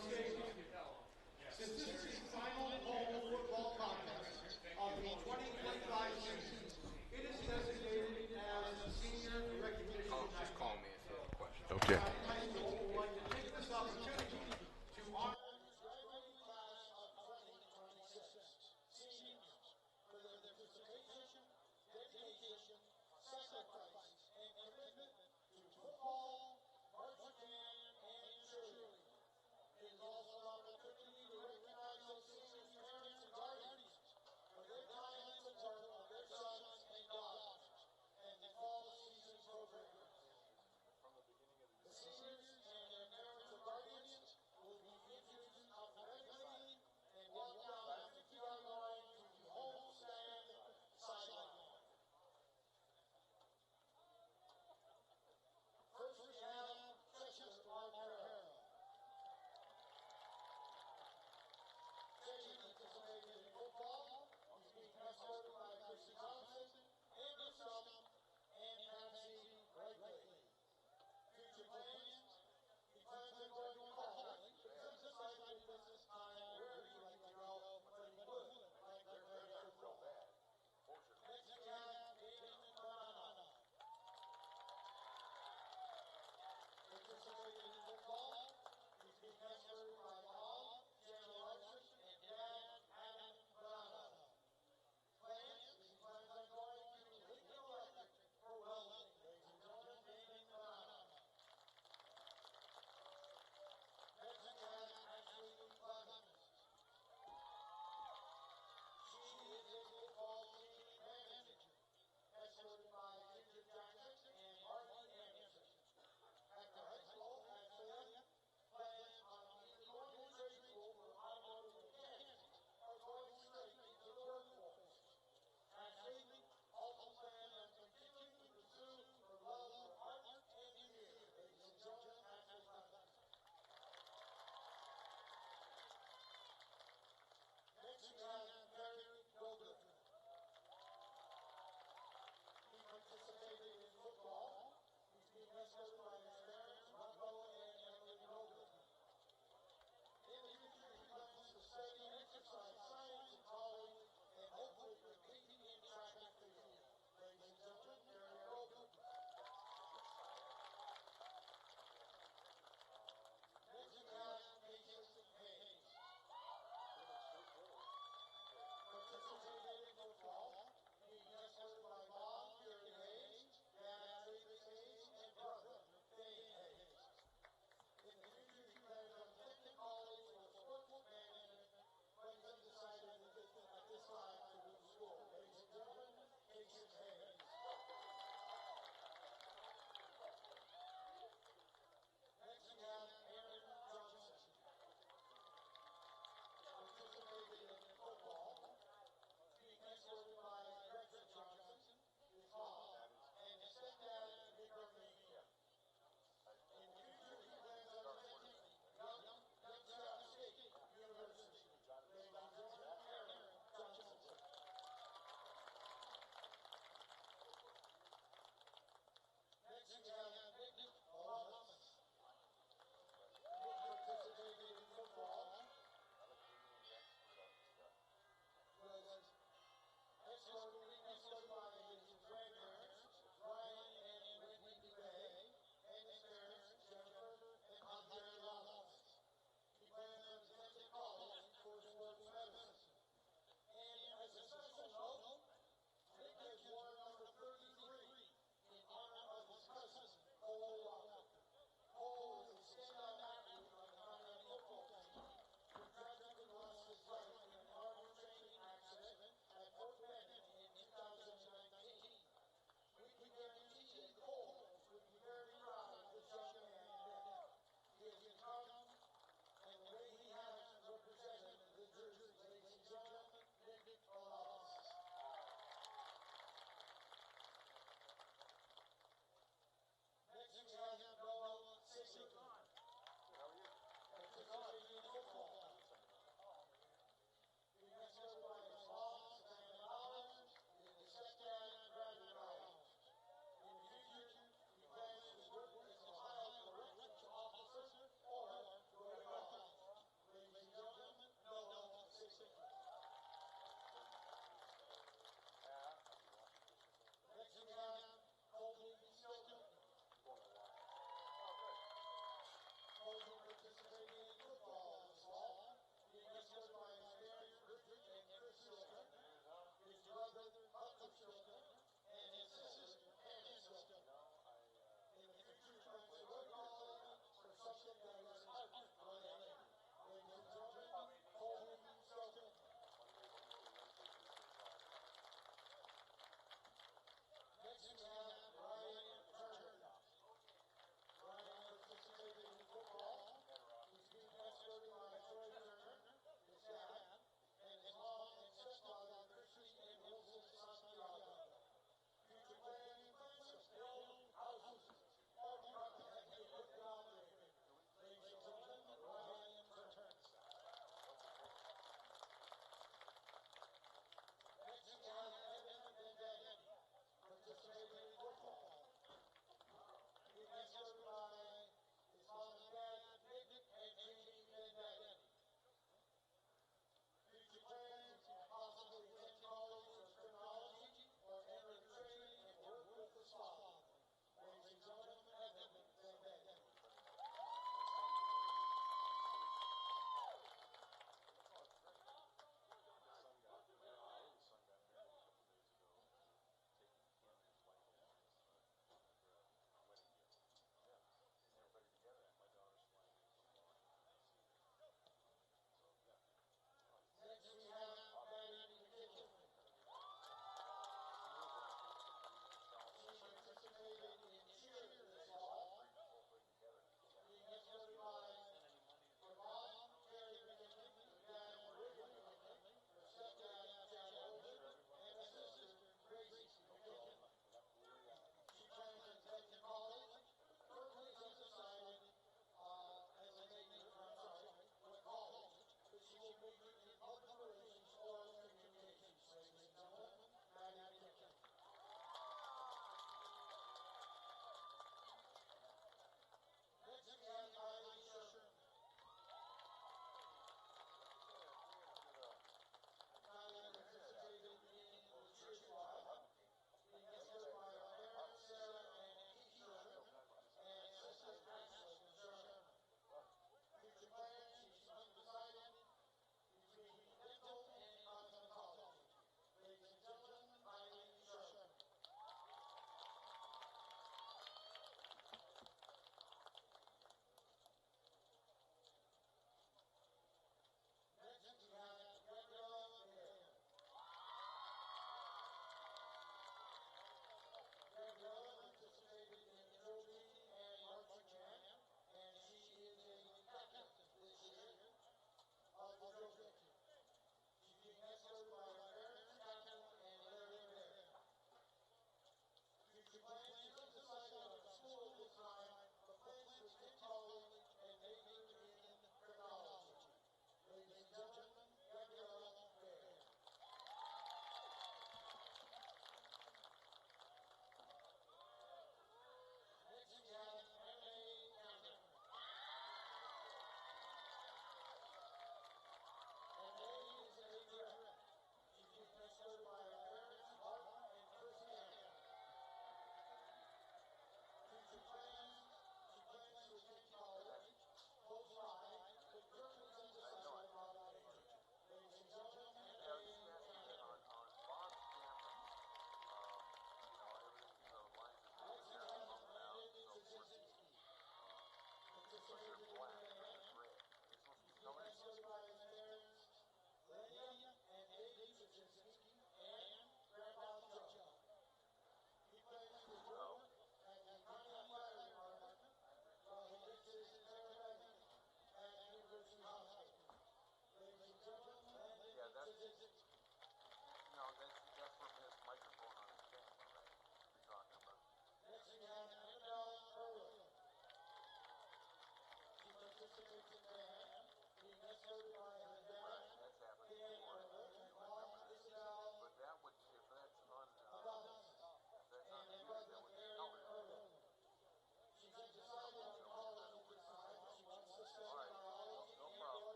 Since this is the final home football contest of the 2025 season, it is designated as the senior recognition night. Just call me if you have a question. Okay. High School would like to take this opportunity to honor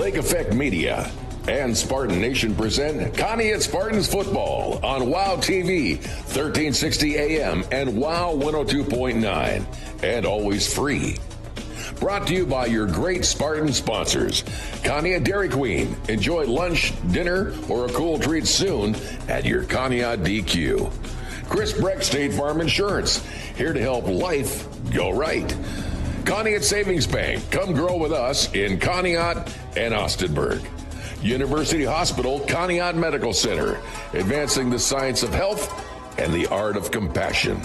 Lake Effect Media and Spartan Nation present Conneaut Spartans football on WOW TV, 1360 AM and WOW 102.9, and always free. Brought to you by your great Spartan sponsors. Conneaut Dairy Queen. Enjoy lunch, dinner, or a cool treat soon at your Conneaut DQ. Chris Brecht State Farm Insurance. Here to help life go right. Conneaut Savings Bank. Come grow with us in Conneaut and Austenburg. University Hospital Conneaut Medical Center. Advancing the science of health and the art of compassion.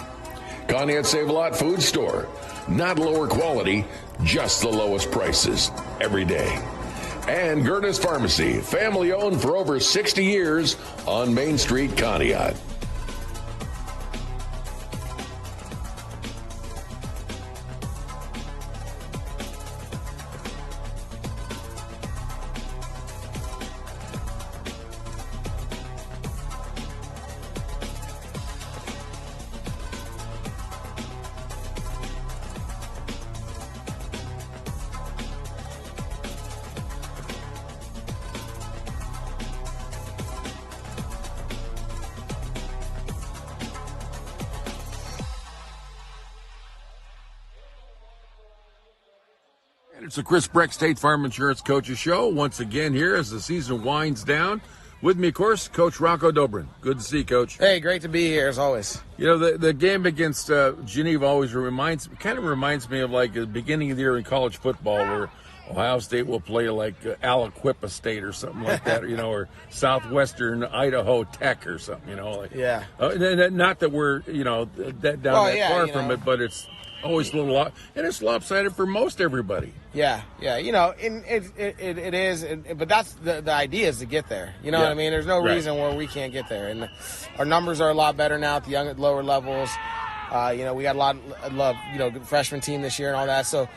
Conneaut Save-A-Lot Food Store. Not lower quality, just the lowest prices every day. And Gerda's Pharmacy, family owned for over 60 years on Main Street, Conneaut. It's the Chris Brecht State Farm Insurance Coaches Show. Once again here as the season winds down. With me, of course, Coach Rocco Dobrin. Good to see you, Coach. Hey, great to be here as always. You know, the game against Geneva always reminds me of like the beginning of the year in college football where Ohio State will play like Aliquippa State or something like that, you know, or Southwestern Idaho Tech or something, you know. Like, yeah. Not that we're, you know, that down far from it, but it's always a little and it's lopsided for most everybody. Yeah, you know, it is, but that's the idea is to get there. You know what I mean? There's no reason where we can't get there, and our numbers are a lot better now at the lower levels. You know, we got a lot of you know, freshman team this year and all that. So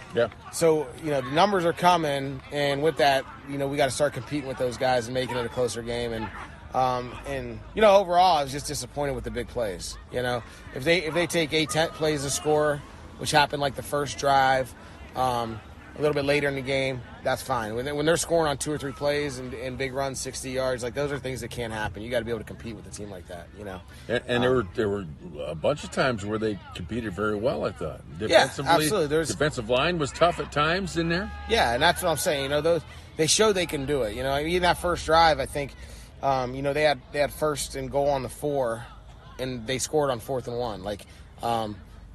you know, the numbers are coming, and with that, you know, we got to start competing with those guys and making it a closer game. And you know, overall, I was just disappointed with the big plays. You know, if they take 8-10 plays to score, which happened like the first drive, a little bit later in the game, that's fine. When they're scoring on 2 or 3 plays and big runs, 60 yards, like those are things that can't happen. You got to be able to compete with a team like that, you know. And there were a bunch of times where they competed very well, I thought. Defensively, yeah, absolutely. Defensive line was tough at times in there. Yeah, and that's what I'm saying. You know, they showed they can do it. You know, I mean, even that first drive, I think, you know, they had first and goal on the 4, and they scored on 4th and 1. Like,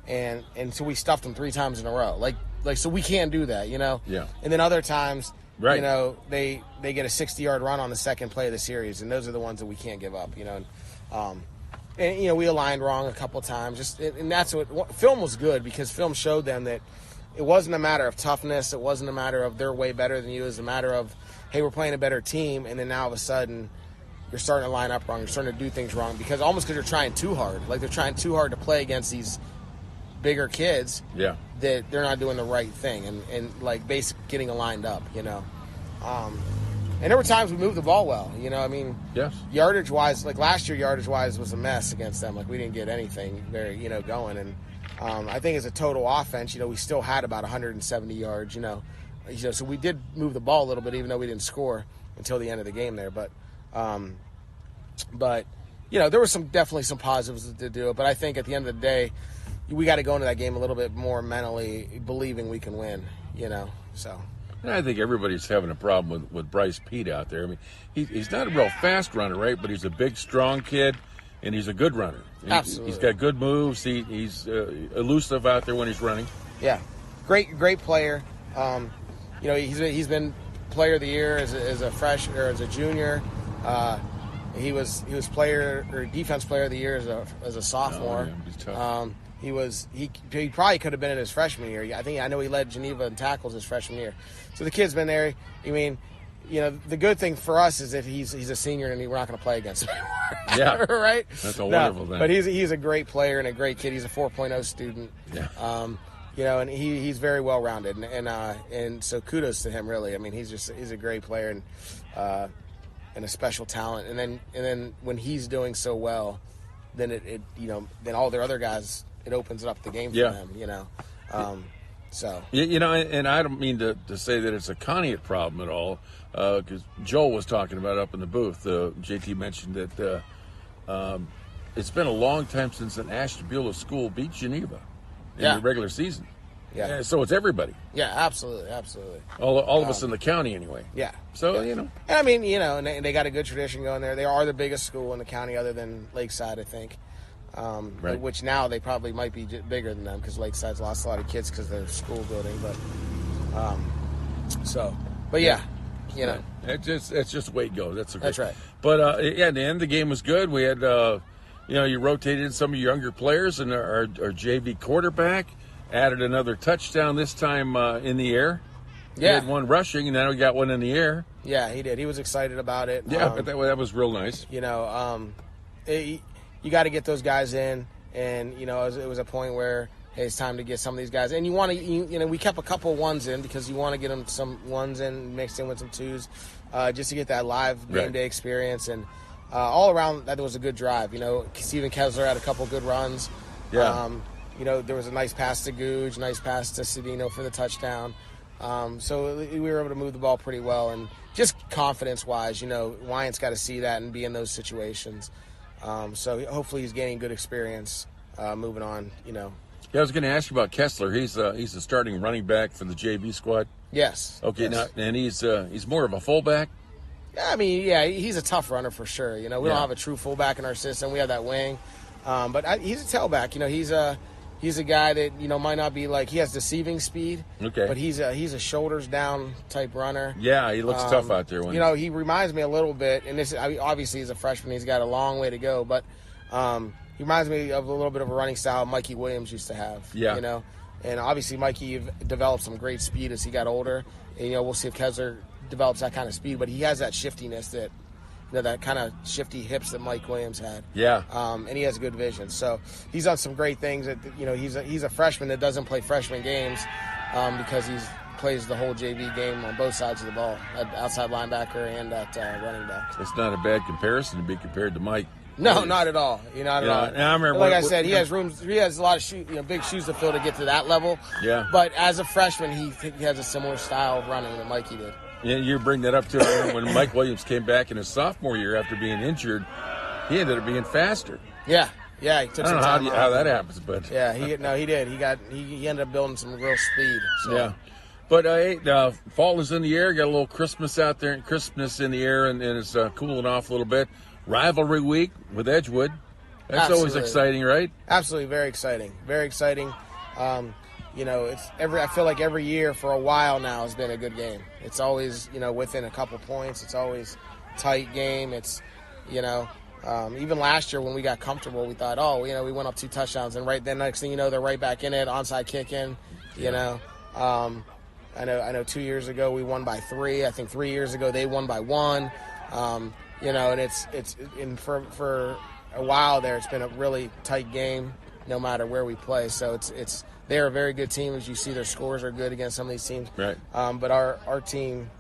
and so we stuffed them 3 times in a row. Like so we can't do that, you know. Yeah. And then other times, you know, they get a 60-yard run on the second play of the series, and those are the ones that we can't give up, you know. And you know, we aligned wrong a couple of times. And that's what film was good, because film showed them that it wasn't a matter of toughness. It wasn't a matter of they're way better than you. It was a matter of, hey, we're playing a better team, and then now all of a sudden you're starting to line up wrong. You're starting to do things wrong because you're trying too hard. Like they're trying too hard to play against these bigger kids, that they're not doing the right thing and like basically getting aligned up, you know. And there were times we moved the ball well, you know. I mean, yardage wise, like last year, yardage wise was a mess against them. Like we didn't get anything very, you know, going. And I think as a total offense, you know, we still had about 170 yards, you know. So we did move the ball a little bit, even though we didn't score until the end of the game there. But you know, there was definitely some positives to do it. But I think at the end of the day, we got to go into that game a little bit more mentally believing we can win, you know. So, and I think everybody's having a problem with Bryce Pete out there. I mean, he's not a real fast runner, right? But he's a big, strong kid, and he's a good runner. Absolutely, he's got good moves. He's elusive out there when he's running. Yeah, great player. You know, he's been player of the year as a junior. He was player or defense player of the year as a sophomore. He's tough. He probably could have been in his freshman year. I know he led Geneva in tackles his freshman year. So the kid's been there. I mean, you know, the good thing for us is that he's a senior and we're not going to play against him anymore. Yeah, right. That's a wonderful thing. But he's a great player and a great kid. He's a 4.0 student. Yeah. You know, and he's very well rounded, and so kudos to him. Really, I mean, he's a great player and a special talent. And then when he's doing so well, then then all their other guys, it opens up the game for them. You know, So and I don't mean to say that it's a Conneaut problem at all, because Joel was talking about it up in the booth. JT mentioned that it's been a long time since an Ashtabula school beat Geneva in the regular season. Yeah. So it's everybody. Yeah, absolutely. All of us in the county, anyway. Yeah. So, And I mean, and they got a good tradition going there. They are the biggest school in the county other than Lakeside, I think. Right. Which now they probably might be bigger than them because Lakeside's lost a lot of kids because of their school building. But yeah. It's just the way it goes. That's right. But, the end of the game was good. We had, you rotated some of your younger players, and our JV quarterback added another touchdown, this time in the air. Yeah. He had one rushing, and now we got one in the air. Yeah, he did. He was excited about it. Yeah, but that was real nice. You got to get those guys in, and, it was a point where, hey, it's time to get some of these guys. And you want to, we kept a couple ones in because you want to get them some ones in mixed in with some twos just to get that live game day experience. And all around, that was a good drive. Steven Kessler had a couple good runs. Yeah. There was a nice pass to Goudge, nice pass to Cedino for the touchdown. So we were able to move the ball pretty well. And just confidence-wise, Wyatt's got to see that and be in those situations. So hopefully he's gaining good experience moving on, Yeah, I was going to ask you about Kessler. He's the starting running back for the JV squad. Yes. Okay, yes. Now, and he's more of a fullback? Yeah, I mean, he's a tough runner for sure. We don't have a true fullback in our system. We have that wing. But he's a tailback. He's a guy that, might not be he has deceiving speed. Okay. But he's a shoulders down type runner. Yeah, he looks tough out there. He reminds me a little bit, and obviously he's a freshman. He's got a long way to go, but he reminds me of a little bit of a running style Mikey Williams used to have. Yeah. And obviously Mikey developed some great speed as he got older. And, we'll see if Kessler develops that kind of speed, but he has that shiftiness that, that kind of shifty hips that Mike Williams had. Yeah. And he has good vision. So he's done some great things. That, he's a freshman that doesn't play freshman games because he plays the whole JV game on both sides of the ball, at outside linebacker and at running back. It's not a bad comparison to be compared to Mike. No, not at all. Not at all. And I remember I said, he has room. He has a lot of big shoes to fill to get to that level. Yeah. But as a freshman, he has a similar style of running that Mikey did. Yeah, you bring that up too. When Mike Williams came back in his sophomore year after being injured, he ended up being faster. Yeah. He took some time. I don't know how that happens, but yeah, he did. He ended up building some real speed. So. Yeah. But fall is in the air. Got a little Christmas out there, Christmas in the air, and it's cooling off a little bit. Rivalry week with Edgewood. That's Absolutely. always exciting, right? Absolutely, very exciting. Very exciting. It's I feel like every year for a while now has been a good game. It's always, within a couple points. It's always tight game. It's, even last year when we got comfortable, we thought, we went up 2 touchdowns, and right then, next thing you know, they're right back in it, onside kicking. I know 2 years ago we won by 3. I think 3 years ago they won by 1. And it's for a while there, it's been a really tight game, no matter where we play. So they're a very good team. As you see, their scores are good against some of these teams. Right. But our team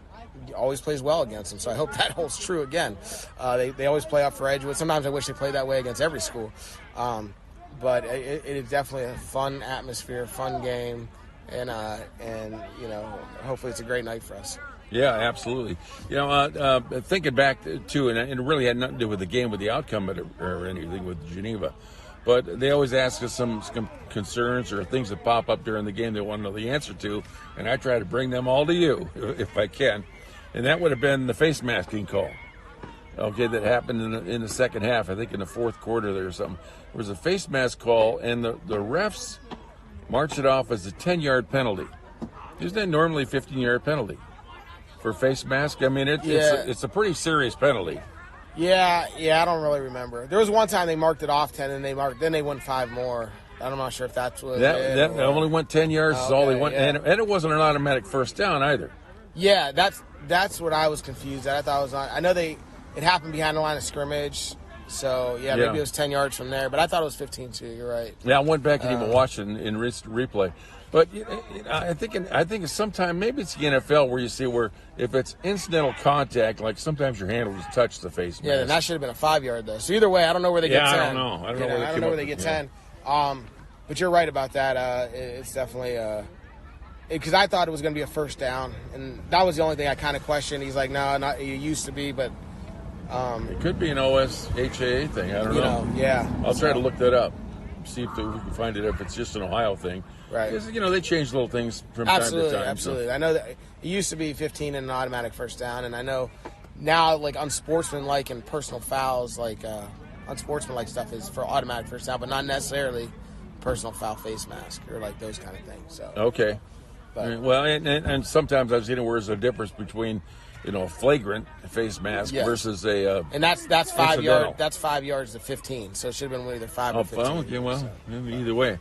always plays well against them. So I hope that holds true again. They always play up for Edgewood. Sometimes I wish they played that way against every school. But it is definitely a fun atmosphere, fun game, and hopefully it's a great night for us. Yeah, absolutely. Thinking back to, and it really had nothing to do with the game, with the outcome or anything with Geneva. But they always ask us some concerns or things that pop up during the game they want to know the answer to, and I try to bring them all to you if I can. And that would have been the face masking call, that happened in the second half, I think in the fourth quarter there or something. There was a face mask call, and the refs marched it off as a 10-yard penalty. Isn't that normally a 15-yard penalty for face mask? I mean, it's a pretty serious penalty. Yeah, I don't really remember. There was one time they marked it off 10, and then they won 5 more. I'm not sure if that's what that only went 10 yards. Is all they went, and it wasn't an automatic first down either. Yeah, that's what I was confused at. I thought it was not. I know it happened behind the line of scrimmage, so maybe it was 10 yards from there. But I thought it was 15 too. You're right. Yeah, I went back and even watched it in replay. But I think sometime maybe it's the NFL where you see where if it's incidental contact, like sometimes your hand will just touch the face mask. Yeah, then that should have been a 5-yard though. So either way, I don't know where they get 10. I don't know. I don't know where they get 10. But you're right about that. It's definitely because I thought it was going to be a first down, and that was the only thing I kind of questioned. He's like, no, not it used to be, but it could be an OSHAA thing. I don't know. Yeah. I'll try to look that up, see if we can find it if it's just an Ohio thing. Right. Because, they change little things from time to time. Absolutely. I know that it used to be 15 and an automatic first down, and I know now, like, unsportsmanlike and personal fouls, like unsportsmanlike stuff is for automatic first down, but not necessarily personal foul face mask or, like, those kind of things. So okay. But, well, and sometimes I've seen it where there's a difference between, a flagrant face mask versus a and that's 5 incidental. yards. That's 5 yards to 15. So it should have been either 5 or 15. Either way.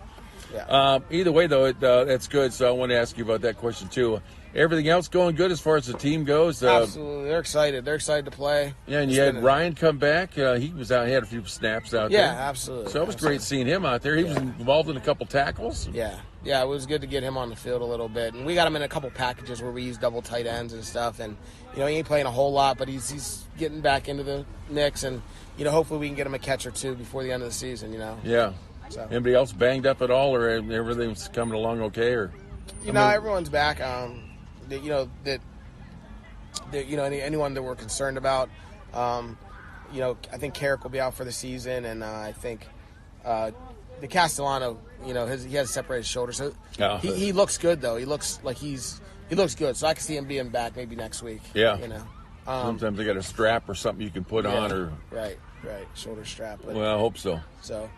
Yeah. Either way, though, that's good. So I want to ask you about that question too. Everything else going good as far as the team goes? Absolutely, they're excited. They're excited to play. Yeah, and you had Ryan come back. He was out. He had a few snaps out there. Yeah, absolutely. So it was great seeing him out there. He was involved in a couple tackles. Yeah, it was good to get him on the field a little bit. And we got him in a couple packages where we use double tight ends and stuff. And he ain't playing a whole lot, but he's getting back into the mix. And hopefully we can get him a catch or two before the end of the season. Yeah. So. Anybody else banged up at all, or everything's coming along okay? Or everyone's back. Anyone that we're concerned about. I think Carrick will be out for the season, and I think the Castellano, he has a separated shoulder, so he looks good though. He looks like he looks good, so I can see him being back maybe next week. Yeah. Sometimes they got a strap or something you can put on, or right, shoulder strap. But, I hope so. So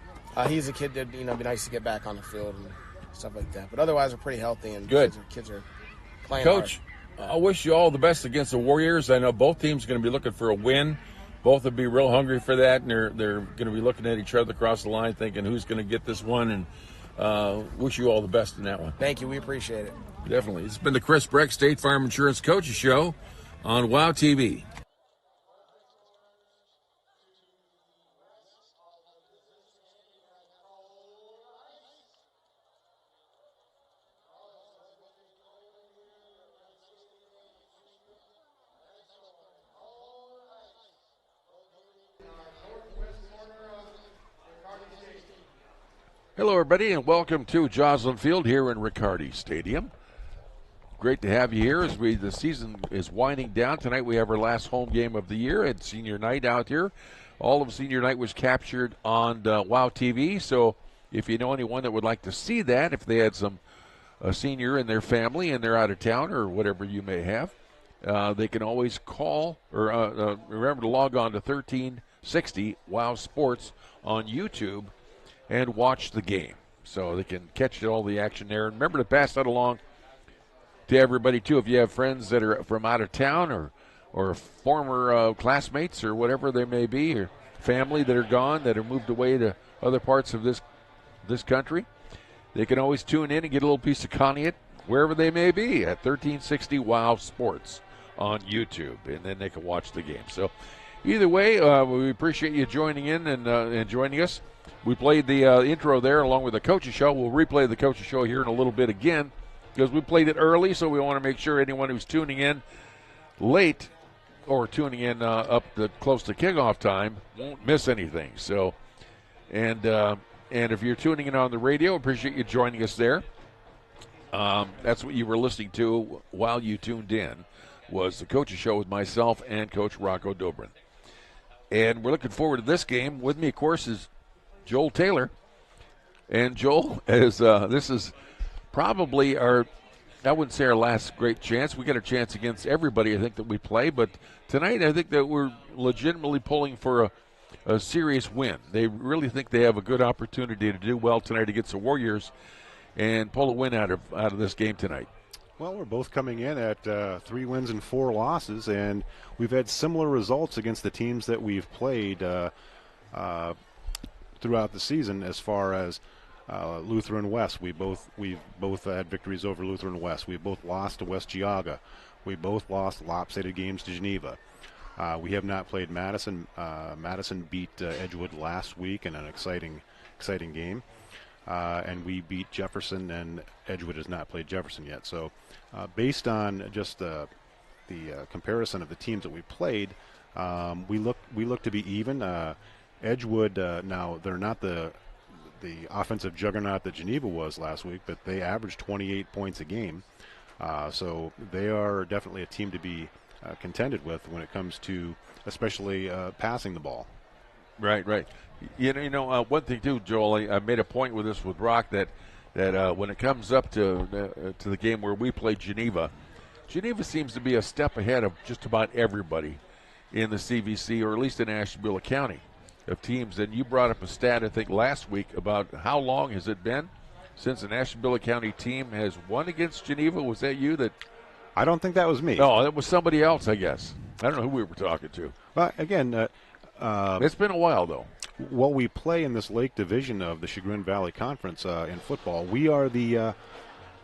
he's a kid that be nice to get back on the field and stuff like that. But otherwise, we're pretty healthy and good. Kids are playing Coach, hard. I wish you all the best against the Warriors. I know both teams are going to be looking for a win. Both will be real hungry for that, and they're going to be looking at each other across the line thinking who's going to get this one, and wish you all the best in that one. Thank you. We appreciate it. Definitely. It's been the Chris Brecht State Farm Insurance Coaches Show on WOW TV. Hello, everybody, and welcome to Joslyn Field here in Riccardi Stadium. Great to have you here as the season is winding down. Tonight we have our last home game of the year at senior night out here. All of senior night was captured on WOW TV, so if you know anyone that would like to see that, if they had a senior in their family and they're out of town or whatever you may have, they can always call or remember to log on to 1360 WOW Sports on YouTube and watch the game. So they can catch all the action there. And remember to pass that along to everybody, too, if you have friends that are from out of town or former classmates or whatever they may be, or family that are gone, that have moved away to other parts of this country. They can always tune in and get a little piece of Conneaut wherever they may be at 1360 WOW Sports on YouTube, and then they can watch the game. So either way, we appreciate you joining in and joining us. We played the intro there along with the Coaches Show. We'll replay the Coaches Show here in a little bit again because we played it early, so we want to make sure anyone who's tuning in late or tuning in up close to kickoff time won't miss anything. So, and if you're tuning in on the radio, appreciate you joining us there. That's what you were listening to while you tuned in, was the Coaches Show with myself and Coach Rocco Dobrin. And we're looking forward to this game. With me, of course, is Joel Taylor. And Joel, this is probably I wouldn't say our last great chance. We got a chance against everybody, I think, that we play. But tonight, I think that we're legitimately pulling for a serious win. They really think they have a good opportunity to do well tonight against the Warriors and pull a win out of this game tonight. Well, we're both coming in at 3 wins and 4 losses, and we've had similar results against the teams that we've played throughout the season. As far as Lutheran West, we've both had victories over Lutheran West. We both lost to West Geauga. We both lost lopsided games to Geneva. We have not played Madison. Madison beat Edgewood last week in an exciting game. And we beat Jefferson, and Edgewood has not played Jefferson yet. So based on just the comparison of the teams that we played, we look to be even. Edgewood, now they're not the offensive juggernaut that Geneva was last week, but they averaged 28 points a game. So they are definitely a team to be contended with when it comes to especially passing the ball. Right. One thing too, Joel, I made a point with this with Rock that when it comes up to the game where we play Geneva seems to be a step ahead of just about everybody in the CVC, or at least in Ashtabula County, of teams. And you brought up a stat, I think, last week about how long has it been since an Ashtabula County team has won against Geneva. Was that you? I don't think that was me. No, that was somebody else, I guess. I don't know who we were talking to. Well, again, it's been a while, though. Well, we play in this Lake Division of the Chagrin Valley Conference in football. We are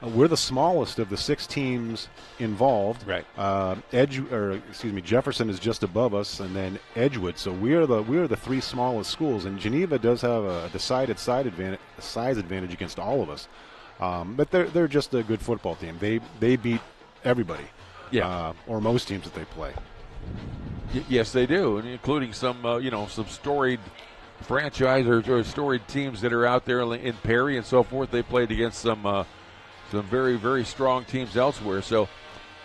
we're the smallest of the 6 teams involved. Right. Jefferson is just above us, and then Edgewood. So we are the 3 smallest schools, and Geneva does have a decided size advantage against all of us. But they're just a good football team. They beat everybody. Yeah. Or most teams that they play. Yes, they do, and including some some storied franchise or storied teams that are out there in Perry and so forth. They played against some very, very strong teams elsewhere. So,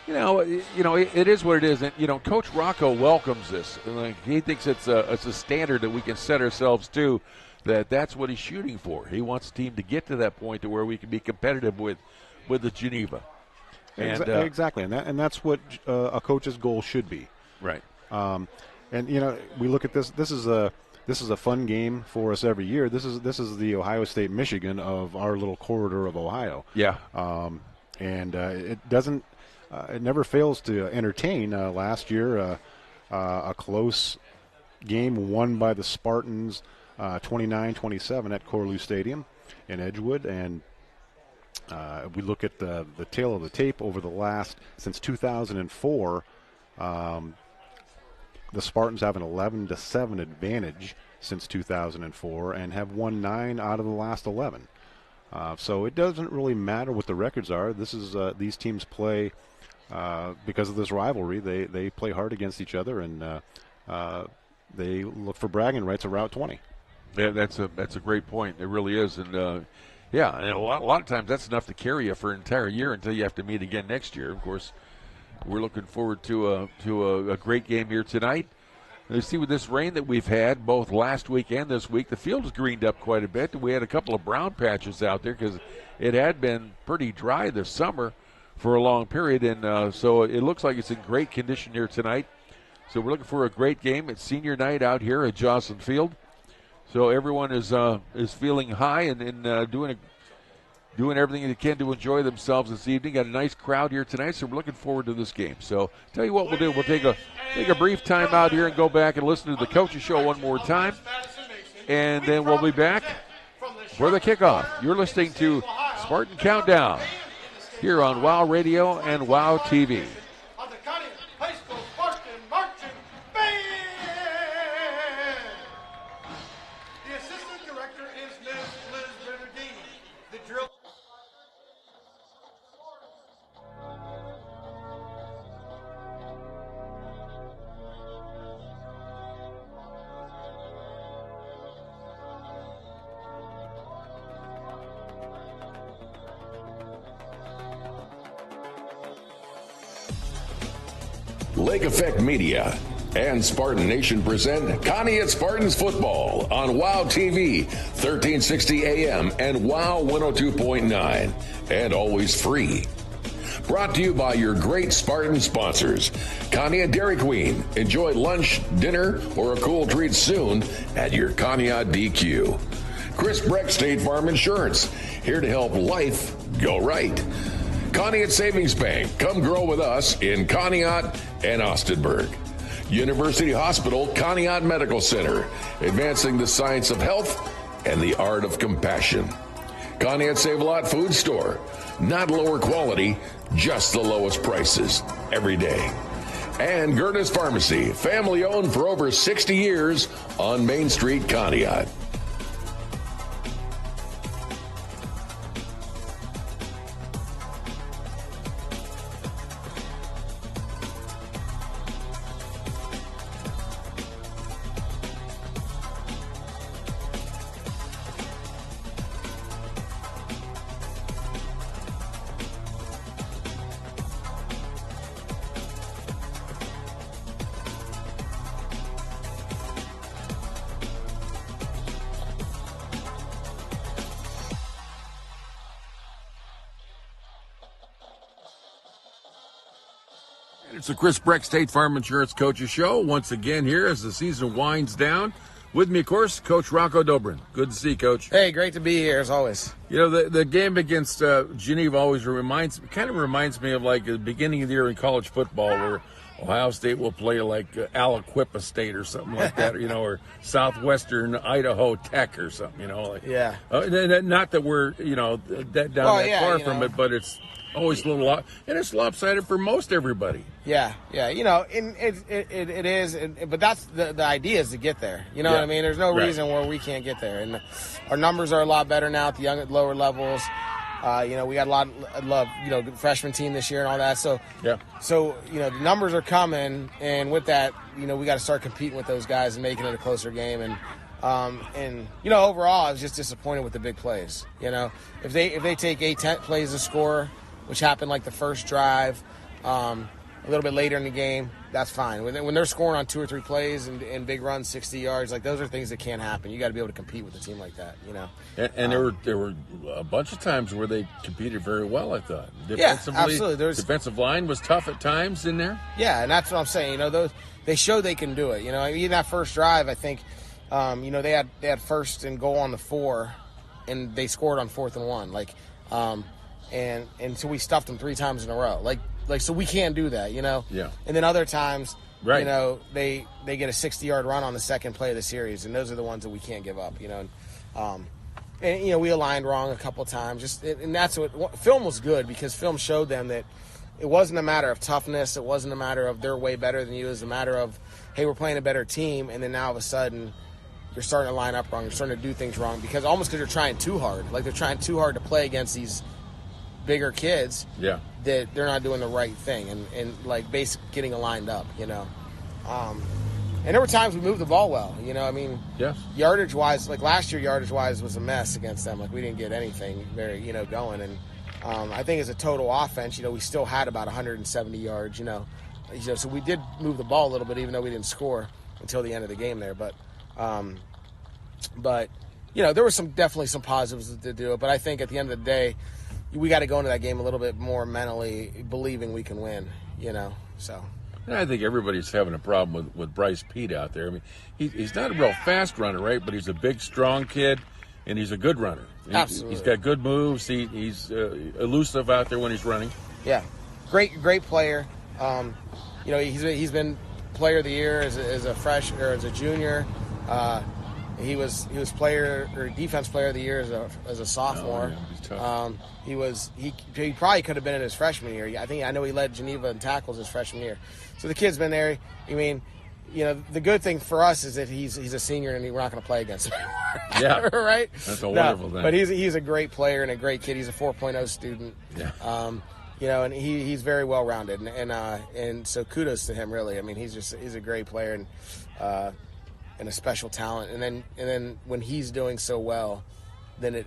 it is what it is. And Coach Rocco welcomes this. He thinks it's a standard that we can set ourselves to. That's what he's shooting for. He wants the team to get to that point to where we can be competitive with the Geneva. And, exactly, and that's what a coach's goal should be. Right. We look at this. This is a fun game for us every year. This is the Ohio State Michigan of our little corridor of Ohio. Yeah. It doesn't. It never fails to entertain. Last year, a close game won by the Spartans, 29-27 at Corlew Stadium in Edgewood, and we look at the tail of the tape over the last since 2004. The Spartans have an 11-7 advantage since 2004 and have won 9 out of the last 11. So it doesn't really matter what the records are. These teams play because of this rivalry. They play hard against each other, and they look for bragging rights of Route 20. Yeah, that's a great point. It really is, and and a lot of times that's enough to carry you for an entire year until you have to meet again next year. Of course, we're looking forward to a great game here tonight. You see, with this rain that we've had both last week and this week, the field has greened up quite a bit. We had a couple of brown patches out there because it had been pretty dry this summer for a long period, and so it looks like it's in great condition here tonight. So we're looking for a great game. It's senior night out here at Jocelyn Field, so everyone is feeling high and doing everything they can to enjoy themselves this evening. Got a nice crowd here tonight, so we're looking forward to this game. So tell you what we'll do. We'll take a brief time out here and go back and listen to the coach's show one more time, and then we'll be back for the kickoff. You're listening to Spartan Countdown here on WOW Radio and WOW TV. Of the Conneaut High School Spartan Marching Band. The assistant director is Ms. Liz Bernardini. The drill. Lake Effect Media and Spartan Nation present Conneaut Spartans football on WOW TV, 1360 AM and WOW 102.9, and always free. Brought to you by your great Spartan sponsors. Conneaut Dairy Queen. Enjoy lunch, dinner, or a cool treat soon at your Conneaut DQ. Chris Brecht State Farm Insurance. Here to help life go right. Conneaut Savings Bank. Come grow with us in Conneaut and Austinburg. University Hospital Conneaut Medical Center. Advancing the science of health and the art of compassion. Conneaut Save-A-Lot Food Store. Not lower quality, just the lowest prices every day. And Gerda's Pharmacy. Family owned for over 60 years on Main Street, Conneaut. It's the Chris Brecht State Farm Insurance Coaches Show once again here as the season winds down. With me, of course, Coach Rocco Dobrin. Good to see you, Coach. Hey, great to be here as always. You know, the game against Geneva always reminds me of like the beginning of the year in college football, where Ohio State will play like Aliquippa State or something like that, or Southwestern Idaho Tech or something, like. Yeah. Not that we're that far from it, but it's always a little, and it's lopsided for most everybody. Yeah, and it is, but that's the idea is to get there. You know what I mean? There's no reason where we can't get there, and our numbers are a lot better now at the lower levels. We got a lot of freshman team this year and all that. So the numbers are coming, and with that, we got to start competing with those guys and making it a closer game. And overall, I was just disappointed with the big plays. If they take 8-10 plays to score, which happened like the first drive, a little bit later in the game, that's fine. When they're scoring on 2 or 3 plays and big runs, 60 yards, like those are things that can't happen. You got to be able to compete with a team like that, And there were a bunch of times where they competed very well, I thought. Defensively, absolutely. Defensive line was tough at times in there. Yeah, and that's what I'm saying. They show they can do it. Even that first drive, I think, they had first and goal on the 4, and they scored on 4th and 1. And so we stuffed them 3 times in a row. So we can't do that, Yeah. And then other times, they get a 60-yard run on the second play of the series, and those are the ones that we can't give up, And we aligned wrong a couple of times. And that's what film was good, because film showed them that it wasn't a matter of toughness. It wasn't a matter of they're way better than you. It was a matter of, hey, we're playing a better team, and then now all of a sudden you're starting to line up wrong. You're starting to do things wrong because you're trying too hard. Like they're trying too hard to play against these bigger kids. Yeah. That they're not doing the right thing and like basically getting aligned up, And there were times we moved the ball well, Yes. Yardage-wise, like last year, yardage-wise was a mess against them. Like we didn't get anything very, going. And I think as a total offense, we still had about 170 yards, So we did move the ball a little bit, even though we didn't score until the end of the game there. But there were definitely some positives to do it. But I think at the end of the day, we got to go into that game a little bit more mentally believing we can win, So. And I think everybody's having a problem with Bryce Pete out there. I mean, he's not a real fast runner, right? But he's a big, strong kid, and he's a good runner. Absolutely. He's got good moves. He's elusive out there when he's running. Yeah, great player. He's been player of the year as a freshman or as a junior. He was player or defense player of the year as a sophomore. Oh, yeah, he's tough. He probably could have been in his freshman year. I know he led Geneva in tackles his freshman year. So the kid's been there. The good thing for us is that he's a senior and we're not going to play against him anymore. Yeah, right. That's a wonderful thing. But he's a great player and a great kid. He's a 4.0 student. Yeah. And he's very well rounded and so kudos to him really. I mean, he's a great player and a special talent. And then when he's doing so well, then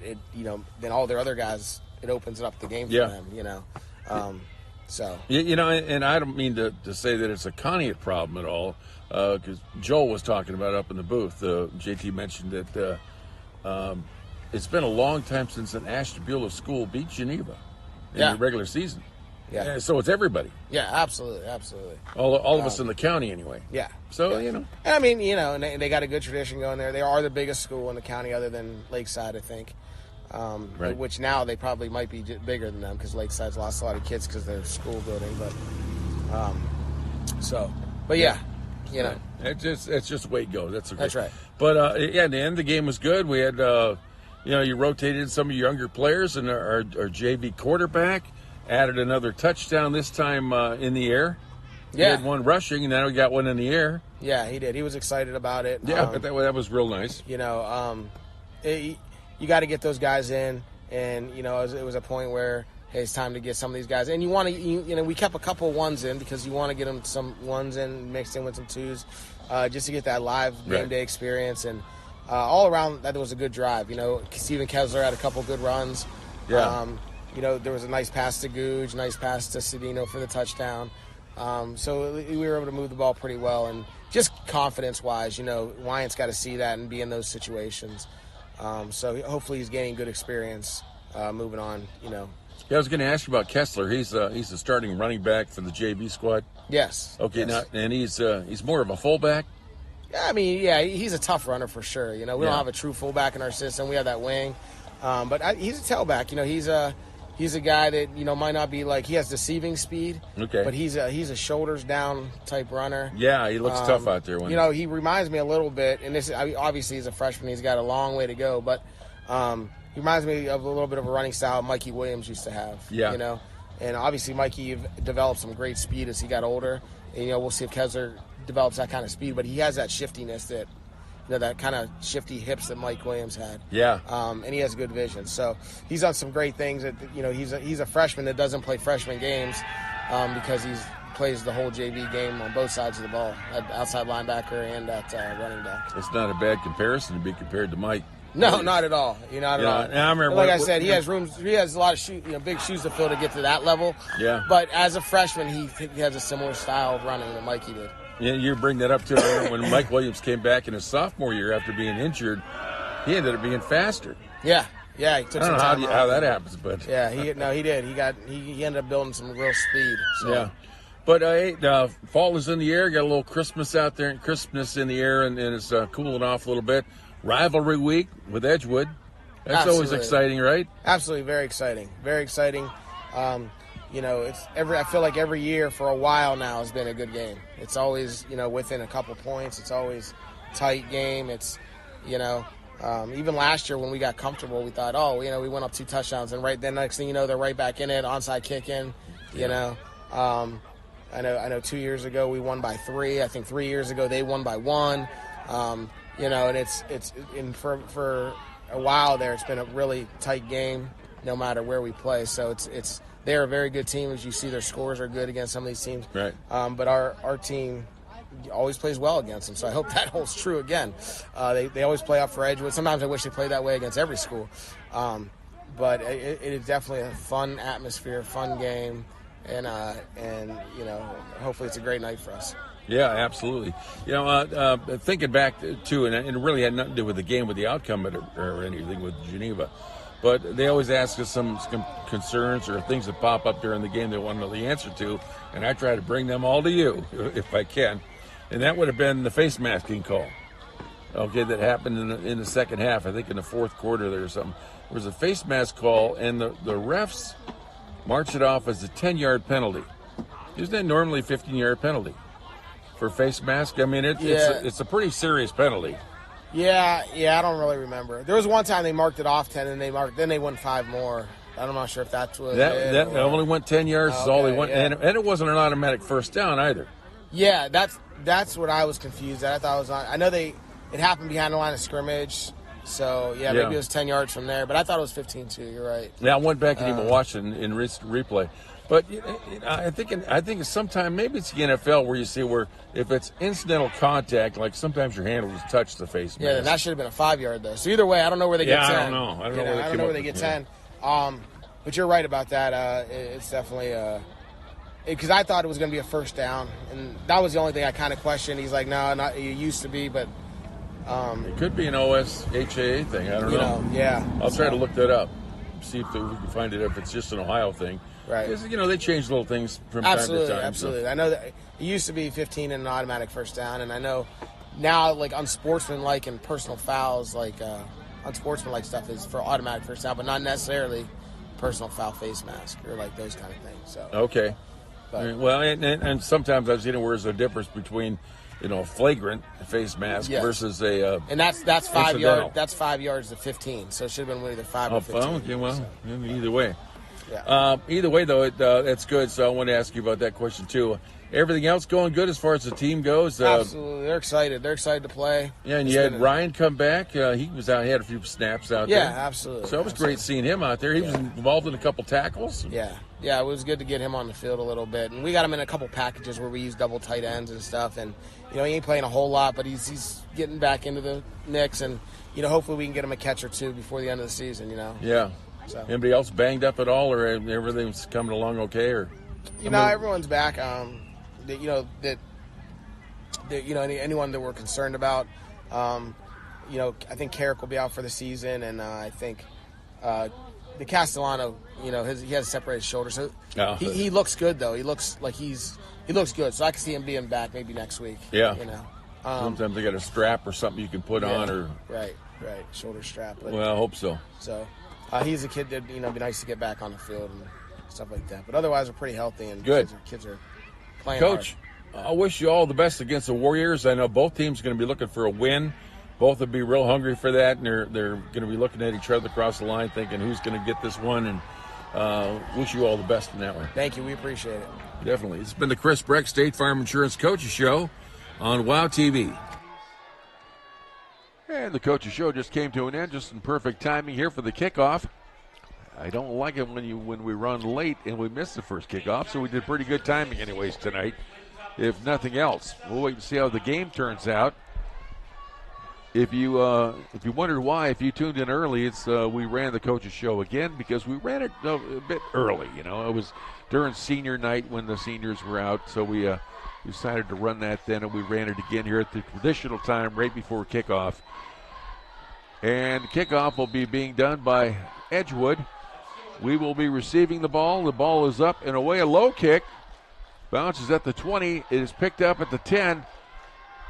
then all their other guys, it opens up the game for them. So and I don't mean to say that it's a Conneaut problem at all, because Joel was talking about it up in the booth. JT mentioned that it's been a long time since an Ashtabula school beat Geneva in the regular season. Yeah. So it's everybody. Yeah, absolutely. All of us in the county anyway. Yeah. So, And I mean, and they got a good tradition going there. They are the biggest school in the county other than Lakeside, I think. Right. Which now they probably might be bigger than them because Lakeside's lost a lot of kids because of their school building. But yeah. It's just the way it goes. That's right. But, the end of the game was good. We had, you rotated some of your younger players, and our JV quarterback added another touchdown, this time in the air. He had one rushing, and now we got one in the air. Yeah, he did. He was excited about it. Yeah, but that was real nice. You got to get those guys in, and, it was a point where, hey, it's time to get some of these guys. And you want to, we kept a couple of ones in because you want to get them some ones in mixed in with some twos just to get that live game day experience. And all around, that was a good drive. Steven Kessler had a couple good runs. Yeah. There was a nice pass to Goudge, nice pass to Cedino for the touchdown. So we were able to move the ball pretty well. And just confidence-wise, Wyatt's got to see that and be in those situations. So hopefully he's gaining good experience moving on. Yeah, I was going to ask you about Kessler. He's the starting running back for the JV squad. Yes. Okay, yes. now and he's more of a fullback. Yeah, I mean, yeah, he's a tough runner for sure. We don't have a true fullback in our system. We have that wing, but he's a tailback. He's a guy that might not be like he has deceiving speed. Okay. But he's a shoulders down type runner. Yeah, he looks tough out there. He reminds me a little bit, and obviously he's a freshman. He's got a long way to go, but he reminds me of a little bit of a running style Mikey Williams used to have. Yeah. And obviously Mikey developed some great speed as he got older. And we'll see if Kessler develops that kind of speed, but he has that shiftiness that that kind of shifty hips that Mike Williams had. Yeah. And he has good vision. So he's done some great things. That he's a freshman that doesn't play freshman games because he plays the whole JV game on both sides of the ball, at outside linebacker and at running back. It's not a bad comparison to be compared to Mike. No, not at all. Not at all. And I remember like I said, he has a lot of big shoes to fill to get to that level. Yeah. But as a freshman, he has a similar style of running that Mikey did. Yeah, you bring that up too. When Mike Williams came back in his sophomore year after being injured, he ended up being faster. Yeah. Yeah, he took I don't some know time how off. that happens, but yeah, he did. He ended up building some real speed. So. Yeah. But fall is in the air. Got a little Christmas out there, and Christmas in the air, and it's cooling off a little bit. Rivalry week with Edgewood. That's Absolutely. always exciting, right? Absolutely, very exciting. Very exciting. It's I feel like every year for a while now has been a good game. It's always, within a couple points. It's always tight game. It's, even last year when we got comfortable, we thought, we went up 2 touchdowns, and right then next thing you know, they're right back in it, onside kick in. I know 2 years ago we won by 3. I think 3 years ago they won by 1. And it's for a while there, it's been a really tight game, no matter where we play. So they're a very good team. As you see, their scores are good against some of these teams. Right. But our team always plays well against them. So I hope that holds true again. They always play up for Edgewood. Sometimes I wish they played that way against every school. But it is definitely a fun atmosphere, fun game, and hopefully it's a great night for us. Yeah, absolutely. Thinking back to, and it really had nothing to do with the game, with the outcome or anything with Geneva, but they always ask us some concerns or things that pop up during the game they want to know the answer to, and I try to bring them all to you if I can. And that would have been the face masking call, that happened in the second half. I think in the fourth quarter there was something. There was a face mask call, and the refs marched it off as a 10-yard penalty. Isn't that normally a 15-yard penalty for face mask? I mean, it's a pretty serious penalty. Yeah, I don't really remember. There was one time they marked it off 10, and then they won 5 more. I'm not sure if that's what that only went 10 yards. Is all they went, yeah. and it wasn't an automatic first down either. Yeah, that's what I was confused at. I thought it was on. I know it happened behind the line of scrimmage, so maybe it was 10 yards from there. But I thought it was 15 too. You're right. Yeah, I went back and even watched it in replay. But I think sometime maybe it's the NFL where you see where if it's incidental contact, like sometimes your hand will just touch the face mask. Yeah, then that should have been a 5-yard though. So either way, I don't know where they get 10. I don't know. I don't know where they get 10. But you're right about that. It's definitely because I thought it was going to be a first down, and that was the only thing I kind of questioned. He's like, no, not it used to be, but it could be an OSHAA thing. I don't know. Yeah. I'll try to look that up, see if we can find it if it's just an Ohio thing. Right. Because they change little things from time to time. Absolutely. I know that it used to be 15 and an automatic first down, and I know now like unsportsmanlike and personal fouls, like unsportsmanlike stuff is for automatic first down, but not necessarily personal foul face mask or like those kind of things. So okay. But, well, and sometimes I've seen where there's a difference between a flagrant face mask versus a and that's 5 incidental. yards. That's 5 yards to 15. So it should have been either 5 or 15. Okay, well, either way. Yeah. Either way, though, that's good. So I want to ask you about that question too. Everything else going good as far as the team goes? Absolutely, they're excited. They're excited to play. Yeah, and you had Ryan come back. He was out. He had a few snaps out there. Yeah, absolutely. So it was great seeing him out there. He was involved in a couple tackles. Yeah, it was good to get him on the field a little bit. And we got him in a couple packages where we use double tight ends and stuff. And he ain't playing a whole lot, but he's getting back into the mix. And hopefully we can get him a catch or two before the end of the season. Yeah. So. Anybody else banged up at all, or everything's coming along okay? Or everyone's back. Anyone that we're concerned about. I think Carrick will be out for the season, and I think the Castellano, he has a separated shoulder, so Oh. he looks good though. He looks like he looks good. So I can see him being back maybe next week. Yeah. Sometimes they got a strap or something you can put on, or right, shoulder strap. But, well, I hope so. So he's a kid that be nice to get back on the field and stuff like that. But otherwise, we're pretty healthy and good. Kids are playing Coach, hard. I wish you all the best against the Warriors. I know both teams are going to be looking for a win. Both will be real hungry for that, and they're going to be looking at each other across the line, thinking who's going to get this one. And wish you all the best in that one. Thank you. We appreciate it. Definitely. It's been the Chris Brecht State Farm Insurance Coaches Show on WOW TV. And the Coaches Show just came to an end, just in perfect timing here for the kickoff. I don't like it when we run late and we miss the first kickoff, so we did pretty good timing anyways tonight, if nothing else. We'll wait and see how the game turns out. If you wondered why, if you tuned in early, it's we ran the Coaches Show again because we ran it a bit early. It was during senior night when the seniors were out, so we decided to run that then, and we ran it again here at the traditional time right before kickoff. And kickoff will be being done by Edgewood. We will be receiving the ball. The ball is up and away, a low kick. Bounces at the 20. It is picked up at the 10.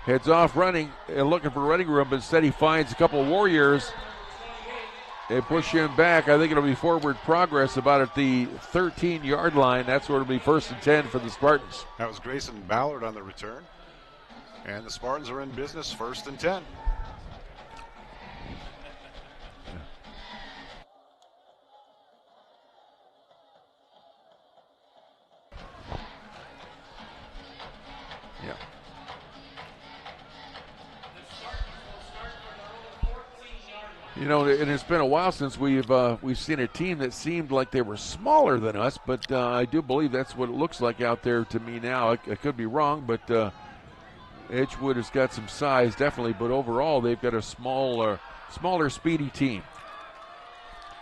Heads off running and looking for running room, but instead he finds a couple of Warriors. They push him back. I think it'll be forward progress about at the 13-yard line. That's where it'll be 1st and 10 for the Spartans. That was Grayson Ballard on the return. And the Spartans are in business, 1st and 10. Yeah. And it's been a while since we've seen a team that seemed like they were smaller than us, but I do believe that's what it looks like out there to me now. I could be wrong, but Edgewood has got some size, definitely, but overall they've got a smaller, speedy team.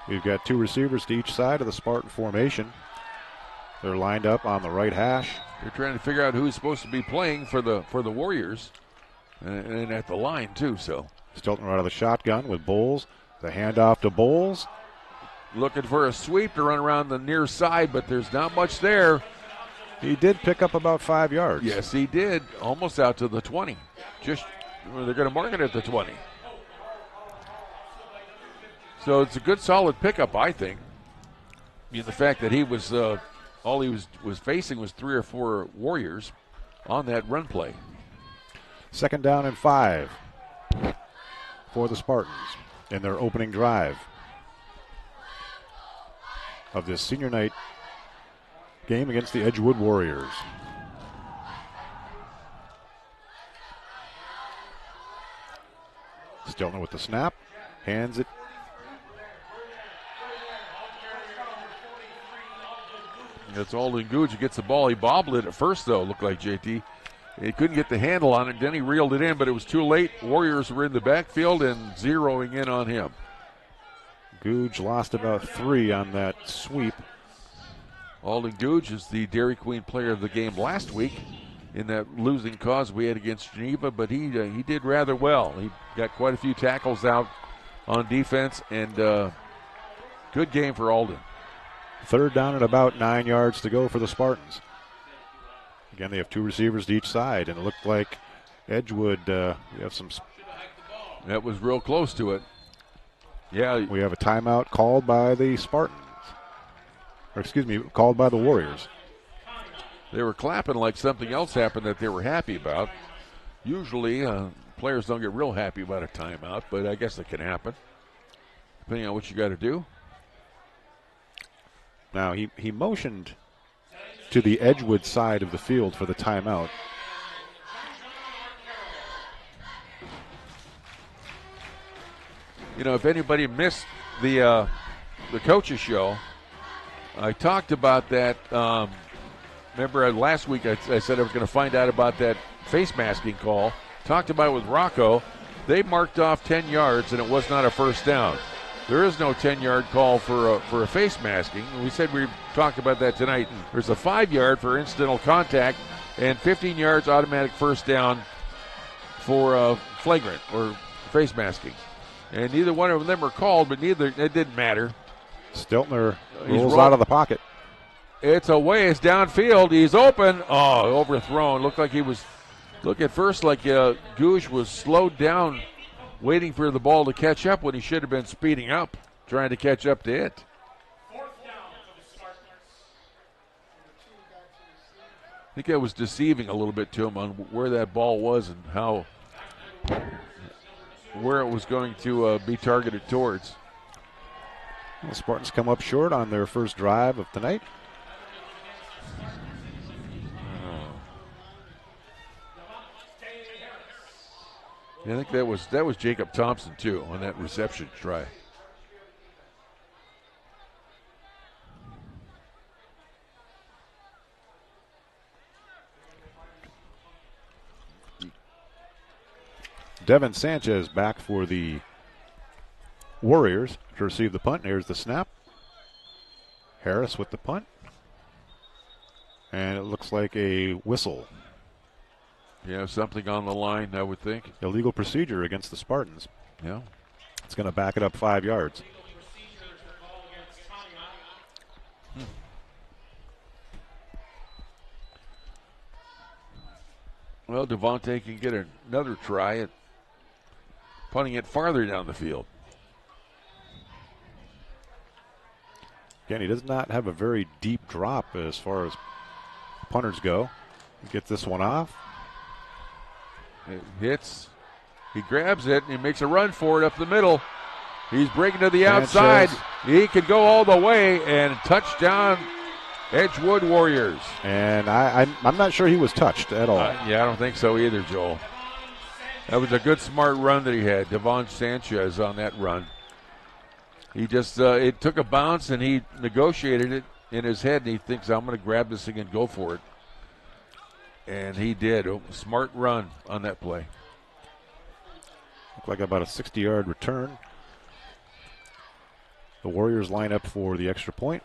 We've got 2 receivers to each side of the Spartan formation. They're lined up on the right hash. They're trying to figure out who's supposed to be playing for the Warriors, and at the line too. So Stilton out of the shotgun with Bowles. The handoff to Bowles. Looking for a sweep to run around the near side, but there's not much there. He did pick up about 5 yards. Yes, he did. Almost out to the 20. They're going to mark it at the 20. So it's a good, solid pickup, I think. The fact that he was all he was facing was 3 or 4 Warriors on that run play. 2nd down and 5 for the Spartans in their opening drive of this senior night game against the Edgewood Warriors. Stilton with the snap, hands it. It's Alden Goudge who gets the ball. He bobbled it at first, though, looked like JT. He couldn't get the handle on it. Then he reeled it in, but it was too late. Warriors were in the backfield and zeroing in on him. Goudge lost about 3 on that sweep. Alden Goudge is the Dairy Queen Player of the game last week in that losing cause we had against Geneva, but he did rather well. He got quite a few tackles out on defense, and good game for Alden. 3rd down and about 9 yards to go for the Spartans. Again, they have 2 receivers to each side, and it looked like Edgewood, we have some. That was real close to it. Yeah. We have a timeout called by the Spartans. Or excuse me, called by the Warriors. They were clapping like something else happened that they were happy about. Usually, players don't get real happy about a timeout, but I guess it can happen, depending on what you got to do. Now, he motioned to the Edgewood side of the field for the timeout. If anybody missed the coaches show, I talked about that. Remember last week I said I was going to find out about that face masking call. Talked about it with Rocco. They marked off 10 yards, and it was not a first down. There is no 10-yard call for a face masking. We said we talked about that tonight. There's a 5-yard for incidental contact and 15 yards automatic first down for flagrant or face masking. And neither one of them were called, but it didn't matter. Stiltner rolls out of the pocket. It's away. It's downfield. He's open. Oh, overthrown. Looked like he was. Look at first like Goudge was slowed down, waiting for the ball to catch up when he should have been speeding up, trying to catch up to it. I think that was deceiving a little bit to him on where that ball was and where it was going to be targeted towards. The Spartans come up short on their first drive of tonight. Yeah, I think that was Jacob Thompson too on that reception try. Devin Sanchez back for the Warriors to receive the punt. Here's the snap. Harris with the punt. And it looks like a whistle. Yeah, something on the line, I would think. Illegal procedure against the Spartans. Yeah. It's going to back it up 5 yards. Well, Devontae can get another try at punting it farther down the field. Again, he does not have a very deep drop as far as punters go. He gets this one off. It hits. He grabs it and he makes a run for it up the middle. He's breaking to the outside. He could go all the way and touchdown Edgewood Warriors. And I'm not sure he was touched at all. Yeah, I don't think so either, Joel. That was a good, smart run that he had. Devon Sanchez on that run. He just, it took a bounce and he negotiated it in his head and he thinks, I'm going to grab this thing and go for it. And he did. A smart run on that play. Looked like about a 60-yard return. The Warriors line up for the extra point.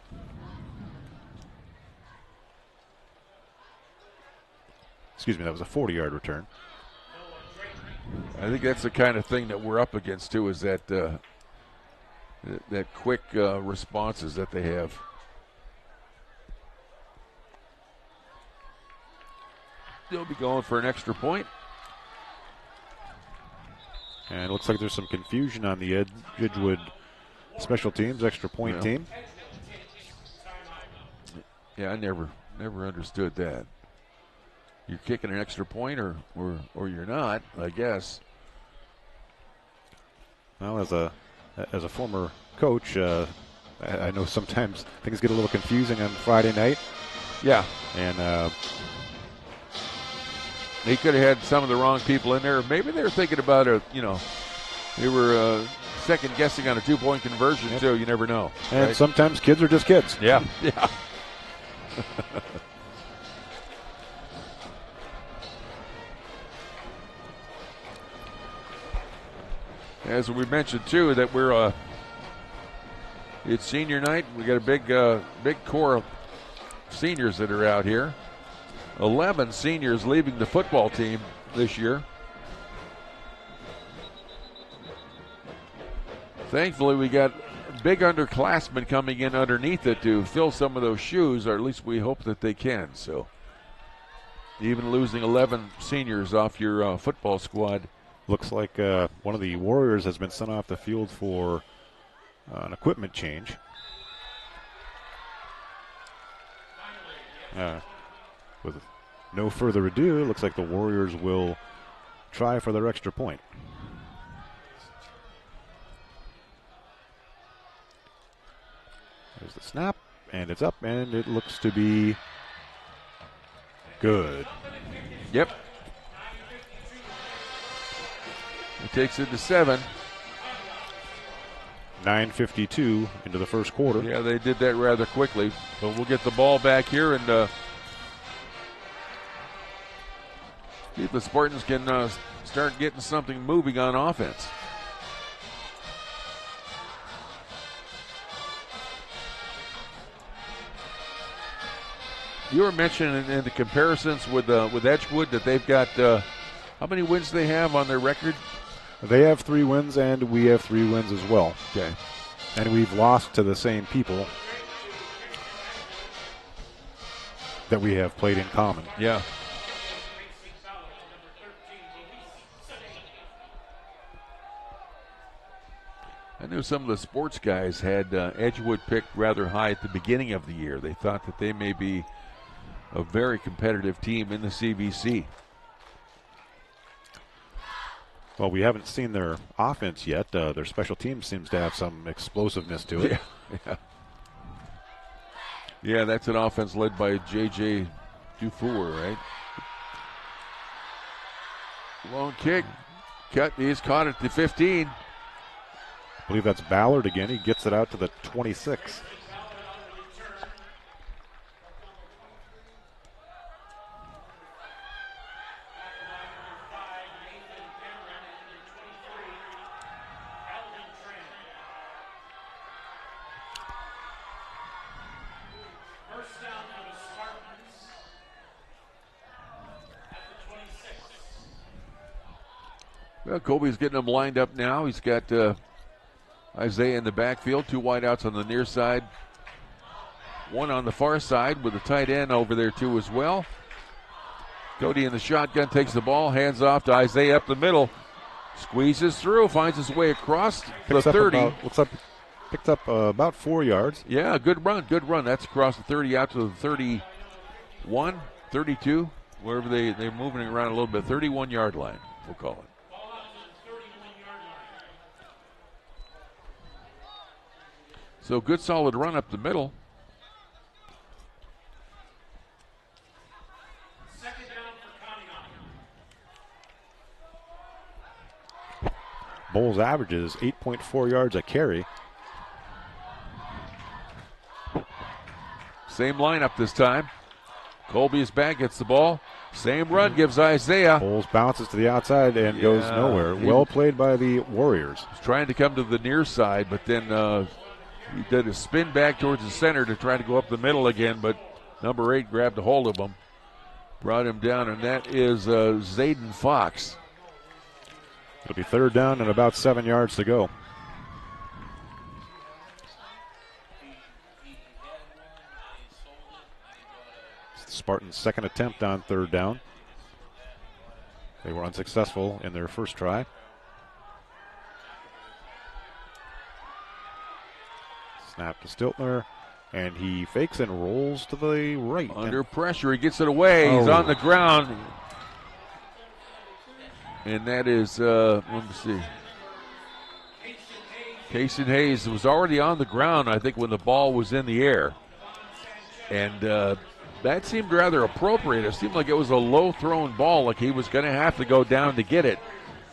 Excuse me, that was a 40-yard return. I think that's the kind of thing that we're up against, too, is that that quick responses that they have. They'll be going for an extra point. And it looks like there's some confusion on the Edgewood special teams, extra point team. Yeah, I never understood that. You're kicking an extra point or you're not, I guess. Well, as a former coach, I know sometimes things get a little confusing on Friday night. Yeah. And he could have had some of the wrong people in there. Maybe they were thinking about they were second guessing on a 2-point conversion too. You never know. And right? Sometimes kids are just kids. Yeah. Yeah. As we mentioned too, that we're it's senior night. We got a big core of seniors that are out here. 11 seniors leaving the football team this year. Thankfully, we got big underclassmen coming in underneath it to fill some of those shoes, or at least we hope that they can. So, even losing 11 seniors off your football squad. Looks like one of the Warriors has been sent off the field for an equipment change. With no further ado, it looks like the Warriors will try for their extra point. There's the snap, and it's up, and it looks to be good. Yep. It takes it to 7. 9:52 into the first quarter. Yeah, they did that rather quickly, but we'll get the ball back here and see if the Spartans can start getting something moving on offense. You were mentioning in the comparisons with Edgewood that they've got how many wins do they have on their record? They have 3 wins, and we have 3 wins as well. Okay. And we've lost to the same people that we have played in common. Yeah. I knew some of the sports guys had Edgewood picked rather high at the beginning of the year. They thought that they may be a very competitive team in the CVC. Well, we haven't seen their offense yet. Their special teams seems to have some explosiveness to it. Yeah, that's an offense led by J.J. Dufour, right? Long kick. He's caught at the 15. I believe that's Ballard again. He gets it out to the 26. Well, Colby's getting them lined up now. He's got Isaiah in the backfield, 2 wideouts on the near side, 1 on the far side with a tight end over there too as well. Cody in the shotgun takes the ball, hands off to Isaiah up the middle, squeezes through, finds his way across the 30. Picked up about 4 yards. Yeah, good run. That's across the 30 out to the 31, 32, wherever they're moving around a little bit. 31-yard line, we'll call it. So good solid run up the middle. Second down for Conneaut. Bowles averages 8.4 yards a carry. Same lineup this time. Colby is back, gets the ball. Same run, gives Isaiah. Bowles bounces to the outside and goes nowhere. Well played by the Warriors. He's trying to come to the near side, but then he did a spin back towards the center to try to go up the middle again, but number 8 grabbed a hold of him, brought him down, and that is Zayden Fox. It'll be third down and about 7 yards to go. It's the Spartans' second attempt on third down. They were unsuccessful in their first try. Snap to Stiltner, and he fakes and rolls to the right. Under pressure, he gets it away. He's on the ground. And that is, let me see. Casey Hayes was already on the ground, I think, when the ball was in the air. And that seemed rather appropriate. It seemed like it was a low-thrown ball, like he was going to have to go down to get it.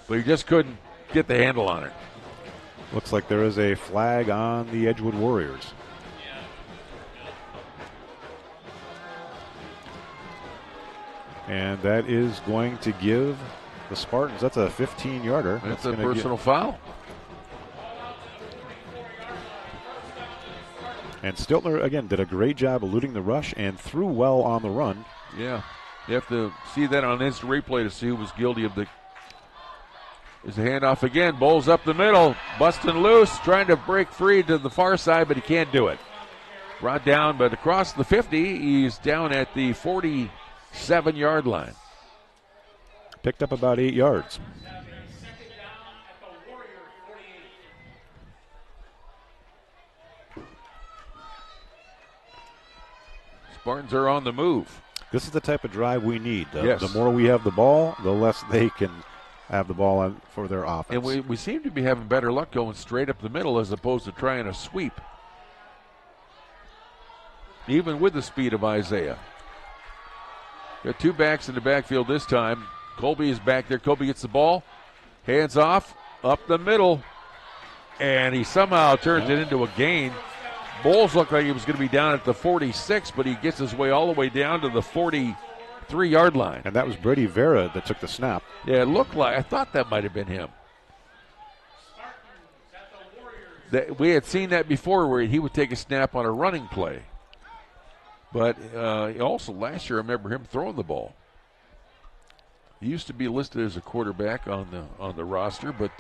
But he just couldn't get the handle on it. Looks like there is a flag on the Edgewood Warriors. And that is going to give the Spartans, that's a 15-yarder. That's a personal foul. And Stiltner, again, did a great job eluding the rush and threw well on the run. Yeah, you have to see that on instant replay to see who was guilty of the. There's a handoff again. Bowles up the middle. Busting loose. Trying to break free to the far side, but he can't do it. Brought down, but across the 50, he's down at the 47-yard line. Picked up about 8 yards. Spartans are on the move. This is the type of drive we need. Yes. The more we have the ball, the less they can have the ball on for their offense. And we seem to be having better luck going straight up the middle as opposed to trying a sweep. Even with the speed of Isaiah. Got 2 backs in the backfield this time. Colby is back there. Colby gets the ball. Hands off. Up the middle. And he somehow turns it into a gain. Bowles looked like he was going to be down at the 46, but he gets his way all the way down to the 43-yard line. And that was Brady Vera that took the snap. Yeah, it looked like, I thought that might have been him. We had seen that before where he would take a snap on a running play. But also last year I remember him throwing the ball. He used to be listed as a quarterback on the roster, but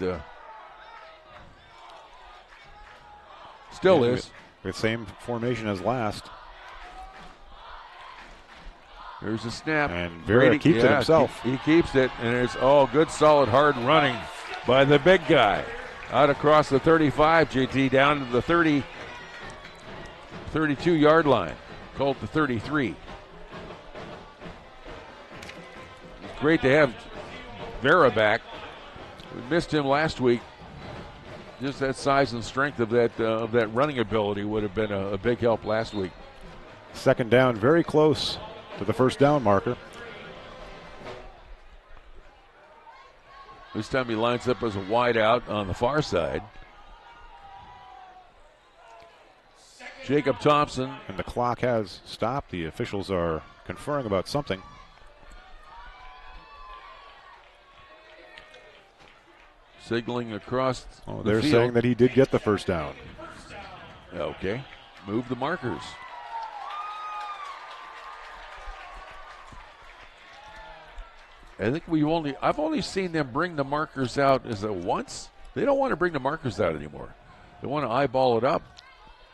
Still is. With same formation as last. There's a snap. And Vera keeps it himself. He keeps it, and it's good, solid, hard running by the big guy. Out across the 35, JT, down to the 32-yard line. Called the 33. It's great to have Vera back. We missed him last week. Just that size and strength of that running ability would have been a big help last week. Second down, very close to the first down marker. This time he lines up as a wide out on the far side. Jacob Thompson. And the clock has stopped. The officials are conferring about something. Signaling across they're field. saying that he did get the first down. Okay. Move the markers. I think I've only seen them bring the markers out, is it once? They don't want to bring the markers out anymore. They want to eyeball it up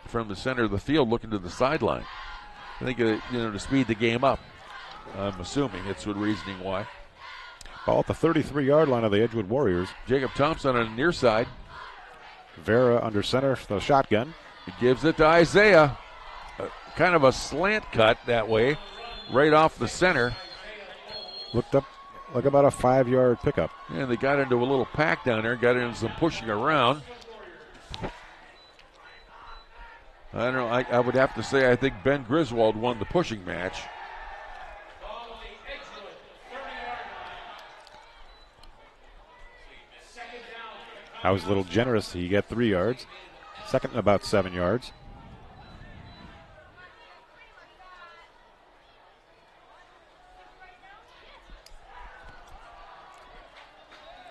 from the center of the field looking to the sideline. I think, to speed the game up. I'm assuming it's the reasoning why. Ball at the 33-yard line of the Edgewood Warriors. Jacob Thompson on the near side. Vera under center for the shotgun. He gives it to Isaiah. Kind of a slant cut that way, right off the center. Looked up like about a 5-yard pickup. And they got into a little pack down there, got into some pushing around. I don't know, I would have to say I think Ben Griswold won the pushing match. I was a little generous. He got 3 yards. Second and about 7 yards.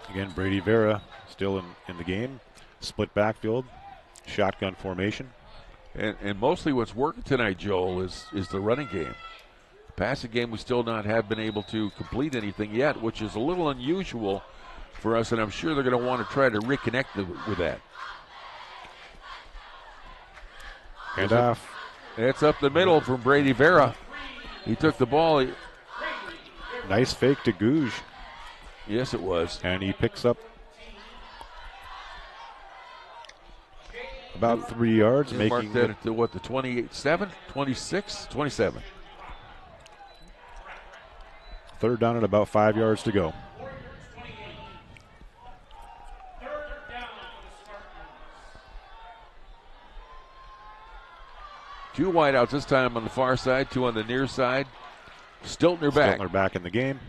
Again, Brady Vera still in the game. Split backfield, shotgun formation. And mostly what's working tonight, Joel, is the running game. The passing game we still not have been able to complete anything yet, which is a little unusual for us, and I'm sure they're going to want to try to reconnect with that. Hand off. It's up the middle from Brady Vera. He took the ball. Nice fake to Goudge. Yes, it was. And he picks up about 3 yards. He making marked that at the 27? 26? 27. Third down and about 5 yards to go. Two wideouts this time on the far side, two on the near side. Stiltner back. Stiltner back in the game.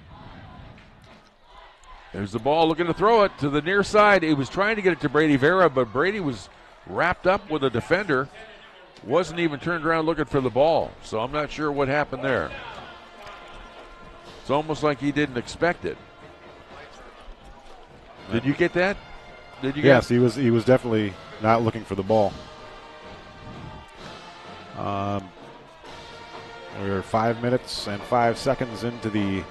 There's the ball, looking to throw it to the near side. He was trying to get it to Brady Vera, but Brady was wrapped up with a defender. Wasn't even turned around looking for the ball. So I'm not sure what happened there. It's almost like he didn't expect it. Did you get that? Yes, he was definitely not looking for the ball. We're 5 minutes and 5 seconds into the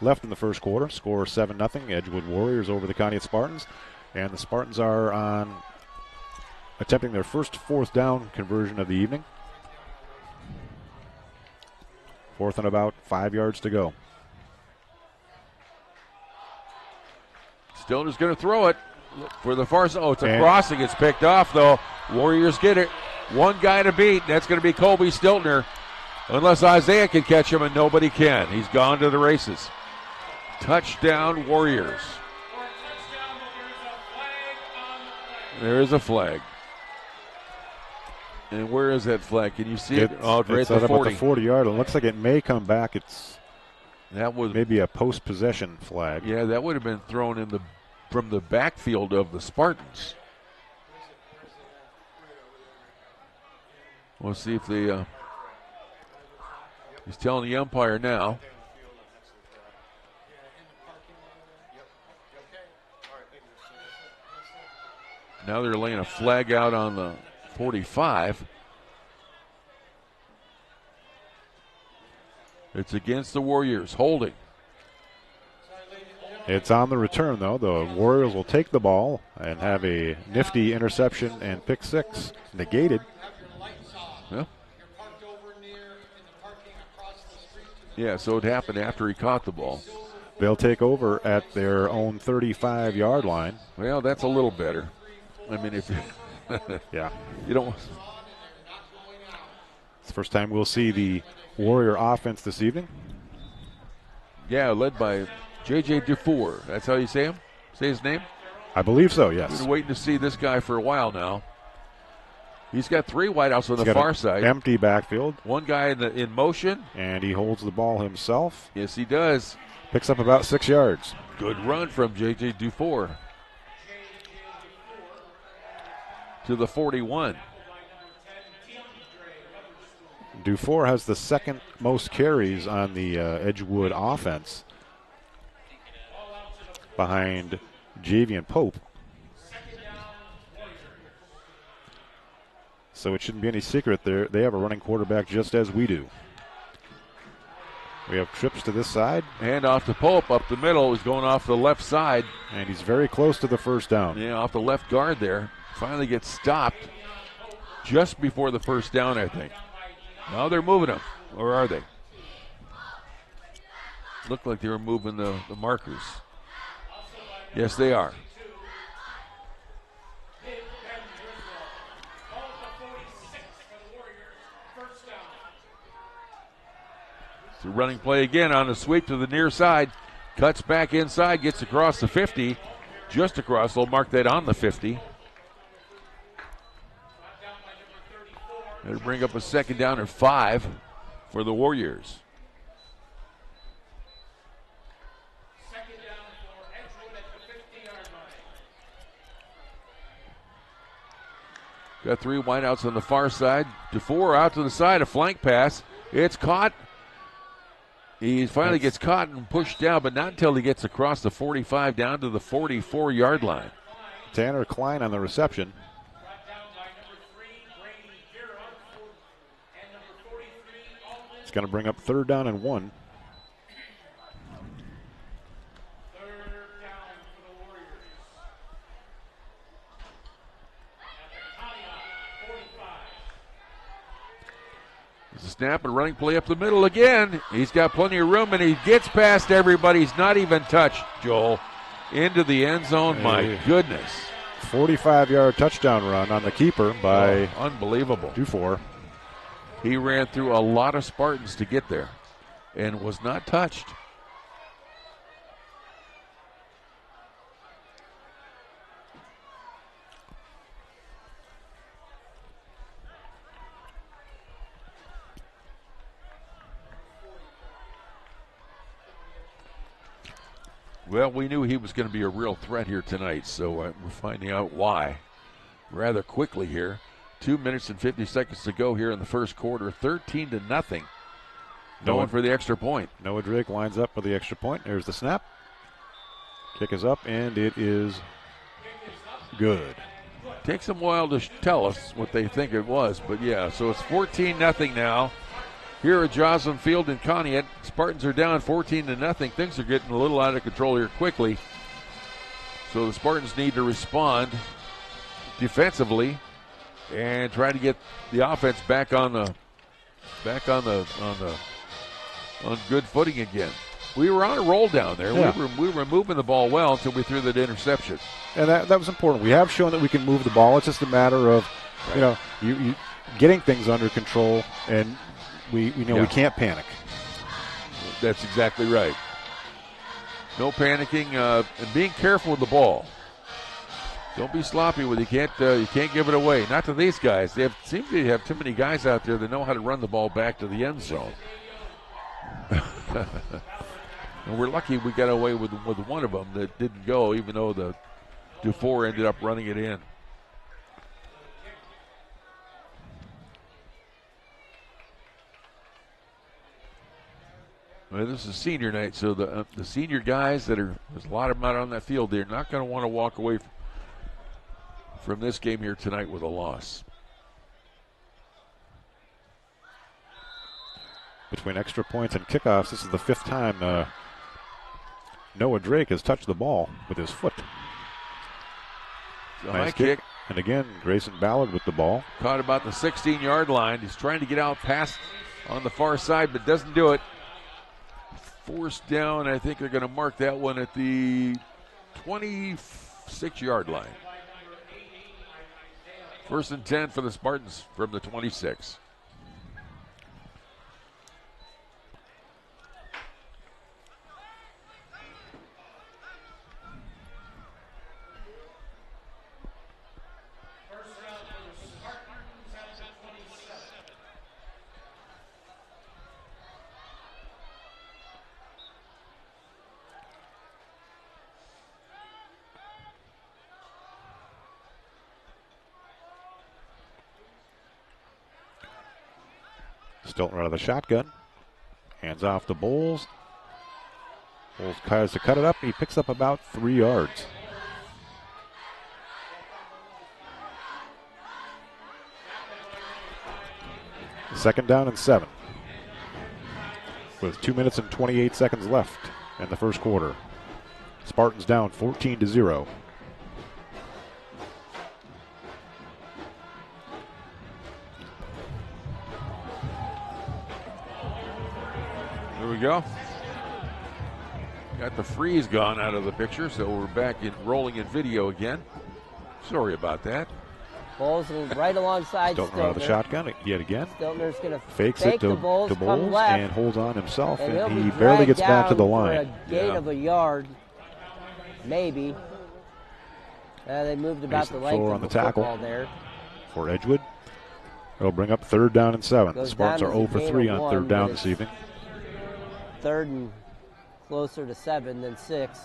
left in the first quarter. Score 7-0. Edgewood Warriors over the Conneaut Spartans. And the Spartans are attempting their first fourth down conversion of the evening. Fourth and about 5 yards to go. Stiltner's going to throw it for the far side. Oh, it's a crossing. It's picked off, though. Warriors get it. One guy to beat. That's going to be Colby Stiltner. Unless Isaiah can catch him, and nobody can. He's gone to the races. Touchdown, Warriors. There is a flag. And where is that flag? Can you see it? Oh, right at the 40. At the 40-yard. It looks like it may come back. That was maybe a post-possession flag. Yeah, that would have been thrown from the backfield of the Spartans. We'll see if they. He's telling the umpire now. Now they're laying a flag out on the 45. It's against the Warriors. Holding. It's on the return, though. The Warriors will take the ball and have a nifty interception and pick six negated. Yeah. Yeah, so it happened after he caught the ball. They'll take over at their own 35-yard line. Well, that's a little better. I mean, if yeah, you don't. It's the first time we'll see the Warrior offense this evening. Yeah, led by J.J. Dufour. That's how you say him? Say his name? I believe so, yes. We've been waiting to see this guy for a while now. He's got three wideouts on He's the got far an side. Empty backfield. One guy in motion. And he holds the ball himself. Yes, he does. Picks up about 6 yards. Good run from J.J. Dufour. To the 41. Dufour has the second most carries on the Edgewood offense, behind Javian Pope. So it shouldn't be any secret there. They have a running quarterback just as we do. We have trips to this side. Hand off to Pope up the middle. He's going off the left side. And he's very close to the first down. Yeah, off the left guard there. Finally gets stopped just before the first down, I think. Now they're moving him. Or are they? Looked like they were moving the markers. Yes, they are. It's a running play again on a sweep to the near side. Cuts back inside, gets across the 50. Just across, they'll mark that on the 50. That'll bring up a second down and 5 for the Warriors. Second down for Edgewood at the 50-yard line. Got three wideouts on the far side. Dufour out to the side, a flank pass. It's caught. He finally gets caught and pushed down, but not until he gets across the 45 down to the 44-yard line. Tanner Klein on the reception. It's going to bring up third down and 1. Snap and running play up the middle again. He's got plenty of room, and he gets past everybody. He's not even touched, Joel, into the end zone. My goodness. 45-yard touchdown run on the keeper by unbelievable Dufour. He ran through a lot of Spartans to get there and was not touched. Well, we knew he was going to be a real threat here tonight, so we're finding out why rather quickly here. 2 minutes and 50 seconds to go here in the first quarter. 13-0. Going for the extra point. Noah Drake lines up for the extra point. There's the snap. Kick is up, and it is good. Takes them a while to tell us what they think it was, but yeah, so it's 14-0 now. Here at Joslyn Field in Conneaut, Spartans are down 14-0. Things are getting a little out of control here quickly. So the Spartans need to respond defensively and try to get the offense back on good footing again. We were on a roll down there. Yeah. We were moving the ball well until we threw that interception. And that was important. We have shown that we can move the ball. It's just a matter of, you getting things under control, and we can't panic. That's exactly right. No panicking and being careful with the ball. Don't be sloppy with it. You can't give it away. Not to these guys. They seem to have too many guys out there that know how to run the ball back to the end zone. And we're lucky we got away with one of them that didn't go, even though the Dufour ended up running it in. Well, this is senior night, so the senior guys there's a lot of them out on that field. They're not going to want to walk away from this game here tonight with a loss. Between extra points and kickoffs, this is the 5th time Noah Drake has touched the ball with his foot. So Nice high kick. And again, Grayson Ballard with the ball. Caught about the 16-yard line. He's trying to get out past on the far side, but doesn't do it. Forced down. I think they're going to mark that one at the 26-yard line. 1st and 10 for the Spartans from the 26. Stilton out of the shotgun. Hands off to Bowles. Bowles tries to cut it up. He picks up about 3 yards. Second down and 7. With 2 minutes and 28 seconds left in the first quarter. Spartans down 14-0. Here we go. Got the freeze gone out of the picture, so we're back in rolling in video again. Sorry about that. Bowles right alongside Stilton out of the shotgun yet again. Stiltner's going to Fakes it to Bowles and holds on himself, and he he barely gets back to the line. For a gain of a yard, maybe. They moved about Mason the length Fuller of on the the tackle football there. For Edgewood. It'll bring up 3rd down and 7. The Goes Spartans down are as a 0 for 3 gain of on one, 3rd down but this evening. 3rd and closer to 7 than 6.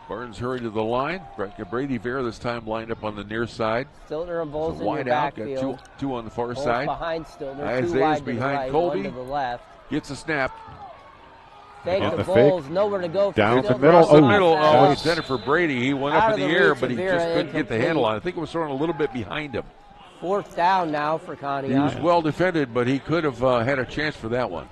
Barnes hurried to the line. Brady Vera this time lined up on the near side. Stiltner and Bowles in your Wide out. backfield. Got two on the far Bowles side. behind Stiltner. 2 Isaiah's wide to the behind right, Colby. 1 to the left. Gets a snap. Fake On to the Bowles. fake. Nowhere to go for Down Stiltner. the middle. Across the Oh, middle. nice. Oh, he sent it for Brady. He went Out up of in the the air, reach but he of Vera, just couldn't get the handle incomplete. on it. I think it was thrown a little bit behind him. 4th down now for He was Conneaut. well defended, but he could have had a chance for that one.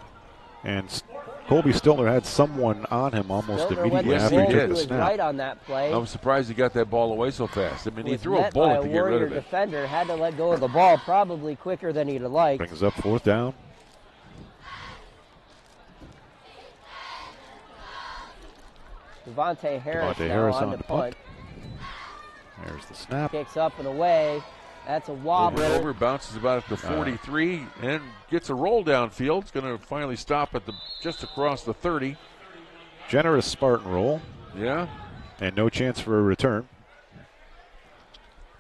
And Colby Stiltner had someone on him almost Stiltner went immediately to after he Bowles, took who the was snap. right on that play. I was surprised he got that ball away so fast. I mean, he Was threw a met by bullet to get rid Warrior of it. defender, had to let go of the ball probably quicker than he'd have liked. Brings up 4th down. Devontae Harris Devontae now Harris on on the the punt. There's the snap. Kicks up and away. That's a wobbler. Over, bounces about at the 43 and gets a roll downfield. It's going to finally stop at just across the 30. Generous Spartan roll. Yeah. And no chance for a return.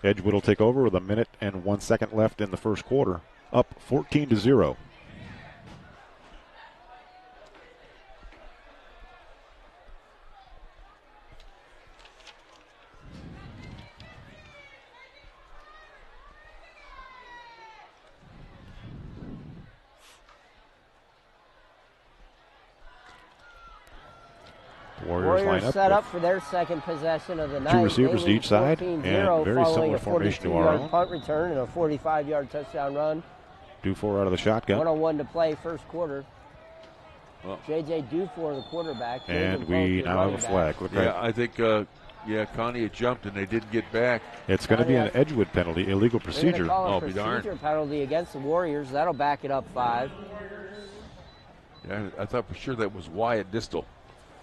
Edgewood will take over with 1 minute and 1 second left in the first quarter. Up 14-0. Warriors line Warriors up set with up for their second possession of the night. receivers They to lead each side, 14-0 and very following similar a formation to our 42-yard own. punt return and a 45-yard touchdown run. Dufour out of the shotgun. 1-on-1 to play first quarter. Well, J.J. Dufour, the quarterback. And Jaden we Polk, the now have a running back. flag. Look yeah, right. I think, Conneaut jumped and they didn't get back. It's going to be an Edgewood penalty, illegal They're gonna procedure. call a Oh, be darned. procedure penalty against the Warriors. That'll back it up 5. Yeah, I thought for sure that was Wyatt Distel.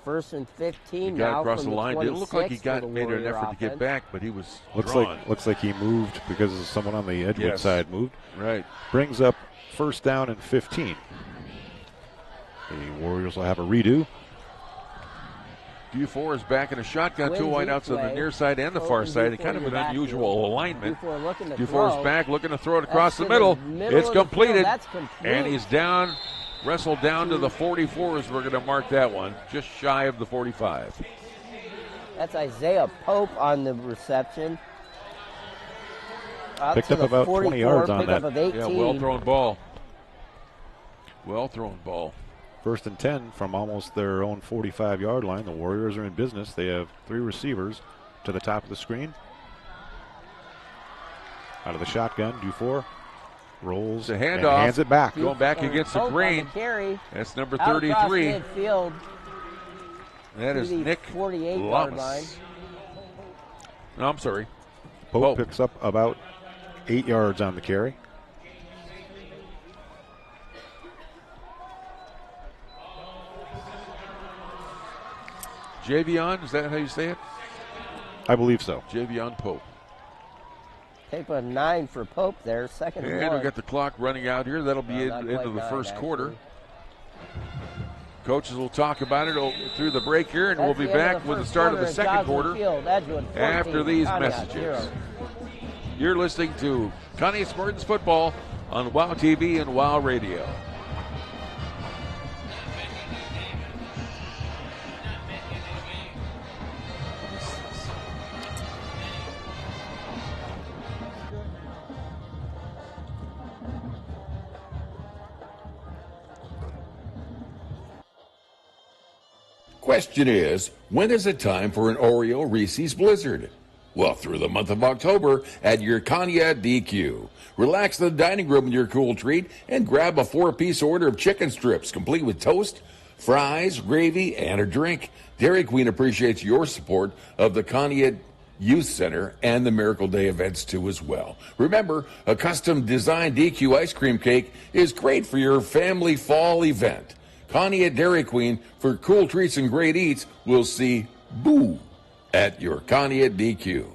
1st and 15 He now got across from the line. Didn't look like he 26 for the made an Warrior effort to get offense. back, but he was Looks drawn. like he moved because someone on the Edgewood Yes. side moved. Right. Brings up 1st down and 15. The Warriors will have a redo. Dufour is back in a shotgun, 2 Twins wideouts on the play. near side and the Colton far side. Dufour Kind of in an the backfield. unusual alignment. Dufour looking to Dufour's throw. back, looking to throw it across the That's middle. to the middle It's of the field. completed. That's complete. And he's down, wrestled down to the 44 as we're going to mark that one, just shy of the 45. That's Isaiah Pope on the reception. Out Picked to up the about 20 yards on pickup that. Of 18. Yeah, well thrown ball. Well thrown ball. 1st and 10 from almost their own 45-yard line. The Warriors are in business. They have 3 receivers. to the top of the screen. Out of the shotgun, Dufour rolls The and handoff. hands it back. Going back against the Pope on grain. carry. That's number Out across 33. midfield That to is the Nick 48-yard line. Lamas. No, I'm sorry. Pope picks up about 8 yards on the carry. Javion, is that how you say it? I believe so. Javion Pope. Tape a 9 for Pope there, second and And one. we got the clock running out here. That'll be Not into quite the 9, first quarter. actually. Coaches will talk about it through the break here, and we'll That's be the end back of the with the first start of the quarter at second Joslin quarter Field, Edgewood 14, after these Conneaut messages. 0. You're listening to Conneaut Spartans football on WOW TV and WOW Radio. Question is, when is it time for an Oreo Reese's Blizzard? Well, through the month of October at your Conneaut DQ. Relax in the dining room with your cool treat and grab a 4-piece order of chicken strips complete with toast, fries, gravy, and a drink. Dairy Queen appreciates your support of the Conneaut Youth Center and the Miracle Day events too as well. Remember, a custom designed DQ ice cream cake is great for your family fall event. Conneaut Dairy Queen for cool treats and great eats. We'll see Boo at your Conneaut DQ.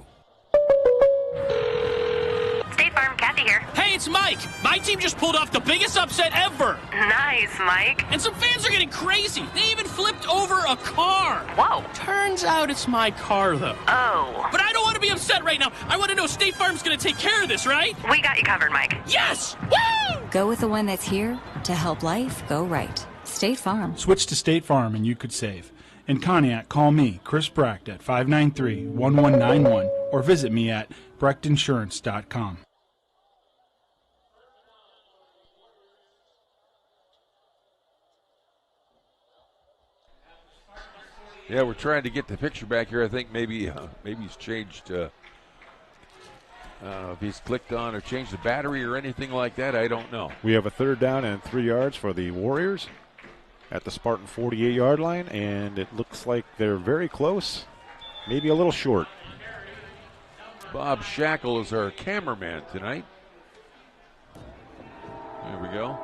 State Farm, Kathy here. Hey, it's Mike. My team just pulled off the biggest upset ever. Nice, Mike. And some fans are getting crazy. They even flipped over a car. Whoa. Turns out it's my car, though. Oh. But I don't want to be upset right now. I want to know State Farm's going to take care of this, right? We got you covered, Mike. Yes! Woo! Go with the one that's here to help life go right. State Farm. Switch to State Farm and you could save. In Conneaut, call me, Chris Brecht, at 593-1191 or visit me at brechtinsurance.com. Yeah, we're trying to get the picture back here. I think maybe he's changed. I don't know if he's clicked on or changed the battery or anything like that. I don't know. We have a 3rd down and 3 yards for the Warriors at the Spartan 48-yard line, and it looks like they're very close, maybe a little short. Bob Shackle is our cameraman tonight. There we go.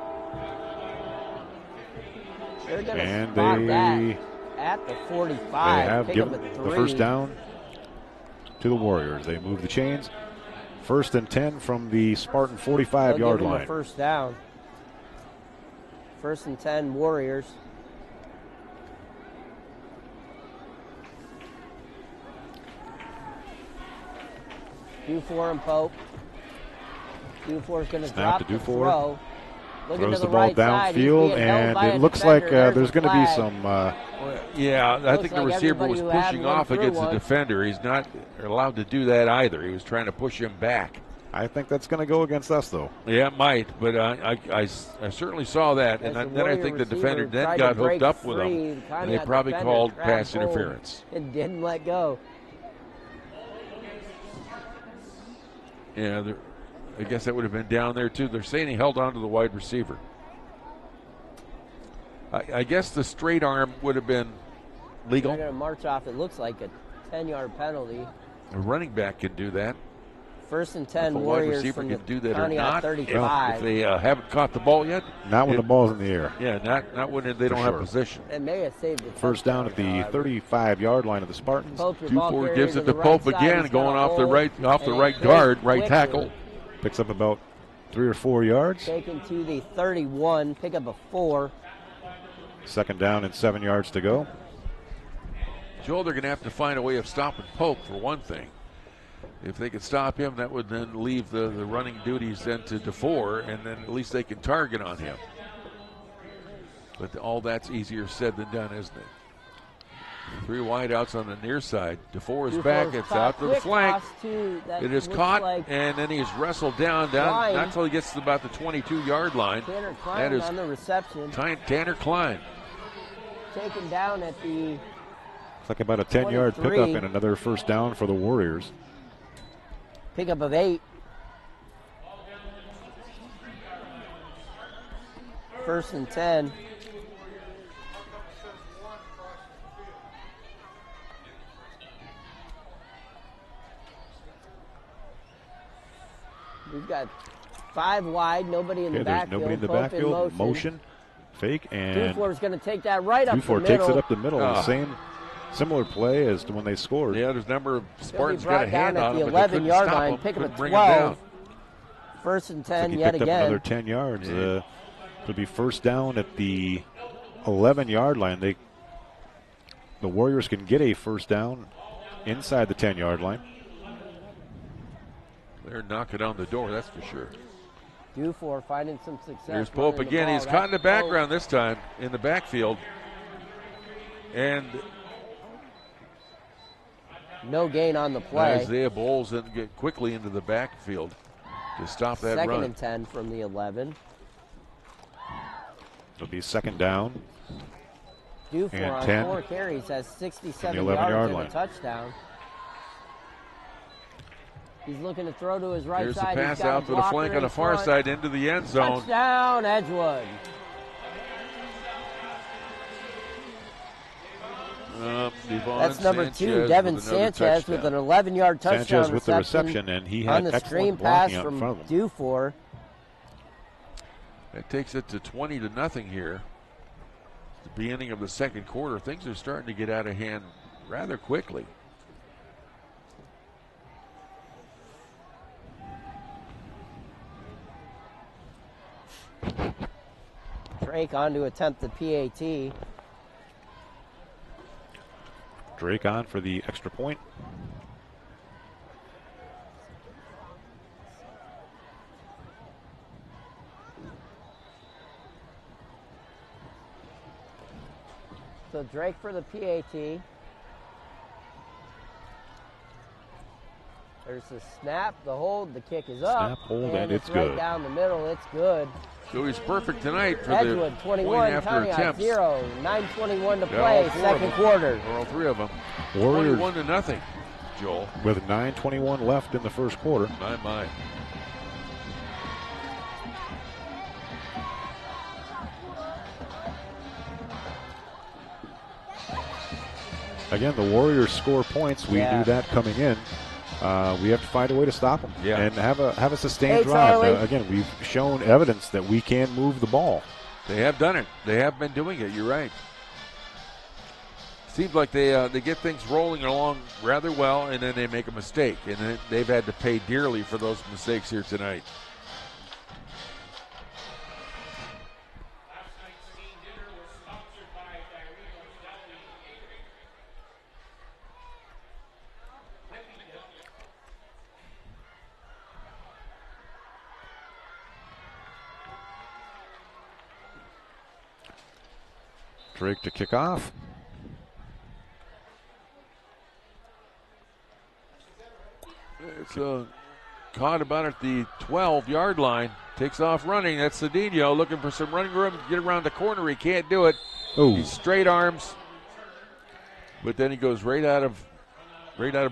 They're gonna And spot they that at the 45. have Pick given up a the 3. first down to the Warriors. They move the chains. 1st and 10 from the Spartan 45-yard They'll give them line. a first down. 1st and 10, Warriors. Dufour and Pope. Dufour's going to Snap drop to the Dufour. throw. Looking Throws to the the ball right side. He's downfield, being held by and a it looks like defender. there's going to be Flag. some. Yeah, I think the like receiver was everybody who had pushing one off through against the one. defender. He's not allowed to do that either. He was trying to push him back. I think that's going to go against us, though. Yeah, it might, but I certainly saw that, and As the then I Warrior think the defender receiver then tried got to break hooked up with free. him, The and they Conneaut probably defender called grabbed pass hold interference. and didn't let go. Yeah, I guess that would have been down there too. They're saying he held on to the wide receiver. I guess the straight arm would have been legal. They're going to march off. It looks like a 10-yard penalty. A running back can do that. 1st and If 10, a wide Warriors receiver from can the do that or Conneaut not. 35. If they haven't caught the ball yet. Not when the ball's in the air. Yeah, not when they don't have possession. It may have saved the First down at the 35-yard line of the Spartans. Dufour gives it to Pope again, going off the right guard, right tackle. Picks up about 3 or 4 yards. Taken to the 31, pick up a 4. 2nd down and 7 yards to go. Joel, they're going to have to find a way of stopping Pope for one thing. If they could stop him, that would then leave the running duties then to Dufour, and then at least they can target on him. But all that's easier said than done, isn't it? 3 wideouts on the near side. Dufour is back. It's out to the flank. It is caught, and then he's wrestled down, not until he gets to about the 22-yard line. Tanner Klein That is on the reception. Tanner Klein. Taken down at the It's like about a 10-yard 23. pickup and another first down for the Warriors. Pickup of 8. First and 10. We've got 5 wide, nobody in the backfield. Nobody in the Pope backfield. in Motion, fake, and Dufour's going to take that right up the middle. Dufour takes it up the middle. The similar play as to when they scored. Yeah, there's a number of Spartans got a hand on him, the but they couldn't 11-yard stop line, him, pick up couldn't at bring him down. 12. First and 10 he yet picked up again. another 10 yards. It'll be first down at the 11-yard line. The Warriors can get a first down inside the 10-yard line. They're knocking on the door, that's for sure. Dufour finding some success. Here's Pope again. He's caught in the background this time, in the backfield. And no gain on the play. Isaiah Bowles and get quickly into the backfield to stop that run. Second and 10 from the 11. It'll be second down. Dufour on 10 4 carries has 67 11-yard yards and line. a touchdown. He's looking to throw to his right Here's side. the pass out to the flank on the far side into the end zone. Touchdown, Edgewood. That's number 2, Devin Sanchez with an 11-yard touchdown Sanchez with the reception, and he had on the screen pass from Dufour. That takes it to 20-0 here. The beginning of the second quarter. Things are starting to get out of hand rather quickly. Drake on to attempt the PAT. Drake on for the extra point. So Drake for the PAT. There's the snap, the hold, the kick is up. Snap, hold, and it's it's right good. down the middle, it's good. So he's perfect tonight for Edgewood, the 21, point after Conneaut, attempts. 0, 9:21 to Yeah, play, all 4 second of them. quarter. Or all 3 of them. Warriors 21-0, Joel. with 9:21 left in the first quarter. My. Again, the Warriors score points. We do that coming in. We have to find a way to stop them and have a sustained drive. Again, we've shown evidence that we can move the ball. They have done it. They have been doing it. You're right. Seems like they get things rolling along rather well, and then they make a mistake, and then they've had to pay dearly for those mistakes here tonight. Drake to kick off. It's caught about at the 12-yard line. Takes off running. That's Cedinho looking for some running room. Get around the corner. He can't do it. Ooh. He straight arms, but then he goes right out of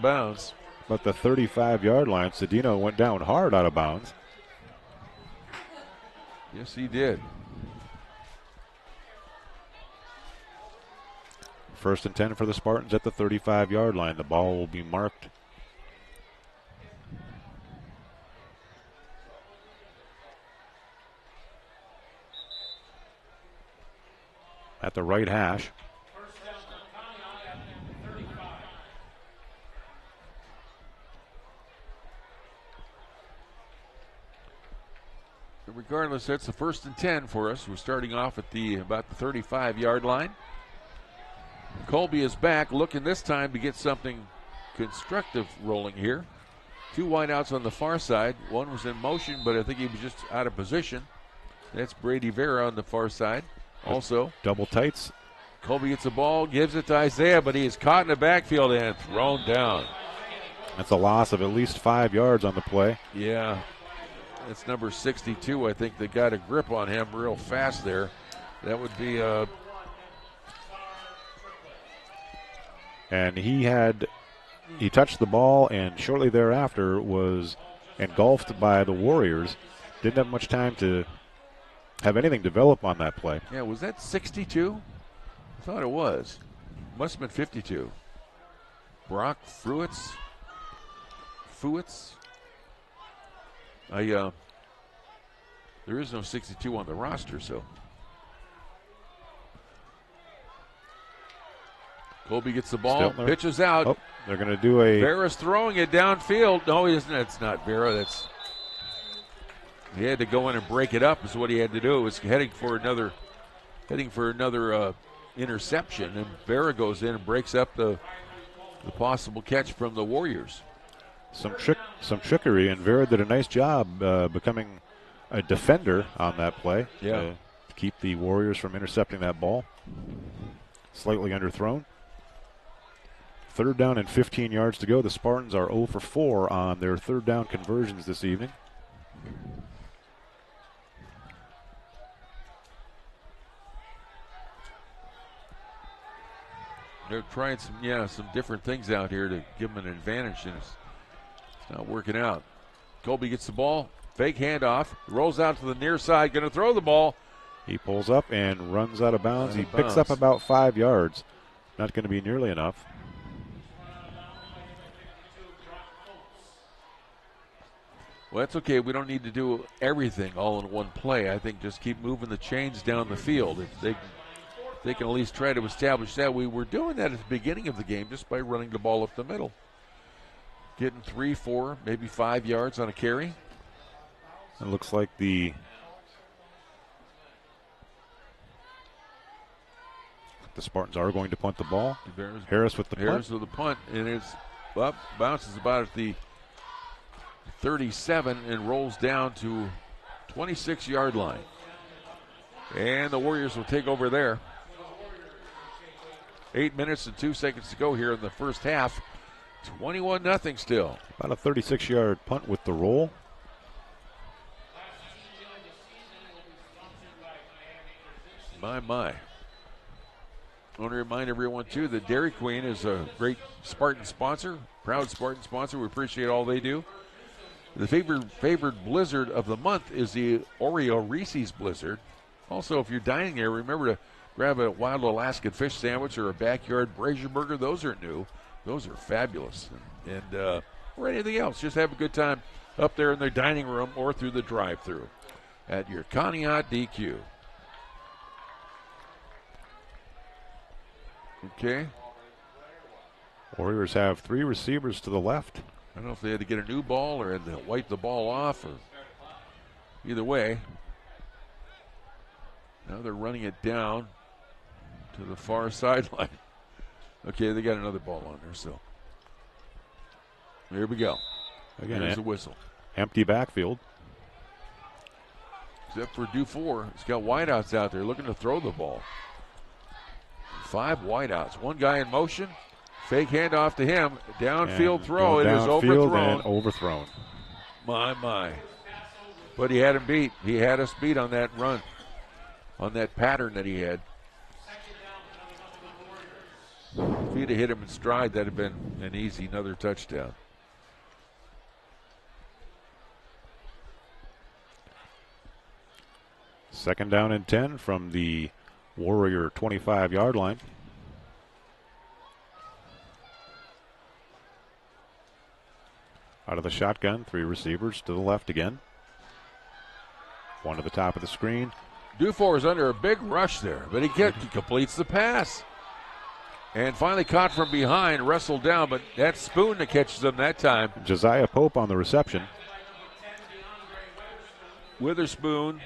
bounds. But the 35-yard line, Cedinho went down hard out of bounds. Yes, he did. First and 10 for the Spartans at the 35-yard line. The ball will be marked at the right hash. Regardless, that's the first and 10 for us. We're starting off at about the 35-yard line. Colby is back, looking this time to get something constructive rolling here. 2 wideouts on the far side. One was in motion, but I think he was just out of position. That's Brady Vera on the far side. Also, double tights. Colby gets the ball, gives it to Isaiah, but he is caught in the backfield and thrown down. That's a loss of at least 5 yards on the play. Yeah, that's number 62. I think they got a grip on him real fast there. That would be And he touched the ball and shortly thereafter was engulfed by the Warriors. Didn't have much time to have anything develop on that play. Yeah, was that 62? I thought it was. Must have been 52. Brock Fruitz. There is no 62 on the roster, so. Colby gets the ball, Stiltner. pitches out. Oh, they're going to do a. Vera's throwing it downfield. No, he isn't. It's not Vera. He had to go in and break it up. Is what he had to do. It was heading for another interception, and Vera goes in and breaks up the possible catch from the Warriors. Some trickery, and Vera did a nice job becoming a defender on that play. Yeah. To keep the Warriors from intercepting that ball. Slightly underthrown. 3rd down and 15 yards to go. The Spartans are 0 for 4 on their 3rd down conversions this evening. They're trying some different things out here to give them an advantage, and it's not working out. Colby gets the ball, fake handoff, rolls out to the near side, going to throw the ball. He pulls up and runs out of bounds. He picks up about 5 yards. Not going to be nearly enough. Well, that's okay. We don't need to do everything all in one play. I think just keep moving the chains down the field. If they can at least try to establish that. We were doing that at the beginning of the game just by running the ball up the middle. Getting 3, 4, maybe 5 yards on a carry. It looks like the Spartans are going to punt the ball. Harris with the punt. Harris with the punt, and it's up, bounces about at the 37 and rolls down to 26-yard line. And the Warriors will take over there. 8 minutes and 2 seconds to go here in the first half. 21-0 still. About a 36-yard punt with the roll. My. I want to remind everyone, too, that Dairy Queen is a great Spartan sponsor, proud Spartan sponsor. We appreciate all they do. The favored blizzard of the month is the Oreo Reese's Blizzard. Also, if you're dining there, remember to grab a wild Alaskan fish sandwich or a backyard brazier burger. Those are new. Those are fabulous. And or anything else. Just have a good time up there in their dining room or through the drive-thru at your Conneaut DQ. Okay. Warriors have 3 receivers to the left. I don't know if they had to get a new ball or had to wipe the ball off, or either way. Now they're running it down to the far sideline. Okay, they got another ball on there, so here we go. Again, here's the whistle. Empty backfield. Except for Dufour. He's got wideouts out there looking to throw the ball. 5 wideouts. One guy in motion. Fake handoff to him. Downfield throw. It is overthrown. And overthrown. My. But he had him beat. He had us beat on that run, on that pattern that he had. If he'd have hit him in stride, that would have been an easy another touchdown. Second down and 10 from the Warrior 25-yard line. Out of the shotgun, 3 receivers to the left again. One to the top of the screen. Dufour is under a big rush there, but he completes the pass. And finally caught from behind, wrestled down, but that's Spoon that catches him that time. Josiah Pope on the reception. Witherspoon,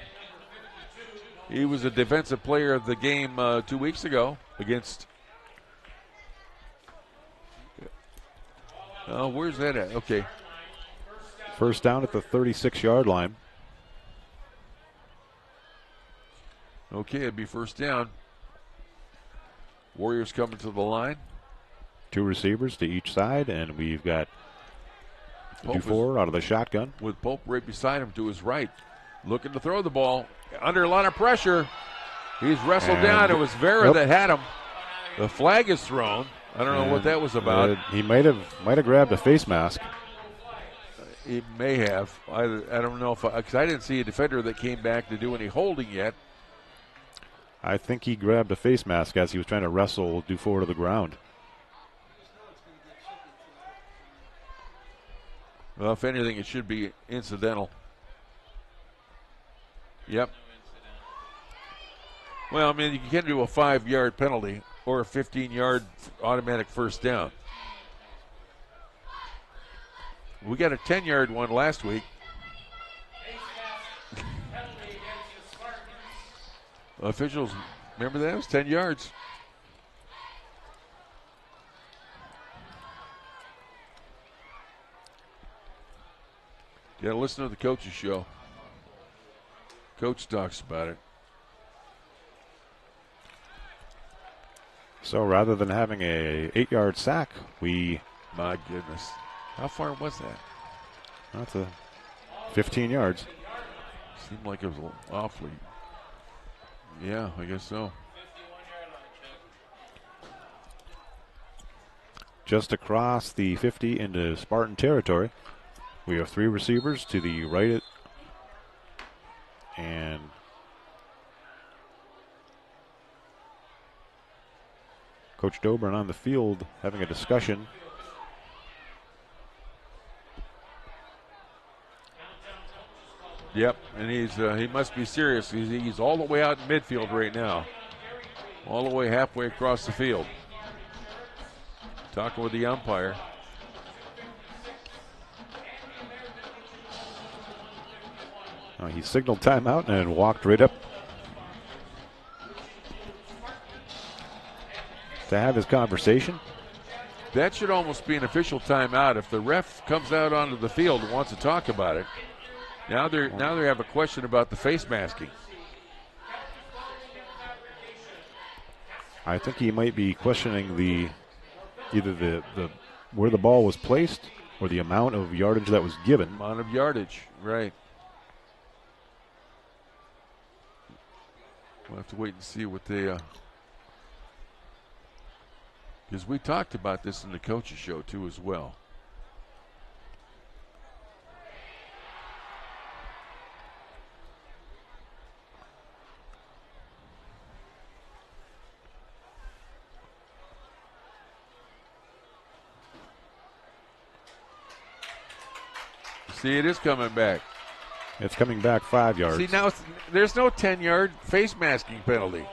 he was a defensive player of the game 2 weeks ago against. Oh, where's that at? Okay. First down at the 36-yard line. Okay, it'd be first down. Warriors coming to the line. 2 receivers to each side, and we've got Dufour out of the shotgun. With Pope right beside him to his right. Looking to throw the ball. Under a lot of pressure. He's wrestled down. It was Vera that had him. The flag is thrown. I don't know what that was about. He might have grabbed a face mask. He may have. I don't know because I didn't see a defender that came back to do any holding yet. I think he grabbed a face mask as he was trying to wrestle Dufour to the ground. Well, if anything, it should be incidental. Yep. Well, I mean, you can do a 5-yard penalty or a 15-yard automatic first down. We got a 10-yard one last week. Officials, remember that? It was 10 yards. You got to listen to the coach's show. Coach talks about it. So rather than having a 8-yard sack, My goodness. How far was that? That's a 15 yards. Seemed like it was awfully. Yeah, I guess so. Just across the 50 into Spartan territory. We have 3 receivers to the right and Coach Dobrin on the field having a discussion. Yep, and he must be serious. He's all the way out in midfield right now. All the way halfway across the field. Talking with the umpire. He signaled timeout and walked right up to have his conversation. That should almost be an official timeout. If the ref comes out onto the field and wants to talk about it, now they have a question about the face masking. I think he might be questioning either the where the ball was placed or the amount of yardage that was given. Amount of yardage, right. We'll have to wait and see what they because we talked about this in the coach's show too as well. See, it is coming back. It's coming back 5 yards. See, now there's no 10-yard face masking penalty.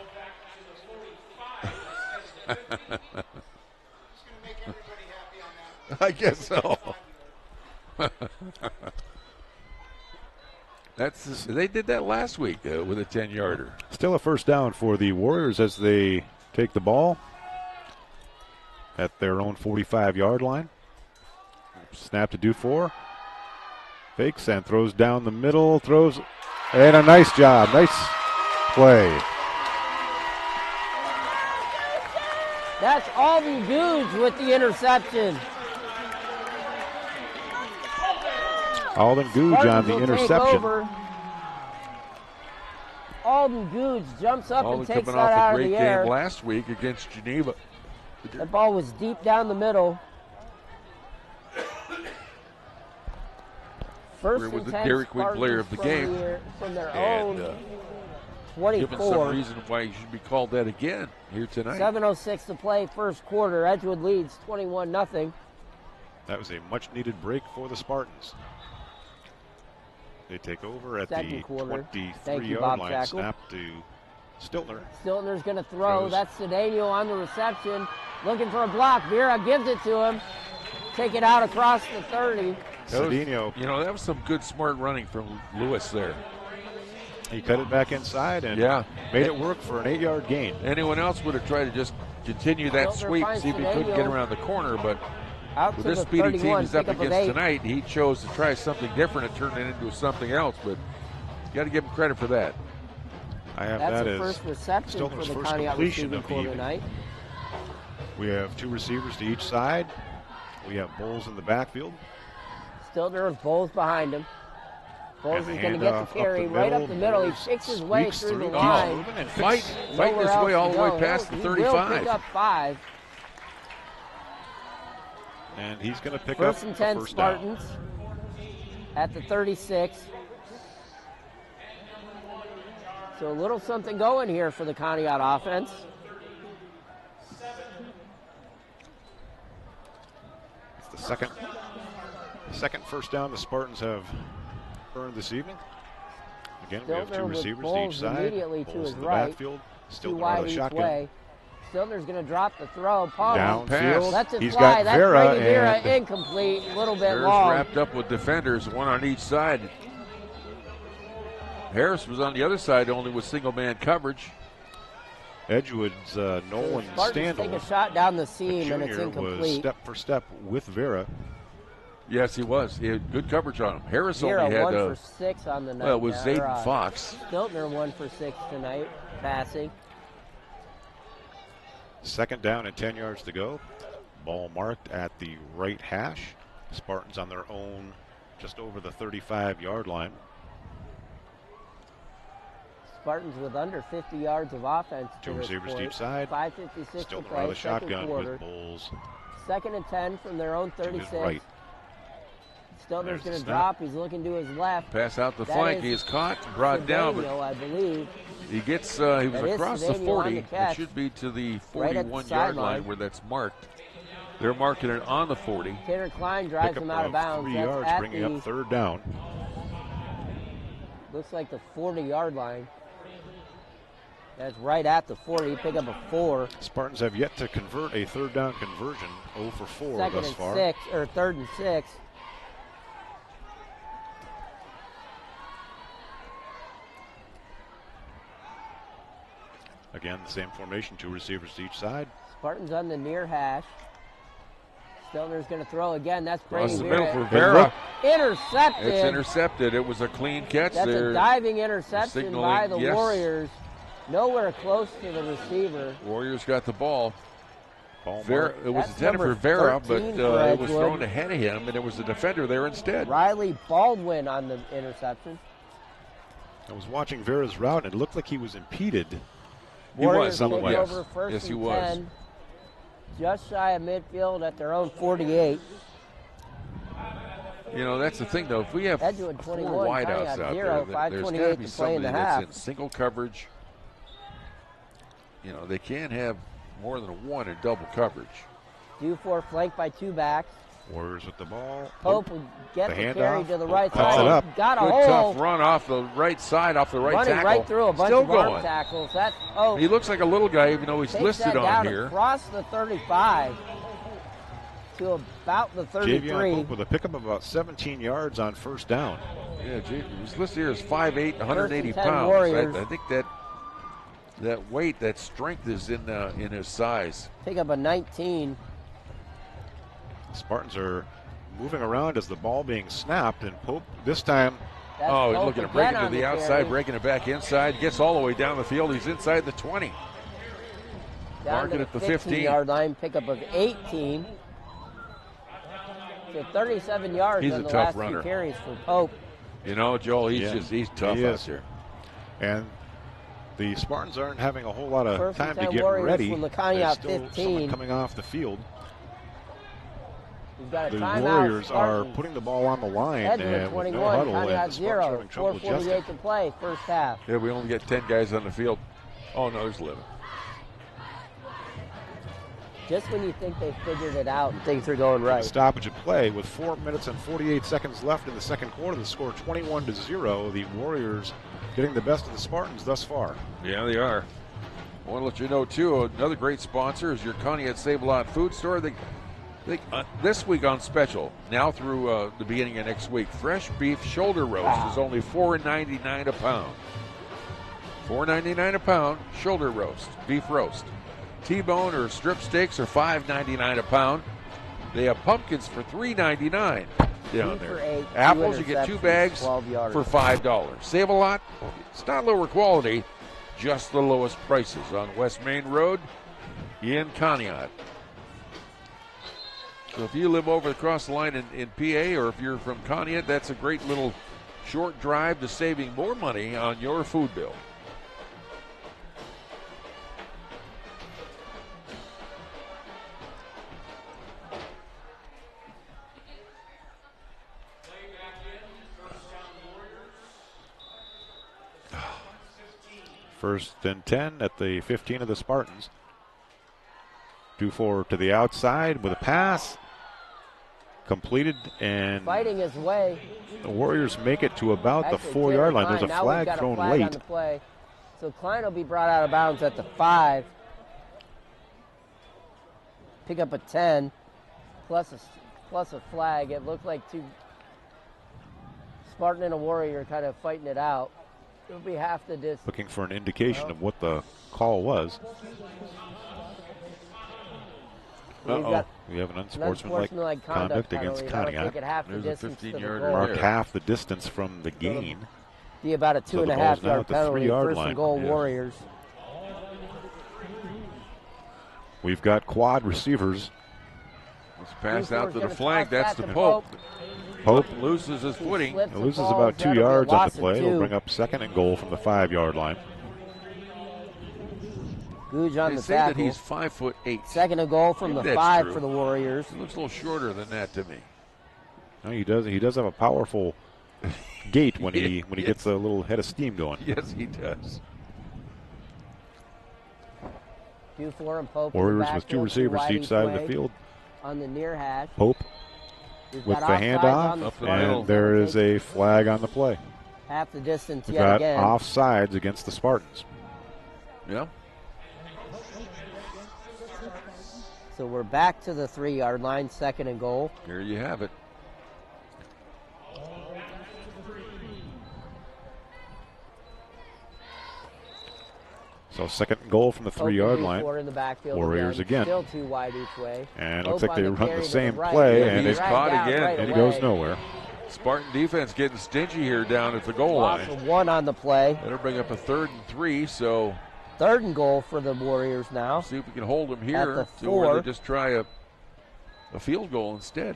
I guess so. They did that last week with a 10-yarder. Still a first down for the Warriors as they take the ball at their own 45-yard line. Snap to Dufour. Fakes and throws down the middle. Throws, and a nice job. Nice play. That's Alden Goudge with the interception. Alden Goudge on the interception. Alden Goudge jumps up and takes that coming off out a great of the air. game last week against Geneva. The ball was deep down the middle. First with and the 10 Dairy Queen Player of the game. From their And, own 24. Given some reason why he should be called that again here tonight. 7:06 to play, first quarter. Edgewood leads 21-0. That was a much-needed break for the Spartans. They take over at Second the quarter. 23-yard line. Shackle. Snap to Stiltner. Stiltner's going to throw. Throws. That's Cedeno on the reception. Looking for a block. Vera gives it to him. Take it out across the 30. Cedeno. That was some good, smart running from Lewis there. He cut it back inside and made it work for an 8-yard gain. Anyone else would have tried to just continue that sweep, see if he couldn't get around the corner, but out with to this the speedy 31, team he's up pick up of against 8. tonight, he chose to try something different and turn it into something else, but you got to give him credit for that. I have That's that the as first reception Stiltner's for the first Conneaut completion receiving of the corps evening. tonight. We have 2 receivers to each side. We have Bowles in the backfield. Stiltner with Bowles behind him. Bowles And is going to handoff get up the carry the right middle. up the middle. He Bowles picks his way squeaks through the through. line. And fighting his way all the way past the He 35. will pick up 5. And he's going to pick First up and 10 a first down. Spartans at the 36. So a little something going here for the Conneaut offense. It's the second first down the Spartans have earned this evening. Again, we have two receivers to each side. Immediately to Bowles his in the right. backfield. Still Too out wide of the each shotgun. way. Stiltner's going to drop the throw. Paul. Downfield. That's a He's fly. got That's Vera, Brady Vera, and incomplete. A little bit Bears long. wrapped up with defenders, one on each side. Harris was on the other side, only with single-man coverage. Edgewood's Nolan Spartans take a shot down the seam, and it's Jr. was incomplete. step for step with Vera. Yes, he was. He had good coverage on him. Harris Vera only had 1 for 6 on the night. well, it was Zayden Fox. Stiltner 1 for 6 tonight, passing. Second down and 10 yards to go. Ball marked at the right hash. Spartans on their own, just over the 35-yard line. Spartans with under 50 yards of offense. Two receivers to each side. 5:56 Still to out of play, the shotgun quarter. with Bowles. Second and 10 from their own 36. To his right. Stiltner's There's the going to snap. drop. He's looking to his left. Pass out the That flank. is He is caught, brought down, Cedeno, I believe. he gets. He was That is across the Cedeno on 40. the It catch. should be to the Right at the 41-yard sideline. line where that's marked. They're marking it on the 40. Tanner Klein drives Pickup him out of bounds. 3 That's yards, at bringing the, up third down. looks like the 40-yard line. That's right at the 40. Pick up a 4. Spartans have yet to convert a third down conversion. 0 for 4 Second thus and far. 6, or third and 6. Again, the same formation, two receivers to each side. Spartans on the near hash. Stiltner's going to throw again. That's Across Brady the middle Vera. for Vera. Intercepted. It's intercepted. It was a clean catch. That's They're a diving interception signaling by the yes. Warriors. Nowhere close to the receiver. Warriors got the ball. Ball Vera, marked. it was That's intended for number Vera, but 13 it for was Edgewood. thrown ahead of him, and there was a defender there instead. Riley Baldwin on the interception. I was watching Vera's route, and it looked like he was impeded. He Warriors was, take yes. over first Yes, he and was. 10. Just shy of midfield at their own 48. You know, that's the thing, though. If we have Edgewood four 21, wideouts Conneaut out 0, there, there's got 5:28 to be to play in somebody the that's half. in single coverage. You know, they can't have more than one in double coverage. Due for flanked by 2 backs. Warriors with the ball. Pope will get The the handoff. carry to the right Pope side. puts it up. Got a Good hole. tough run off the right side, off the right Running tackle. right through a bunch Still of arm going. tackles. He looks like a little guy, even though he's takes listed that on down here. across the 35 to about the 33. Javion Pope with a pickup of about 17 yards on first down. Yeah, he's listed here as 5'8", 180 First and 10 pounds. Warriors. I think that weight, that strength is in his size. Pick up a 19. Spartans are moving around as the ball being snapped, and Pope this time. That's He's Pope looking to again break it to on the outside, carry. breaking it back inside, gets all the way down the field. He's inside the 20. Down Marking to at the the 15. 15-yard line, pickup of 18. So 37 yards He's on a the tough last runner. 2 carries for Pope. You know, Joel, he's tough He out is. there. And the Spartans aren't having a whole lot of First and time to 10 get Warriors ready. from the There's Conneaut still 15. someone coming off the field. We've got a The timeout. Warriors are Spartans. putting the ball on the line Edgewood and with 21, no huddle, and Conneaut the Spartans are 0, having trouble 4:48 adjusting. to play, first half. Yeah, we only get 10 guys on the field. Oh, no, there's 11. Just when you think they figured it out and things are going right. Stoppage of play with 4 minutes and 48 seconds left in the second quarter. The score 21-0. The Warriors getting the best of the Spartans thus far. Yeah, they are. I want to let you know, too, another great sponsor is your Conneaut Save-A-Lot food store. This week on special, now through the beginning of next week, fresh beef shoulder roast is only $4.99 a pound. $4.99 a pound, shoulder roast, beef roast. T-bone or strip steaks are $5.99 a pound. They have pumpkins for $3.99 down Two for there. 8, 2 Apples, you get 2 interceptions, bags 12 yards. for $5. Save a lot. It's not lower quality, just the lowest prices on West Main Road in Conneaut. So if you live over across the line in PA, or if you're from Conneaut, that's a great little short drive to saving more money on your food bill. First and 10 at the 15 of the Spartans. Dufour to the outside with a pass. Completed, and fighting his way. The Warriors make it to about the 4-yard line. There's a flag thrown late. On the play. So Klein will be brought out of bounds at the 5. Pick up a 10 plus a flag. It looked like two Spartan and a Warrior kind of fighting it out. It'll be half the distance. Looking for an indication of what the call was. We have an unsportsmanlike conduct against Conneaut. There's a 15-yard mark half the distance from the gain. Be about a 2.5-yard penalty. 3-yard First line. and goal, Warriors. We've got quad receivers. Let's pass out to the flag. That's to Pope. Pope loses his footing. He loses about 2 yards on the play. It'll bring up second and goal from the 5-yard line. Goudge on they the say tackle. That he's 5'8". Second and goal from the 5 for the Warriors. He looks a little shorter than that to me. No, he does. He does have a powerful gait when he gets a little head of steam going. Yes, he does. Dufour and Pope. Warriors with 2 receivers to each side of the field. On the near hash. Pope with the handoff, and there is a flag on the play. Half the distance We've yet got again. offsides against the Spartans. Yeah. So we're back to the 3-yard line, second and goal. Here you have it. So second and goal from the 3-yard line. In the backfield Warriors again. Still too wide each way. And it looks like they run the same play, and he's caught again. And he goes nowhere. Spartan defense getting stingy here down at the goal line. 1 on the play. That'll bring up a 3rd and 3, so... 3rd and goal for the Warriors now. See if we can hold them here. At the or 4. they just try a field goal instead.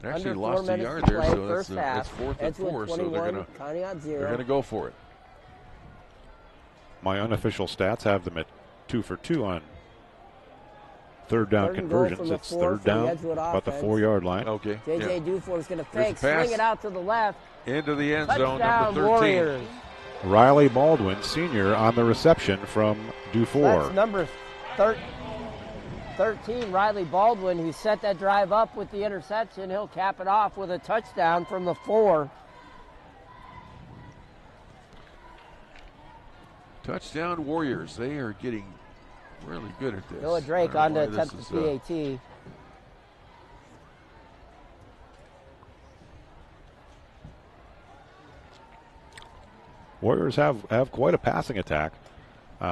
They actually lost a yard there, so that's 4th and 4, so they're gonna go for it. My unofficial stats have them at 2 for 2 on third down conversions. It's third down, about the 4-yard line. Okay. J.J. Dufour is going to fake, swing it out to the left. Into the end zone, Touchdown, number 13. Warriors. Riley Baldwin, senior, on the reception from Dufour. That's number 13, Riley Baldwin, who set that drive up with the interception. He'll cap it off with a touchdown from the 4. Touchdown Warriors. They are getting really good at this. Noah Drake on to attempt the PAT. Warriors have quite a passing attack. They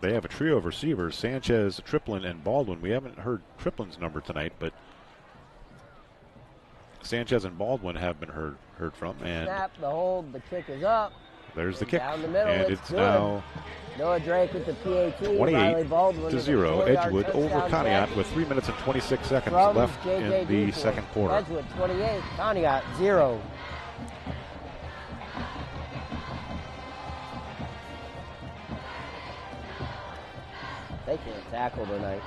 have a trio of receivers, Sanchez, Triplin, and Baldwin. We haven't heard Triplin's number tonight, but Sanchez and Baldwin have been heard from. And snap, the hold, the kick is up. There's the kick. Down the middle, and it's now Noah Drake with the PAT. 28-0. Edgewood over Conneaut with 3 minutes and 26 seconds left in the second quarter. Edgewood 28, Conneaut 0. They can't tackle tonight.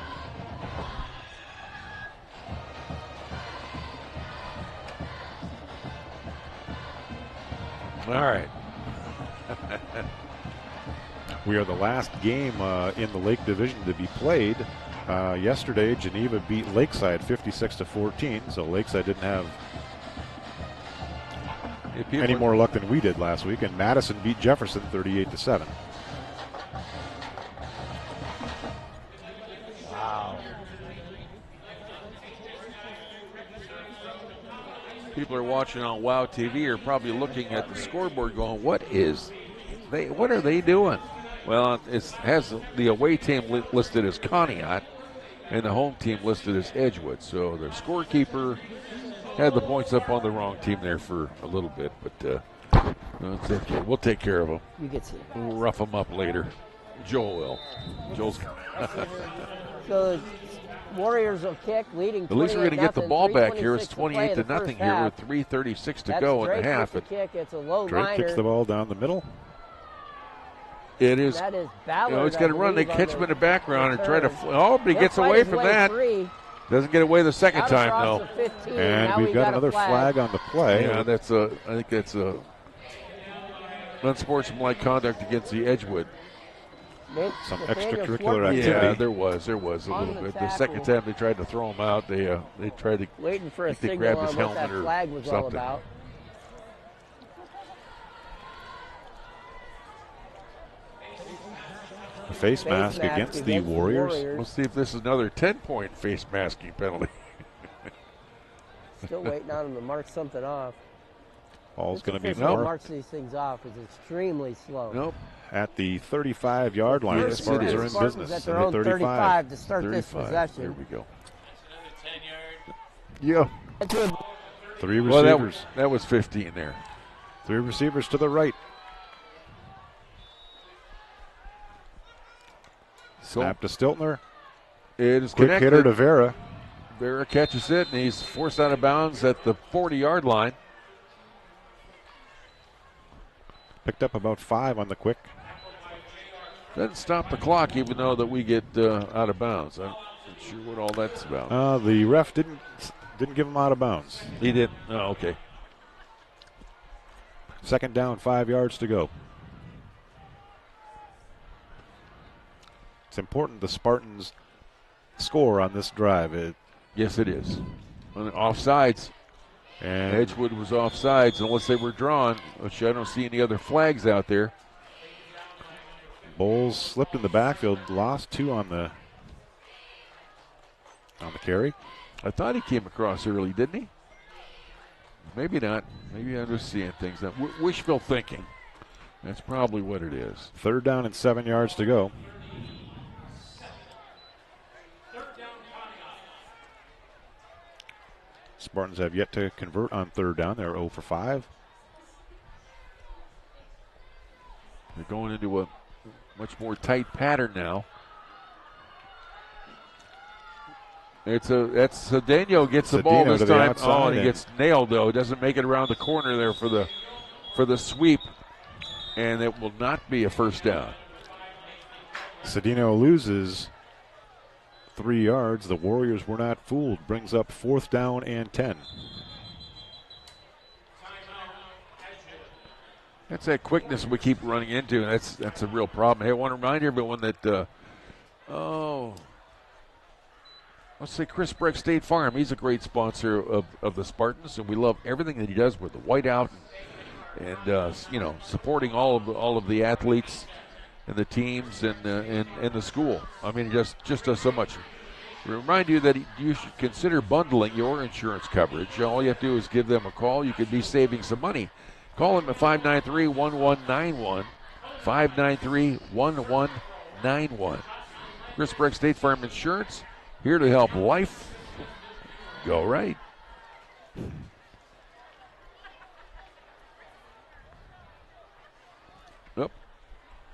All right. We are the last game in the Lake Division to be played. Yesterday, Geneva beat Lakeside 56-14, so Lakeside didn't have any more luck than we did last week, and Madison beat Jefferson 38-7. Wow. People are watching on WOW TV are probably looking at the scoreboard going, what are they doing? Well, it has the away team listed as Conneaut and the home team listed as Edgewood. So the scorekeeper had the points up on the wrong team there for a little bit, but it's okay. We'll take care of them. You get to. We'll rough them up later. Joel will. Joel's. So Warriors will kick, leading. At least we're going to get the ball back here. It's 28-0 here with 3:36 to go in the half. Kick. It's a low Drake liner. kicks the ball down the middle. It is. That is Ballard. He's got to run. They catch him in the background and try to. But he gets away from that. Doesn't get away the second time though. And we've got another flag on the play. Yeah, I think that's a unsportsmanlike conduct against the Edgewood. Some extracurricular activity. Yeah, there was a little bit. The second time they tried to throw him out, they tried to waiting for a they signal grabbed on his what helmet that or flag was all something. about. A face mask against the Warriors. We'll see if this is another 10-point face masking penalty. Still waiting on him to mark something off. Ball's going to be marks these things off is extremely slow. Nope. At the 35-yard line, the Spartans are in business. At their own 35 to start 35. This possession. There we go. Yeah. 3 receivers. Well, that was 15 there. 3 receivers to the right. Snap to Stiltner. It is quick connected. Hitter to Vera. Vera catches it, and he's forced out of bounds at the 40-yard line. Picked up about 5 on the quick. Doesn't stop the clock, even though that we get out of bounds. I'm not sure what all that's about. The ref didn't give him out of bounds. He didn't. Oh, okay. Second down, 5 yards to go. It's important the Spartans score on this drive. Yes, it is. Offsides. And Edgewood was offsides unless they were drawn, which I don't see any other flags out there. Bowles slipped in the backfield, lost 2 on the carry. I thought he came across early, didn't he? Maybe not. Maybe I'm just seeing things. Wishful thinking. That's probably what it is. 3rd down and 7 yards to go. Spartans have yet to convert on 3rd down. They're 0 for 5. They're going into a much more tight pattern now. That's Cedeno gets the ball this time. Oh, and he gets nailed though. Doesn't make it around the corner there for the sweep, and it will not be a first down. Cedeno loses 3 yards. The Warriors were not fooled. Brings up 4th down and 10. That's that quickness we keep running into, and that's a real problem. Hey, I want to remind everyone that, let's say Chris Brecht State Farm. He's a great sponsor of the Spartans, and we love everything that he does with the whiteout and supporting all of the athletes and the teams and the school. I mean, he just does so much. We remind you that you should consider bundling your insurance coverage. All you have to do is give them a call. You could be saving some money. Call them at 593-1191, 593-1191. Chris Brecht State Farm Insurance, here to help life go right.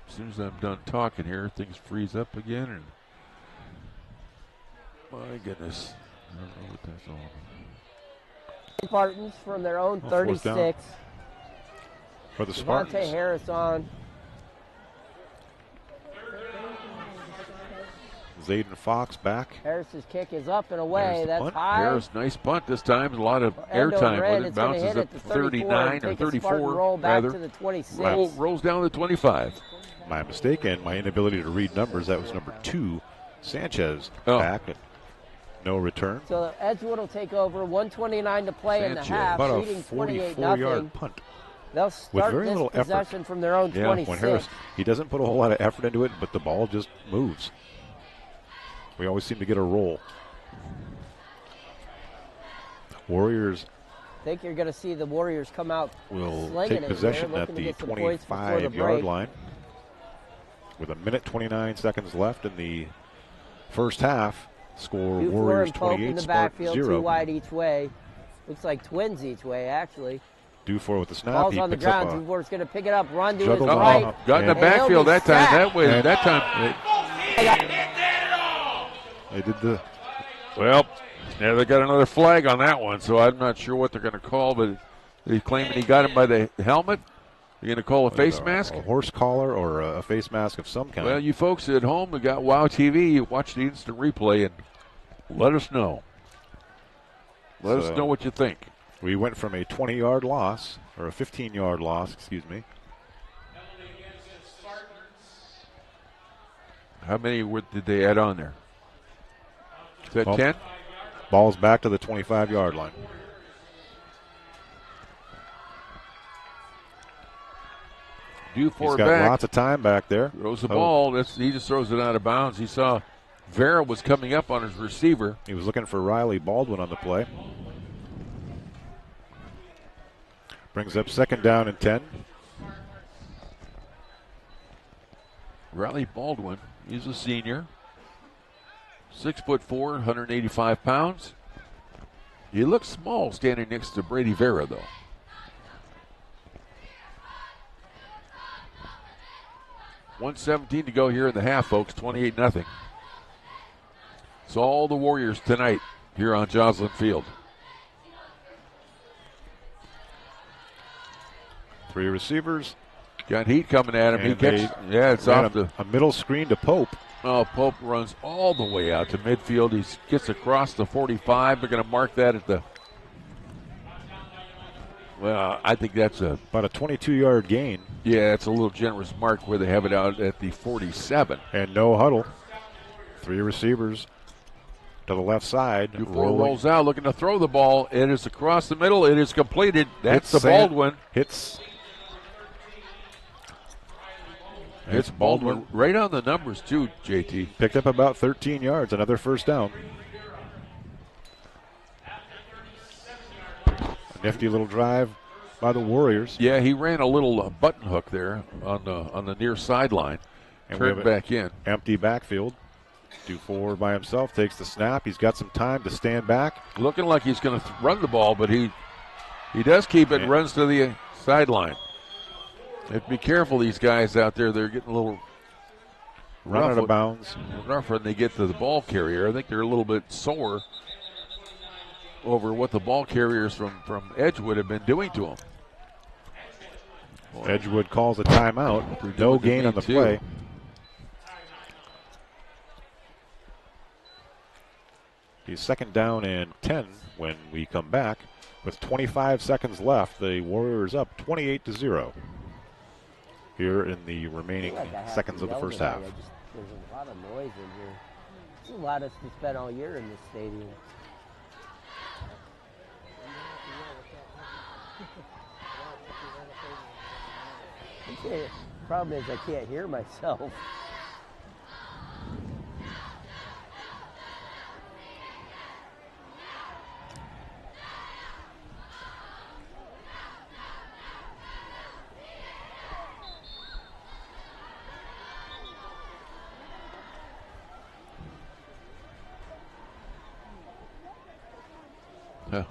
As soon as I'm done talking here, things freeze up again. And my goodness. I don't know what that's all about. Spartans from their own 36. For the Spartans. Devontae Harris on. Zayden Fox back. Harris's kick is up and away. That's punt. high. Harris, nice punt this time. A lot of airtime with it. Bounces up to 39 or 34. Roll back to the 26. Rolls down to 25. My mistake and my inability to read numbers. That was number 2. Sanchez back. No return. So Edgewood will take over. 1:29 to play in the half. About a leading 44-yard punt. They'll start with very little possession effort from their own 26. When Harris, he doesn't put a whole lot of effort into it, but the ball just moves. We always seem to get a roll. Warriors. I think you're going to see the Warriors come out. Will take possession at the 25-yard line. With 1:29 left in the first half. Score Dufour Warriors and Pope 28, in the Spartans backfield, 0. 2 wide each way. Looks like twins each way, actually. Dufour with the snap. Ball's he on the picks up ground. Dufour's going to pick it up, run to his juggle right. Got in the backfield that time. They did the. Well, yeah, they got another flag on that one, so I'm not sure what they're going to call, but they're claiming he got him by the helmet. You're going to call a face mask? A horse collar or a face mask of some kind. Well, you folks at home who got WOW TV, you watch the instant replay and let us know. Let us know what you think. We went from a 20-yard loss, or a 15-yard loss, excuse me, How many did they add on there? Is that 10? Ball's back to the 25-yard line. He's got back. Lots of time back there. Throws the ball. He just throws it out of bounds. He saw Vera was coming up on his receiver. He was looking for Riley Baldwin on the play. Brings up second down and 10. Riley Baldwin, he's a senior. 6'4", 185 pounds. He looks small standing next to Brady Vera, though. $1:17 to go here in the half, folks. 28-0. It's all the Warriors tonight here on Joslyn Field. 3 receivers. Got heat coming at him. It's off a middle screen to Pope. Oh, Pope runs all the way out to midfield. He gets across the 45. They're going to mark that at the. Well, I think that's about a 22-yard gain. Yeah, it's a little generous mark where they have it out at the 47. And no huddle. 3 receivers to the left side. Rolls out, looking to throw the ball. It is across the middle. It is completed. That's the Baldwin. It's Baldwin right on the numbers, too, JT. Picked up about 13 yards, another first down. A nifty little drive by the Warriors. Yeah, he ran a little button hook there on the near sideline. And turned back in. Empty backfield. Dufour by himself takes the snap. He's got some time to stand back. Looking like he's going to run the ball, but he does keep it and runs to the sideline. Have to be careful, these guys out there. They're getting a little run out of bounds. Rougher when they get to the ball carrier. I think they're a little bit sore over what the ball carriers from Edgewood have been doing to them. Edgewood calls a timeout. No gain on the play. He's second down and 10 when we come back. With 25 seconds left, the Warriors up 28-0. Here in the remaining seconds of the first half. There's a lot of noise in here. There's a lot of to spend all year in this stadium. Problem is I can't hear myself. Yeah.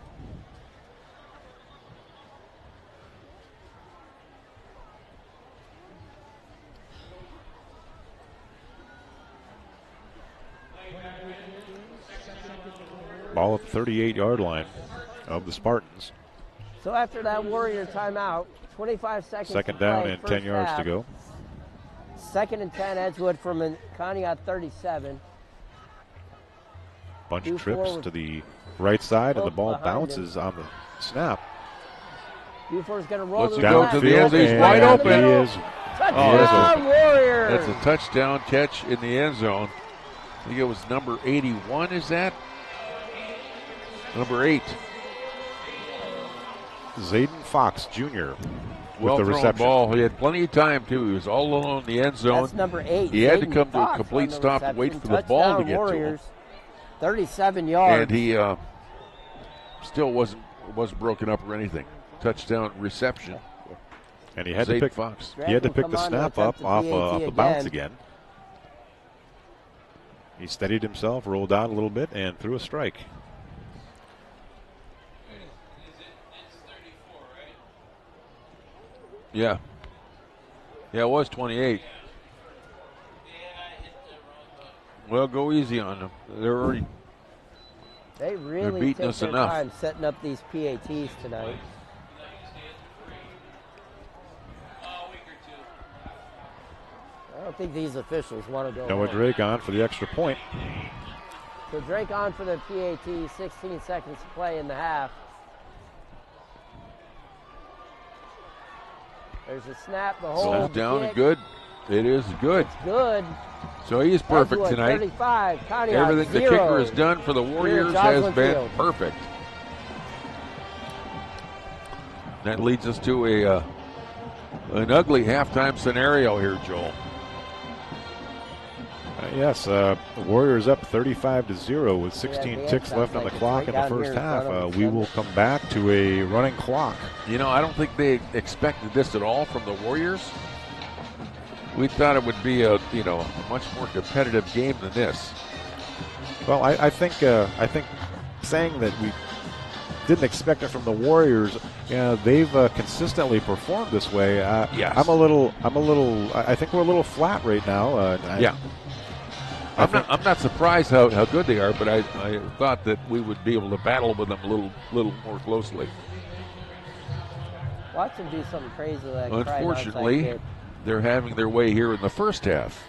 Ball at the 38-yard line of the Spartans. So after that Warrior timeout, 25 seconds. Second down and 10 yards to go. Second and 10, Edgewood from Conneaut 37. Bunch of trips to the right side, and the ball bounces on the snap. Dufour's going to roll down to the end. He's wide open. He is. Touchdown, Warriors! That's a touchdown catch in the end zone. I think it was number 81, is that? Number 8. Zayden Fox Jr. Well with the reception. Ball. He had plenty of time, too. He was all alone in the end zone. That's number 8. He had to come to a complete stop and wait for the ball to get Warriors. to him. 37 yards. And he still wasn't broken up or anything. Touchdown reception. And he had to pick Fox. He had to pick the snap up off the bounce again. He steadied himself, rolled out a little bit, and threw a strike. Yeah. Yeah, it was 28. Well, go easy on them. They really beating take us their enough. time setting up these PATs tonight. I don't think these officials want to go. Noah Drake on for the extra point. So Drake on for the PAT, 16 seconds to play in the half. There's a snap, the hold. Down kick. and good. It is good. It's good. So he's perfect Edgewood, tonight. 35, Conneaut, Everything 0. the kicker has done for the Warriors has been Field. perfect. That leads us to an ugly halftime scenario here, Joel. Yes, the Warriors up 35-0 with 16 ticks left on the clock in the first half. We will come back to a running clock. You know, I don't think they expected this at all from the Warriors. We thought it would be a much more competitive game than this. Well, I think saying that we didn't expect it from the Warriors, they've consistently performed this way. Yes. I think we're a little flat right now. Yeah. I'm not surprised how good they are, but I thought that we would be able to battle with them a little more closely. Watch them do something crazy like Unfortunately, they're having their way here in the first half.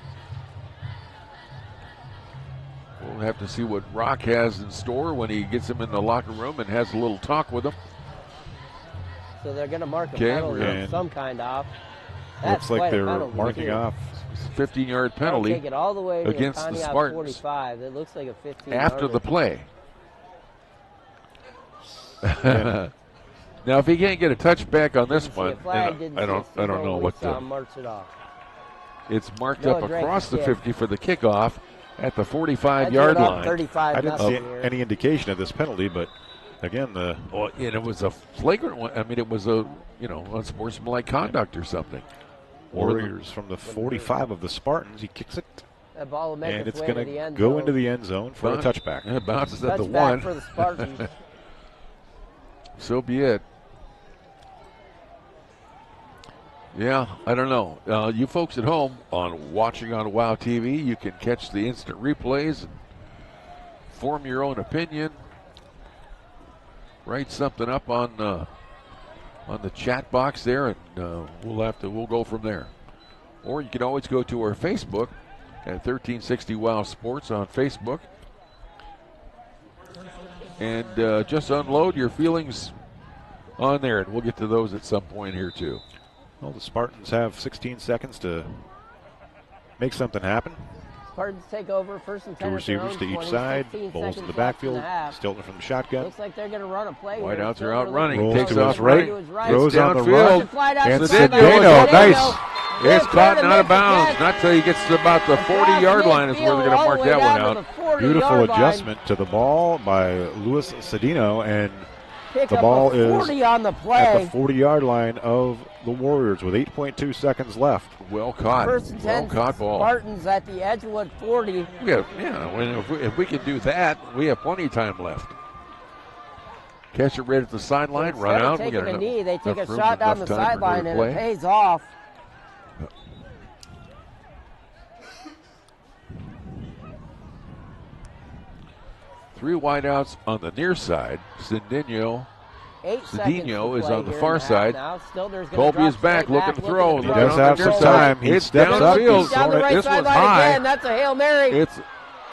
We'll have to see what Rock has in store when he gets him in the locker room and has a little talk with him. So they're going to mark a penalty of some kind off. Looks like they're marking off. 15-yard penalty take it all the way against the Spartans. 45. It looks like a 15 after the play. Now, if he can't get a touchback on this one, I don't know what to. It's marked up across the 50 for the kickoff at the 45-yard line. I didn't see any indication of this penalty, but again, and it was a flagrant one. I mean, it was a unsportsmanlike conduct or something. Warriors from the 45 of the Spartans. He kicks it, that ball will make and it's going to go into the end zone for a touchback. It bounces at the 1 for the Spartans. So be it. Yeah, I don't know. You folks at home watching on WOW TV, you can catch the instant replays and form your own opinion. Write something up on the chat box there, and we'll go from there. Or you can always go to our Facebook at 1360 WOW Sports on Facebook, and just unload your feelings on there, and we'll get to those at some point here too. Well, the Spartans have 16 seconds to make something happen. Spartans take over, first and 10. Two receivers to each side, Bowles in the backfield, Stilton from the shotgun. Looks like they're going to run a play. Whiteouts are out running. Rolls Takes to off his right, throws on the run, and Cedeno, nice. It's caught and out of bounds. Not till he gets to about the 40-yard line is where they're going to mark that one out. Beautiful adjustment to the ball by Luis Cedeno, and the ball is on the play. At the 40-yard line of the Warriors with 8.2 seconds left. Well caught. First and 10 well caught ball. Spartans at the Edgewood 40. If we can do that, we have plenty of time left. Catch it right at the sideline, run out. Taking a knee, they take a shot down the sideline, and it pays off. Three wideouts on the near side. Cedeno is on the far side. Colby is back, looking to throw. He does have some time. He steps up. This one's high. Again. That's a Hail Mary. It's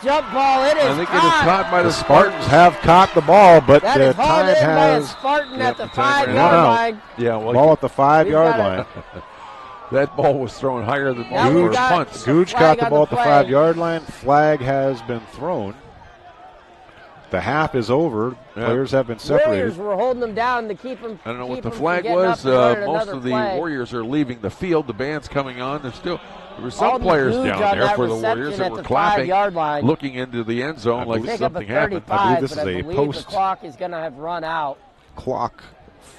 jump ball. It is I think it is caught by the Spartans have caught the ball, but the time has. By a Spartan at the 5-yard line. Yeah, ball at the 5-yard line. That ball was thrown higher than most punts. Goudge caught the ball at the 5-yard line. Flag has been thrown. The half is over. Players have been separated. Warriors were holding them down to keep them. I don't know what the flag was. Most of the Warriors are leaving the field. The band's coming on. There were some players down there for the Warriors that were clapping, looking into the end zone like something happened. I believe this is a post. The clock is going to have run out. Clock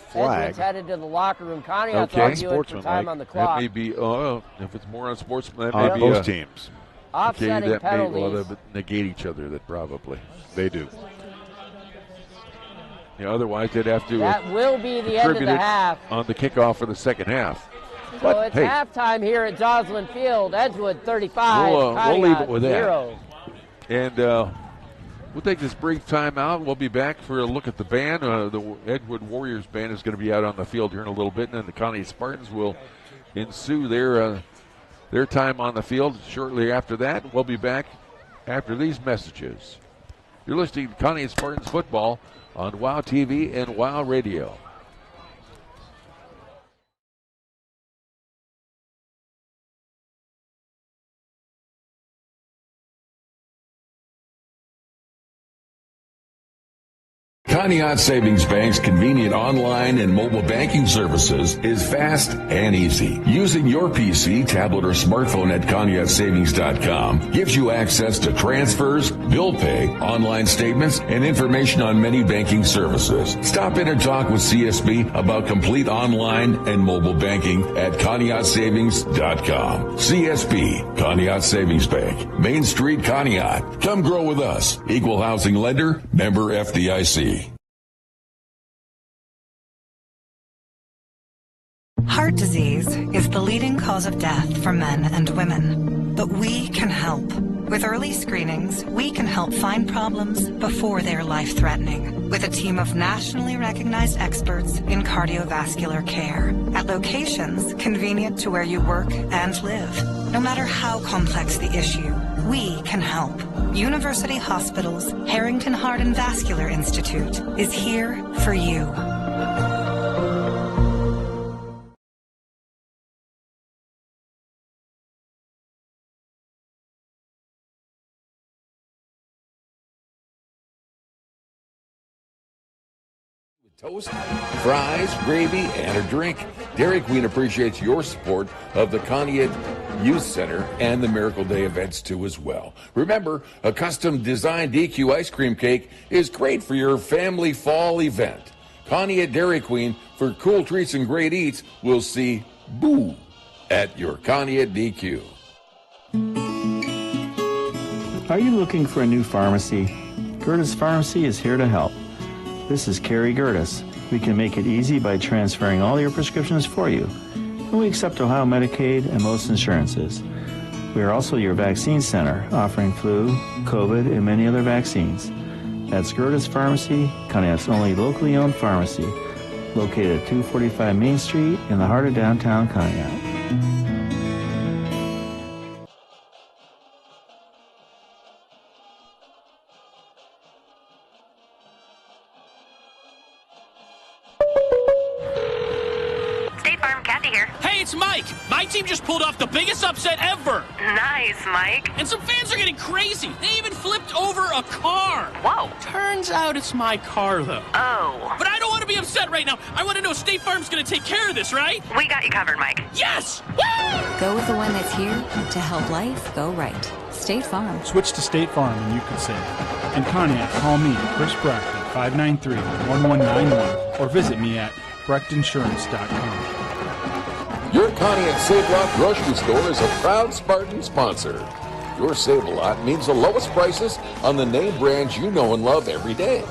flag. Edgewood's headed to the locker room. Conneaut's arguing for time on the clock. That may be. If it's more on sportsman, that may be both teams. Offsetting penalties. They negate each other. That probably they do. Yeah, otherwise they'd have to. That will be the end of the half on the kickoff for the second half. So it's halftime here at Joslyn Field. Edgewood 35. We'll leave it with 0. that. And we'll take this brief time out. We'll be back for a look at the band. The Edgewood Warriors band is going to be out on the field here in a little bit, and then the Conneaut Spartans will ensue their time on the field shortly after that. We'll be back after these messages. You're listening to Conneaut Spartans football on WOW TV and WOW Radio. Conneaut Savings Bank's convenient online and mobile banking services is fast and easy. Using your PC, tablet, or smartphone at ConneautSavings.com gives you access to transfers, bill pay, online statements, and information on many banking services. Stop in and talk with CSB about complete online and mobile banking at ConneautSavings.com. CSB, Conneaut Savings Bank, Main Street, Conneaut. Come grow with us. Equal housing lender, member FDIC. Heart disease is the leading cause of death for men and women, but we can help. With early screenings, we can help find problems before they're life-threatening. With a team of nationally recognized experts in cardiovascular care at locations convenient to where you work and live. No matter how complex the issue, we can help. University Hospitals Harrington Heart and Vascular Institute is here for you. Toast, fries, gravy, and a drink. Dairy Queen appreciates your support of the Conneaut Youth Center and the Miracle Day events too as well. Remember, a custom designed DQ ice cream cake is great for your family fall event. Conneaut Dairy Queen for cool treats and great eats will see Boo at your Conneaut DQ. Are you looking for a new pharmacy? Gertis Pharmacy is here to help. This is Carrie Gertis. We can make it easy by transferring all your prescriptions for you. And we accept Ohio Medicaid and most insurances. We are also your vaccine center, offering flu, COVID, and many other vaccines. That's Gertis Pharmacy, Conneaut's only locally owned pharmacy, located at 245 Main Street in the heart of downtown Conneaut. It's Mike. My team just pulled off the biggest upset ever. Nice, Mike. And some fans are getting crazy. They even flipped over a car. Whoa. Turns out it's my car, though. Oh. But I don't want to be upset right now. I want to know State Farm's going to take care of this, right? We got you covered, Mike. Yes! Woo! Go with the one that's here to help life go right. State Farm. Switch to State Farm and you could save. In Conneaut, call me, Chris Brecht, at 593-1191 or visit me at brechtinsurance.com. Your Conneaut Save-A-Lot grocery store is a proud Spartan sponsor. Your Save-A-Lot means the lowest prices on the name brands you know and love every day.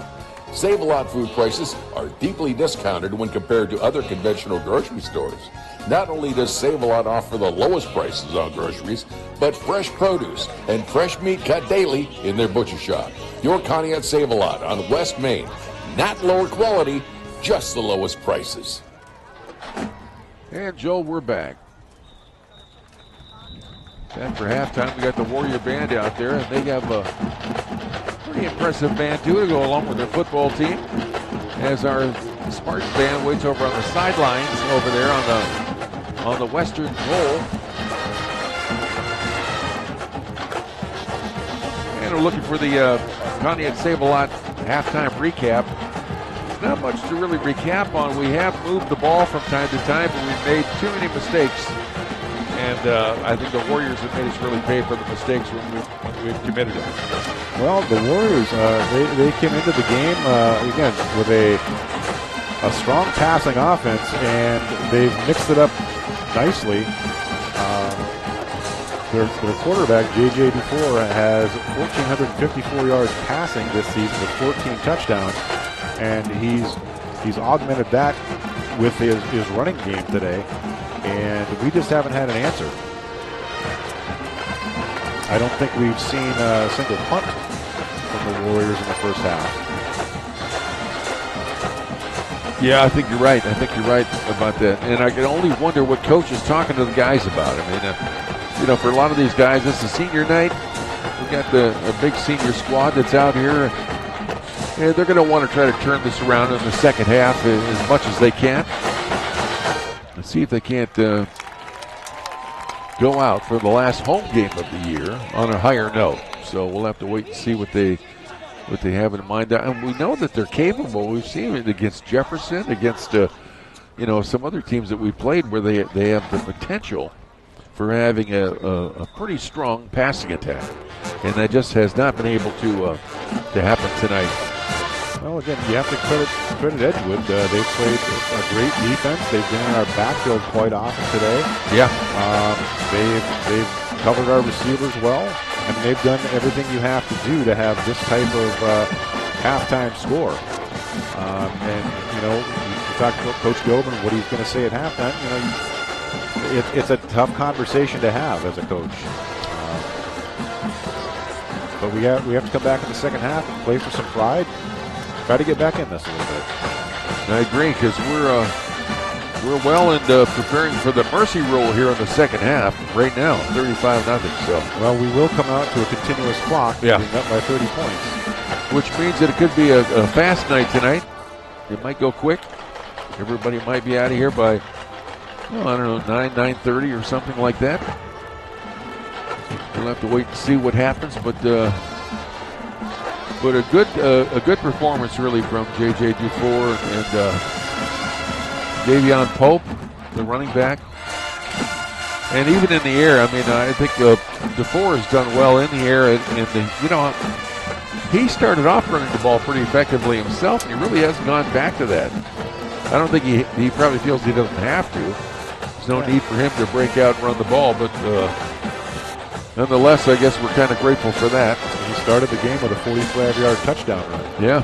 Save-A-Lot food prices are deeply discounted when compared to other conventional grocery stores. Not only does Save-A-Lot offer the lowest prices on groceries, but fresh produce and fresh meat cut daily in their butcher shop. Your Conneaut Save-A-Lot on West Main. Not lower quality, just the lowest prices. And Joe, we're back. After halftime, we got the Warrior Band out there, and they have a pretty impressive band too to go along with their football team. As our Spartan band waits over on the sidelines over there on the western goal. And we're looking for the Conneaut Save-A-Lot halftime recap. Not much to really recap on. We have moved the ball from time to time, but we've made too many mistakes. And I think the Warriors have made us really pay for the mistakes when we've committed them. Well, the Warriors, they came into the game, again, with a strong passing offense, and they've mixed it up nicely. Their quarterback, J.J. Dufour, has 1,454 yards passing this season with 14 touchdowns. And he's augmented that with his running game today, and we just haven't had an answer. I don't think we've seen a single punt from the Warriors in the first half. Yeah, I think you're right. I think you're right about that. And I can only wonder what coach is talking to the guys about. I mean, for a lot of these guys, this is senior night. We got a big senior squad that's out here. Yeah, they're going to want to try to turn this around in the second half as much as they can. Let's see if they can't go out for the last home game of the year on a higher note. So we'll have to wait and see what they what they have in mind. And we know that they're capable. We've seen it against Jefferson, against some other teams that we played where they have the potential for having a pretty strong passing attack, and that just has not been able to happen tonight. Well, again, you have to credit Edgewood. They've played a great defense. They've been in our backfield quite often today. Yeah. They've covered our receivers well, and they've done everything you have to do to have this type of halftime score. And you talked about Coach Gobin, what he's going to say at halftime. It's a tough conversation to have as a coach. But we have to come back in the second half and play for some pride. Try to get back in this a little bit. I agree, because we're well into preparing for the mercy rule here in the second half right now, 35-0. So, well, we will come out to a continuous clock, being up by 30 points, which means that it could be a fast night tonight. It might go quick. Everybody might be out of here by 9:30 or something like that. We'll have to wait and see what happens, but a good performance really from J.J. Dufour and Davion Pope, the running back. And even in the air, I think Dufour has done well in the air, and he started off running the ball pretty effectively himself, and he really hasn't gone back to that. I don't think he probably feels he doesn't have to. There's no need for him to break out and run the ball, but nonetheless, I guess we're kind of grateful for that. He started the game with a 45-yard touchdown run. Yeah.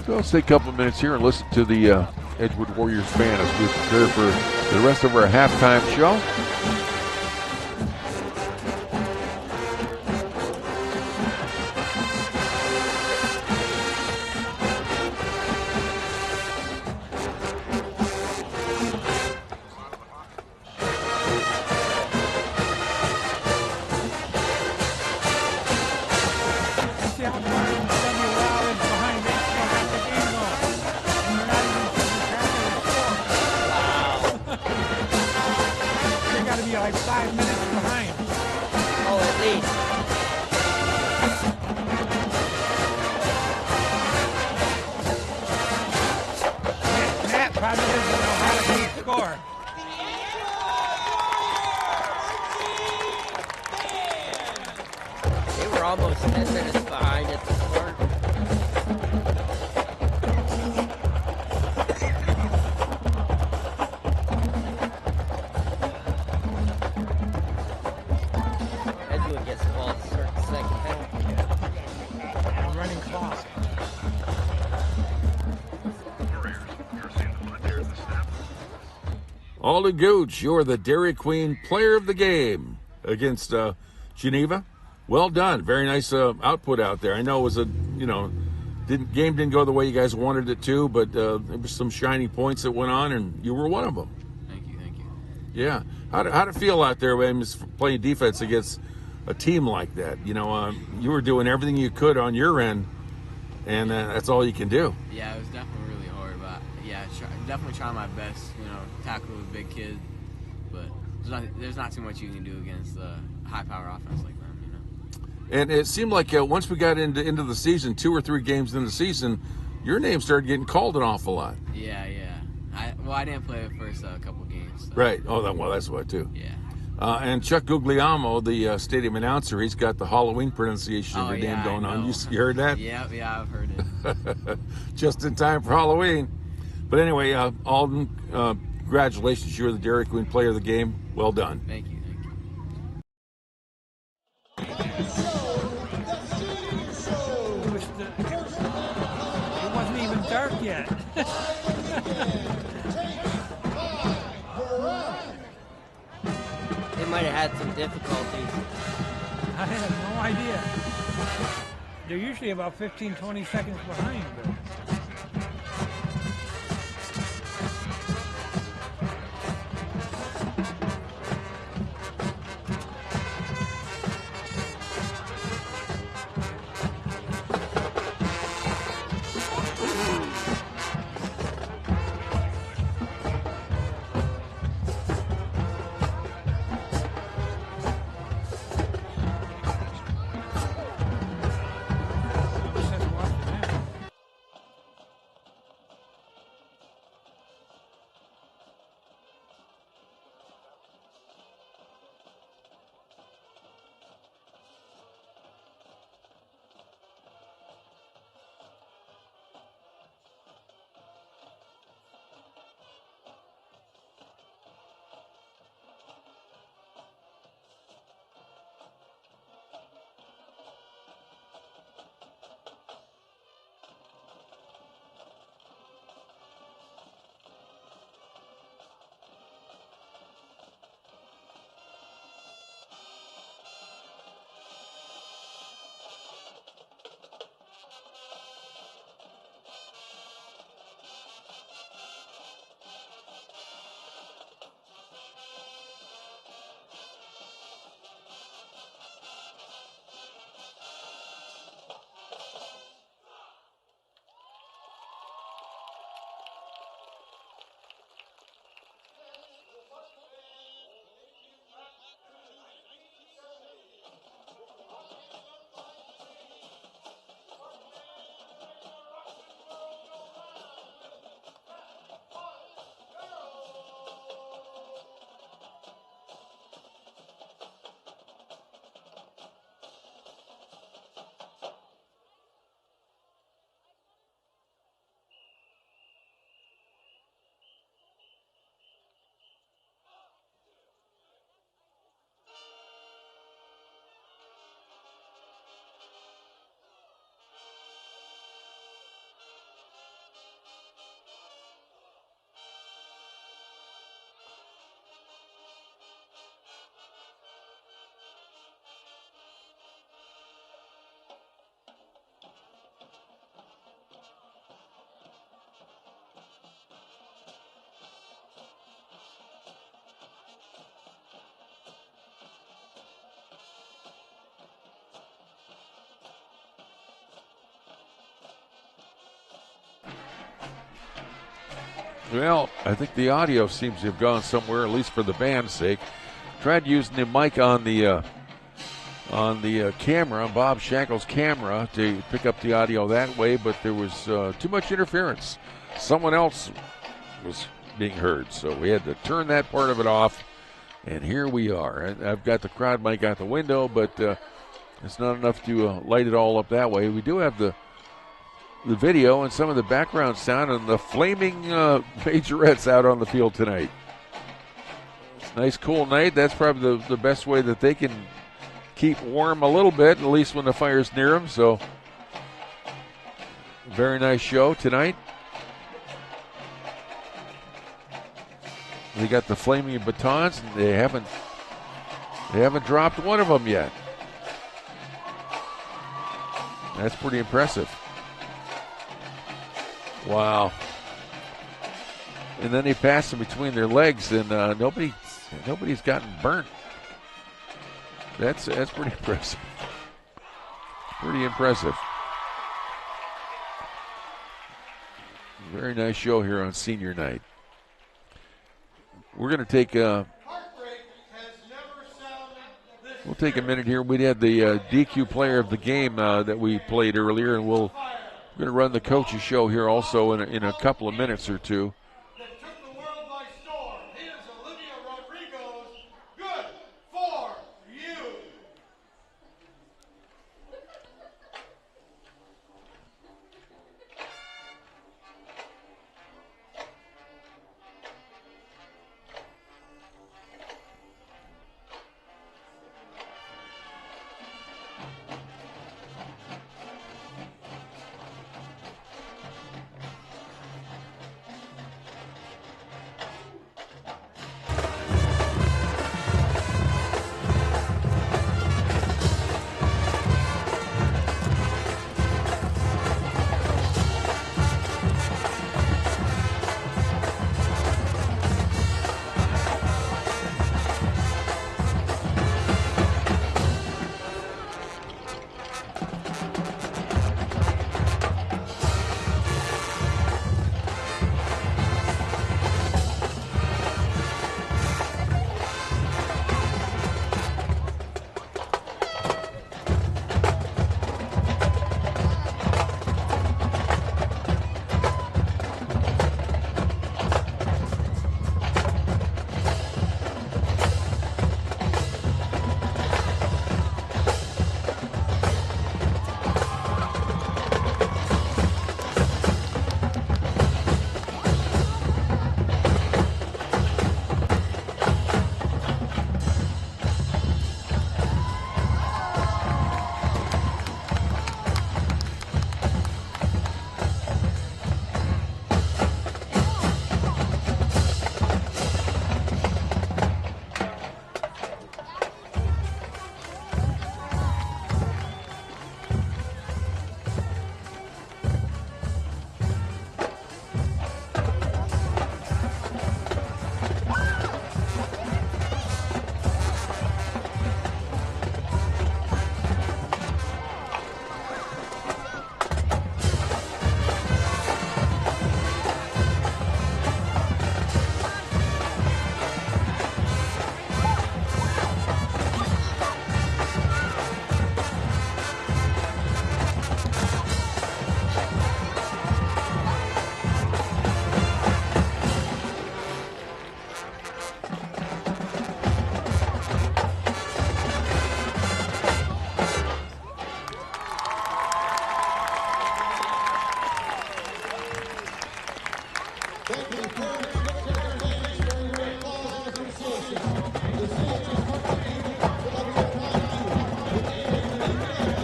So let's take a couple of minutes here and listen to the Edgewood Warriors band as we prepare for the rest of our halftime show. Alden Goudge, you're the Dairy Queen Player of the Game against Geneva. Well done. Very nice output out there. I know it was game didn't go the way you guys wanted it to, but there was some shining points that went on, and you were one of them. Thank you. Yeah. How'd it feel out there, playing defense against a team like that? You were doing everything you could on your end, and that's all you can do. Yeah, it was definitely really hard, but definitely trying my best. Tackle a big kid, but there's not too much you can do against a high-power offense like them. And it seemed like once we got into the season, 2 or 3 games into the season, your name started getting called an awful lot. Yeah. I didn't play the first couple games. So. Right. Oh, well, that's why too. Yeah. And Chuck Guglielmo, the stadium announcer, he's got the Halloween pronunciation of your name going on. You heard that? Yeah, I've heard it. Just in time for Halloween. But anyway, Alden, congratulations. You're the Dairy Queen Player of the Game. Well done. Thank you. It wasn't even dark yet. They might have had some difficulties. I have no idea. They're usually about 15-20 seconds behind. But... Well, I think the audio seems to have gone somewhere, at least for the band's sake. Tried using the mic on the camera, Bob Shackle's camera, to pick up the audio that way, but there was too much interference. Someone else was being heard, so we had to turn that part of it off, and here we are. I've got the crowd mic out the window, but it's not enough to light it all up that way. We do have the video and some of the background sound and the flaming majorettes out on the field tonight. It's a nice, cool night. That's probably the best way that they can keep warm a little bit, at least when the fire's near them. So, very nice show tonight. They got the flaming batons, and they haven't dropped one of them yet. That's pretty impressive. Wow. And then they pass them between their legs, and nobody's gotten burnt. That's pretty impressive. Pretty impressive. Very nice show here on senior night. We're going to take we'll take a minute here. We had the DQ player of the game that we played earlier, and we're going to run the coach's show here also in a couple of minutes or two.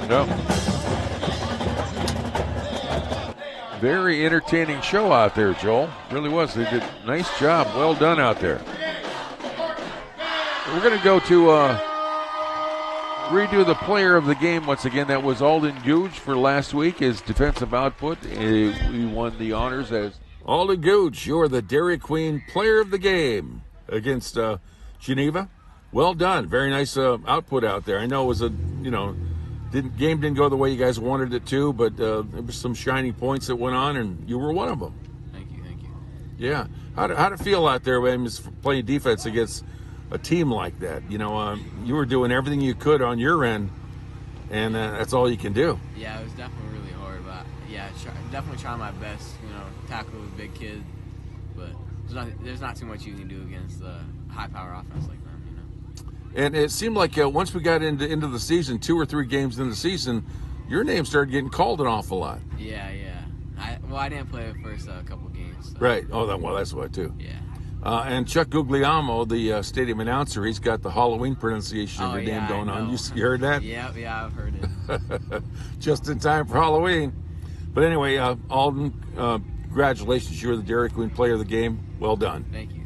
No. Very entertaining show out there, Joel. Really was. They did a nice job. Well done out there. We're going to go to redo the player of the game once again. That was Alden Goudge for last week. His defensive output. We won the honors as Alden Goudge. You're the Dairy Queen Player of the game against Geneva. Well done. Very nice output out there. I know it was game didn't go the way you guys wanted it to, but there were some shining points that went on, and you were one of them. Thank you. Yeah. How'd it feel out there when playing defense against a team like that? You know, you were doing everything you could on your end, and that's all you can do. Yeah, it was definitely really hard, but yeah, definitely trying my best. You know, tackle with big kids, but there's not too much you can do against a high-power offense like them. You know. And it seemed like once we got into the season, 2 or 3 games into the season, your name started getting called an awful lot. Yeah. I didn't play the first couple games. So. Right. Oh, well, that's why too. Yeah. And Chuck Guglielmo, the stadium announcer, he's got the Halloween pronunciation of your name going on. You heard that? Yeah, I've heard it. Just in time for Halloween. But anyway, Alden, congratulations. You're the Dairy Queen Player of the game. Well done. Thank you.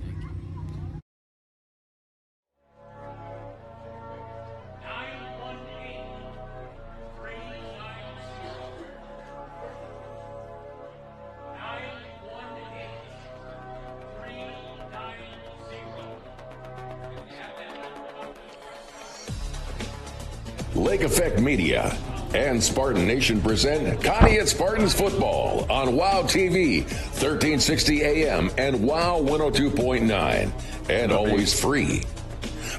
Lake Effect Media and Spartan Nation present Conneaut Spartans football on WOW TV, 1360 AM and WOW 102.9, and always free.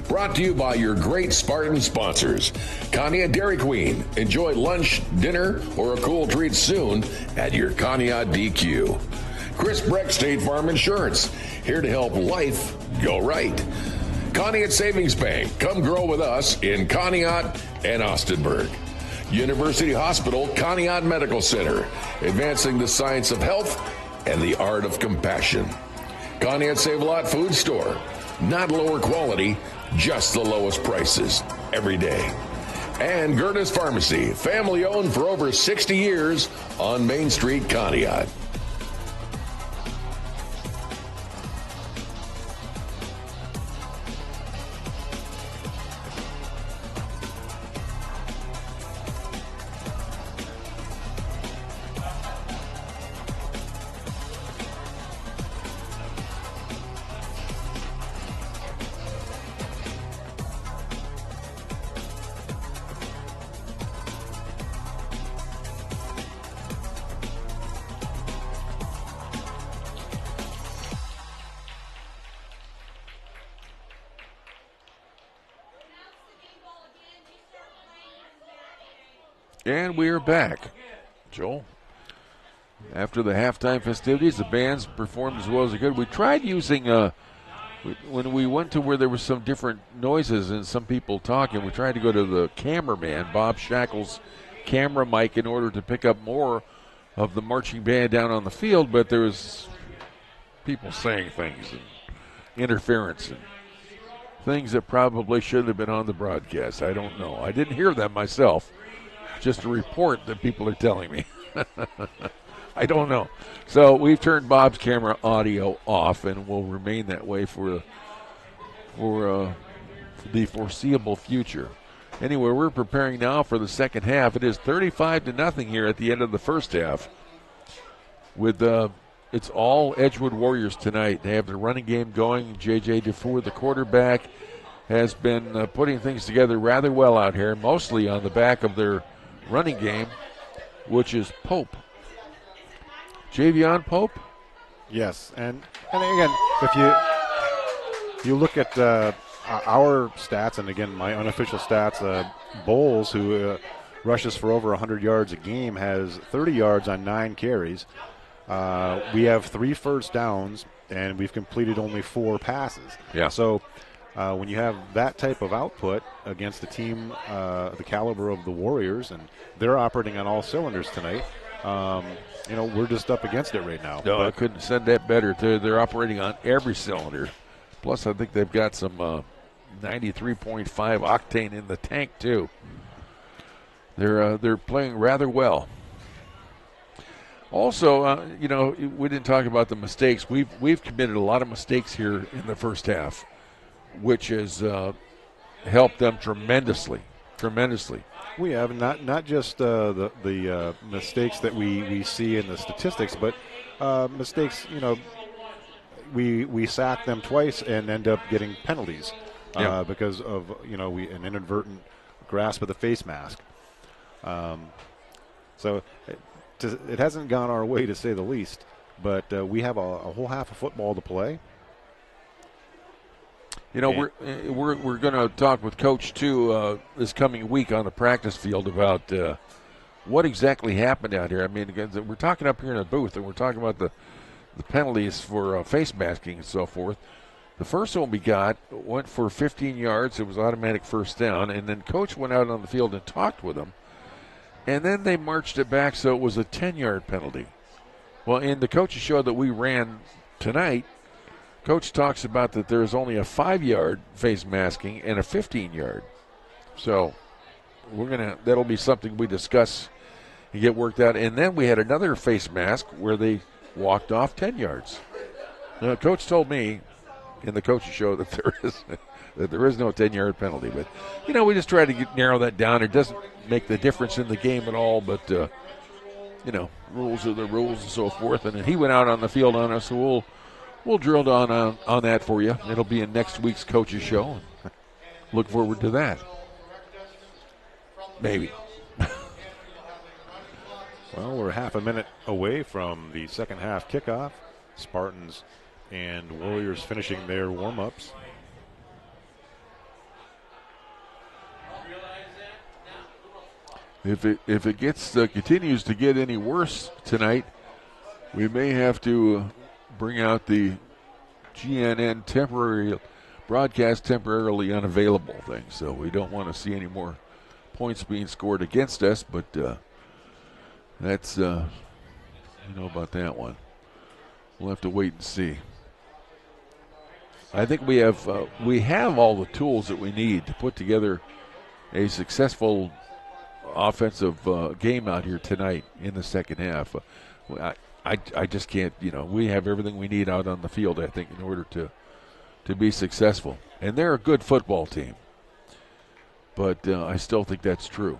Brought to you by your great Spartan sponsors. Conneaut Dairy Queen. Enjoy lunch, dinner, or a cool treat soon at your Conneaut DQ. Chris Brecht State Farm Insurance. Here to help life go right. Conneaut Savings Bank. Come grow with us in Conneaut and Austinburg. University Hospital Conneaut Medical Center. Advancing the science of health and the art of compassion. Conneaut Save-A-Lot Food Store. Not lower quality, just the lowest prices every day. And Gerda's Pharmacy, family owned for over 60 years on Main Street, Conneaut. And we are back. Joel, after the halftime festivities, the bands performed as well as they could. We tried using, when we went to where there was some different noises and some people talking, we tried to go to the cameraman, Bob Shackle's camera mic, in order to pick up more of the marching band down on the field, but there was people saying things and interference and things that probably shouldn't have been on the broadcast. I don't know. I didn't hear them myself. Just a report that people are telling me. I don't know. So we've turned Bob's camera audio off, and will remain that way for the foreseeable future. Anyway, we're preparing now for the second half. It is 35-0 here at the end of the first half. With it's all Edgewood Warriors tonight. They have the running game going. J.J. DeFour, the quarterback, has been putting things together rather well out here, mostly on the back of their running game, which is Pope. Javion Pope? Yes, and again, if you look at our stats, and again, my unofficial stats, Bowles, who rushes for over 100 yards a game, has 30 yards on 9 carries. We have 3 first downs, and we've completed only 4 passes. Yeah. So when you have that type of output against a team the caliber of the Warriors, and they're operating on all cylinders tonight, we're just up against it right now. No, I couldn't have said that better. They're operating on every cylinder. Plus, I think they've got some 93.5 octane in the tank too. They're playing rather well. Also, we didn't talk about the mistakes. We've committed a lot of mistakes here in the first half, which has helped them tremendously. We have not just the mistakes that we see in the statistics, but mistakes. We sack them twice and end up getting penalties because of an inadvertent grasp of the face mask. So it hasn't gone our way, to say the least. but we have a whole half of football to play. You know, we're going to talk with Coach too this coming week on the practice field about what exactly happened out here. I mean, we're talking up here in the booth, and we're talking about the penalties for face masking and so forth. The first one we got went for 15 yards. It was automatic first down, and then Coach went out on the field and talked with them, and then they marched it back, so it was a 10-yard penalty. Well, in the coach's show that we ran tonight, Coach talks about that there's only a 5-yard face masking and a 15-yard. So that'll be something we discuss and get worked out. And then we had another face mask where they walked off 10 yards. Now, Coach told me in the coach's show that there is no 10-yard penalty. But, you know, we just try to narrow that down. It doesn't make the difference in the game at all, but, you know, rules are the rules and so forth. And he went out on the field on us, so we'll drill down on that for you. It'll be in next week's coach's show. Look forward to that. Maybe. Well, we're half a minute away from the second half kickoff. Spartans and Warriors finishing their warm-ups. If it gets continues to get any worse tonight, we may have to bring out the GNN temporary broadcast temporarily unavailable thing. So we don't want to see any more points being scored against us, but that's you know about that one. We'll have to wait and see. I think we have all the tools that we need to put together a successful offensive game out here tonight in the second half. I just can't, you know, we have everything we need out on the field, I think, in order to be successful. And they're a good football team. But I still think that's true.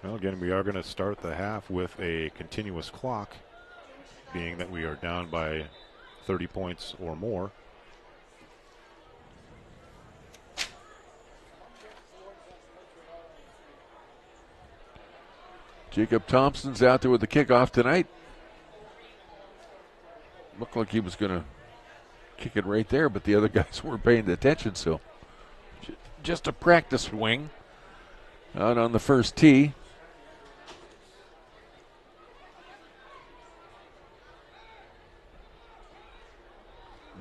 Well, again, we are going to start the half with a continuous clock, being that we are down by 30 points or more. Jacob Thompson's out there with the kickoff tonight. Looked like he was going to kick it right there, but the other guys weren't paying attention, so just a practice swing out on the first tee.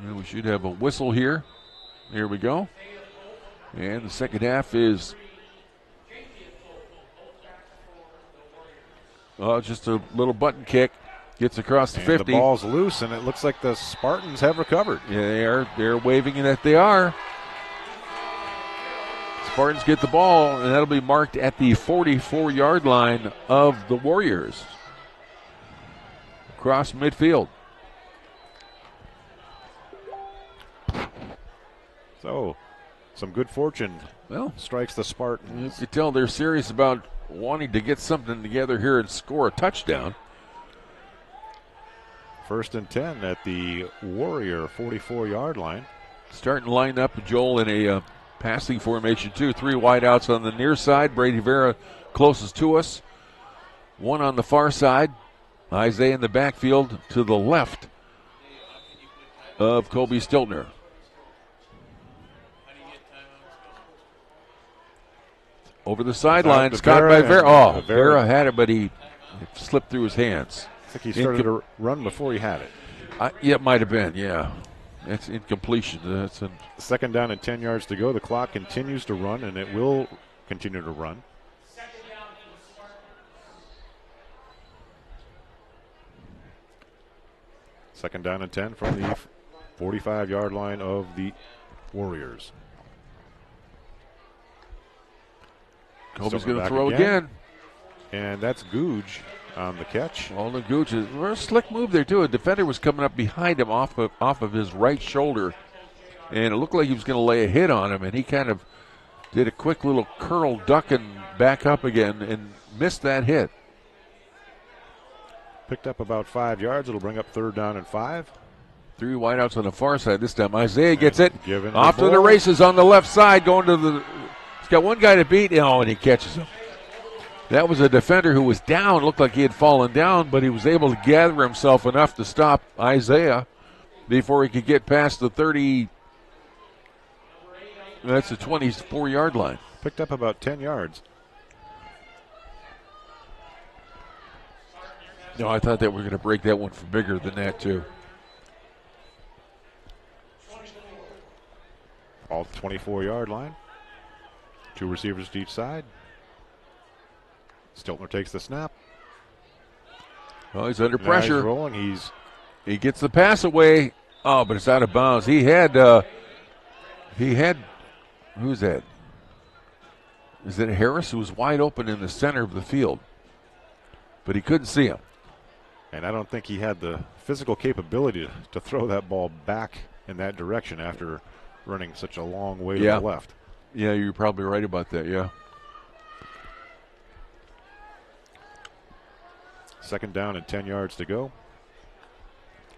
And we should have a whistle here. Here we go. And the second half is just a little button kick. Gets across the 50. The ball's loose, and it looks like the Spartans have recovered. Yeah, they are. They're waving that they are. Spartans get the ball, and that'll be marked at the 44-yard line of the Warriors. Across midfield. So, some good fortune strikes the Spartans. You can tell they're serious about wanting to get something together here and score a touchdown. 1st and 10 at the Warrior 44-yard line. Starting to line up, Joel, in a passing formation, too. 3 wideouts on the near side. Brady Vera closest to us. 1 on the far side. Isaiah in the backfield to the left of Kobe Stiltner. Over the sidelines, caught by Vera. Oh, Vera had it, but he slipped through his hands. I think he started to run before he had it. Yeah, it might have been, yeah. That's incompletion. That's a 2nd down and 10 yards to go. The clock continues to run, and it will continue to run. Second down and 10 from the 45-yard line of the Warriors. Kobe's going to throw again. And that's Goudge on the catch. Alden Goudge is a slick move there, too. A defender was coming up behind him off of his right shoulder, and it looked like he was going to lay a hit on him, and he kind of did a quick little curl duck and back up again and missed that hit. Picked up about 5 yards. It'll bring up 3rd down and 5. 3 wideouts on the far side this time. Isaiah gets it. Off to the races on the left side, going to the... He's got one guy to beat. Oh, and he catches him. That was a defender who was down, looked like he had fallen down, but he was able to gather himself enough to stop Isaiah before he could get past the 30. That's the 24-yard line. Picked up about 10 yards. No, I thought that we were going to break that one for bigger than that, too. All 24-yard line. 2 receivers to each side. Stiltner takes the snap. Well, he's under Now pressure. He's rolling. He gets the pass away. Oh, but it's out of bounds. He had, who's that? Is it Harris, who was wide open in the center of the field? But he couldn't see him. And I don't think he had the physical capability to throw that ball back in that direction after running such a long way to the left. Yeah, you're probably right about that, yeah. Second down and 10 yards to go.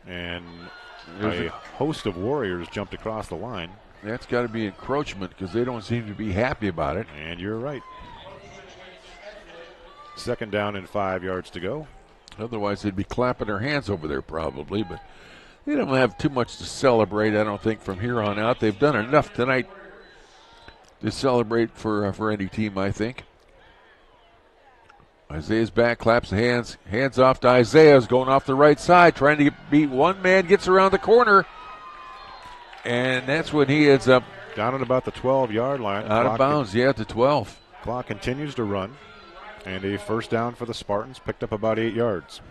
And a host of Warriors jumped across the line. That's got to be encroachment because they don't seem to be happy about it. And you're right. Second down and 5 yards to go. Otherwise, they'd be clapping their hands over there probably, but they don't have too much to celebrate, I don't think, from here on out. They've done enough tonight to celebrate for any team, I think. Isaiah's back, claps the hands. Hands off to Isaiah's going off the right side, trying to beat one man, gets around the corner. And that's when he ends up down at about the 12-yard line. Out of bounds, at the 12. Clock continues to run. And a first down for the Spartans, picked up about 8 yards.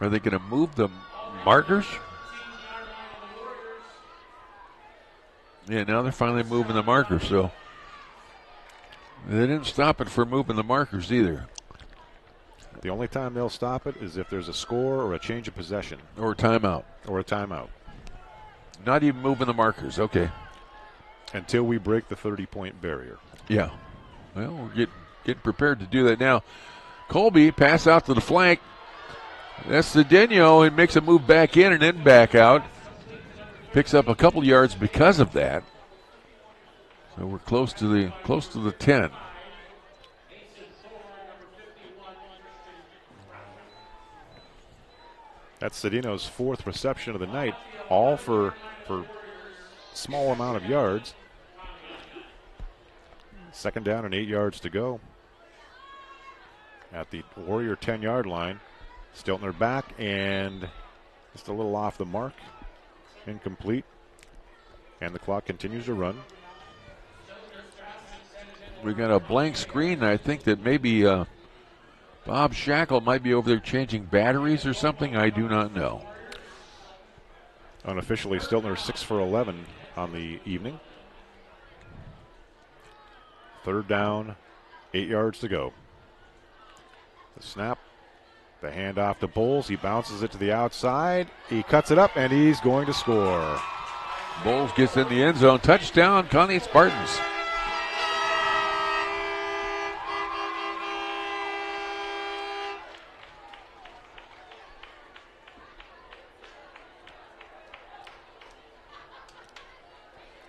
Are they going to move the markers? Yeah, now they're finally moving the markers, so they didn't stop it for moving the markers either. The only time they'll stop it is if there's a score or a change of possession. Or a timeout. Or a timeout. Not even moving the markers, okay. Until we break the 30-point barrier. Yeah. Well, we're getting prepared to do that now. Colby, pass out to the flank. That's Cedeno, and makes a move back in and then back out. Picks up a couple yards because of that. So we're close to the 10. That's Cedeno's 4th reception of the night, all for small amount of yards. Second down and 8 yards to go. At the Warrior 10-yard line. Stiltner back and just a little off the mark. Incomplete. And the clock continues to run. We got a blank screen. I think that maybe Bob Shackle might be over there changing batteries or something. I do not know. Unofficially, Stiltner 6 for 11 on the evening. Third down, 8 yards to go. The snap, the handoff to Bowles. He bounces it to the outside. He cuts it up, and he's going to score. Bowles gets in the end zone. Touchdown, Conneaut Spartans.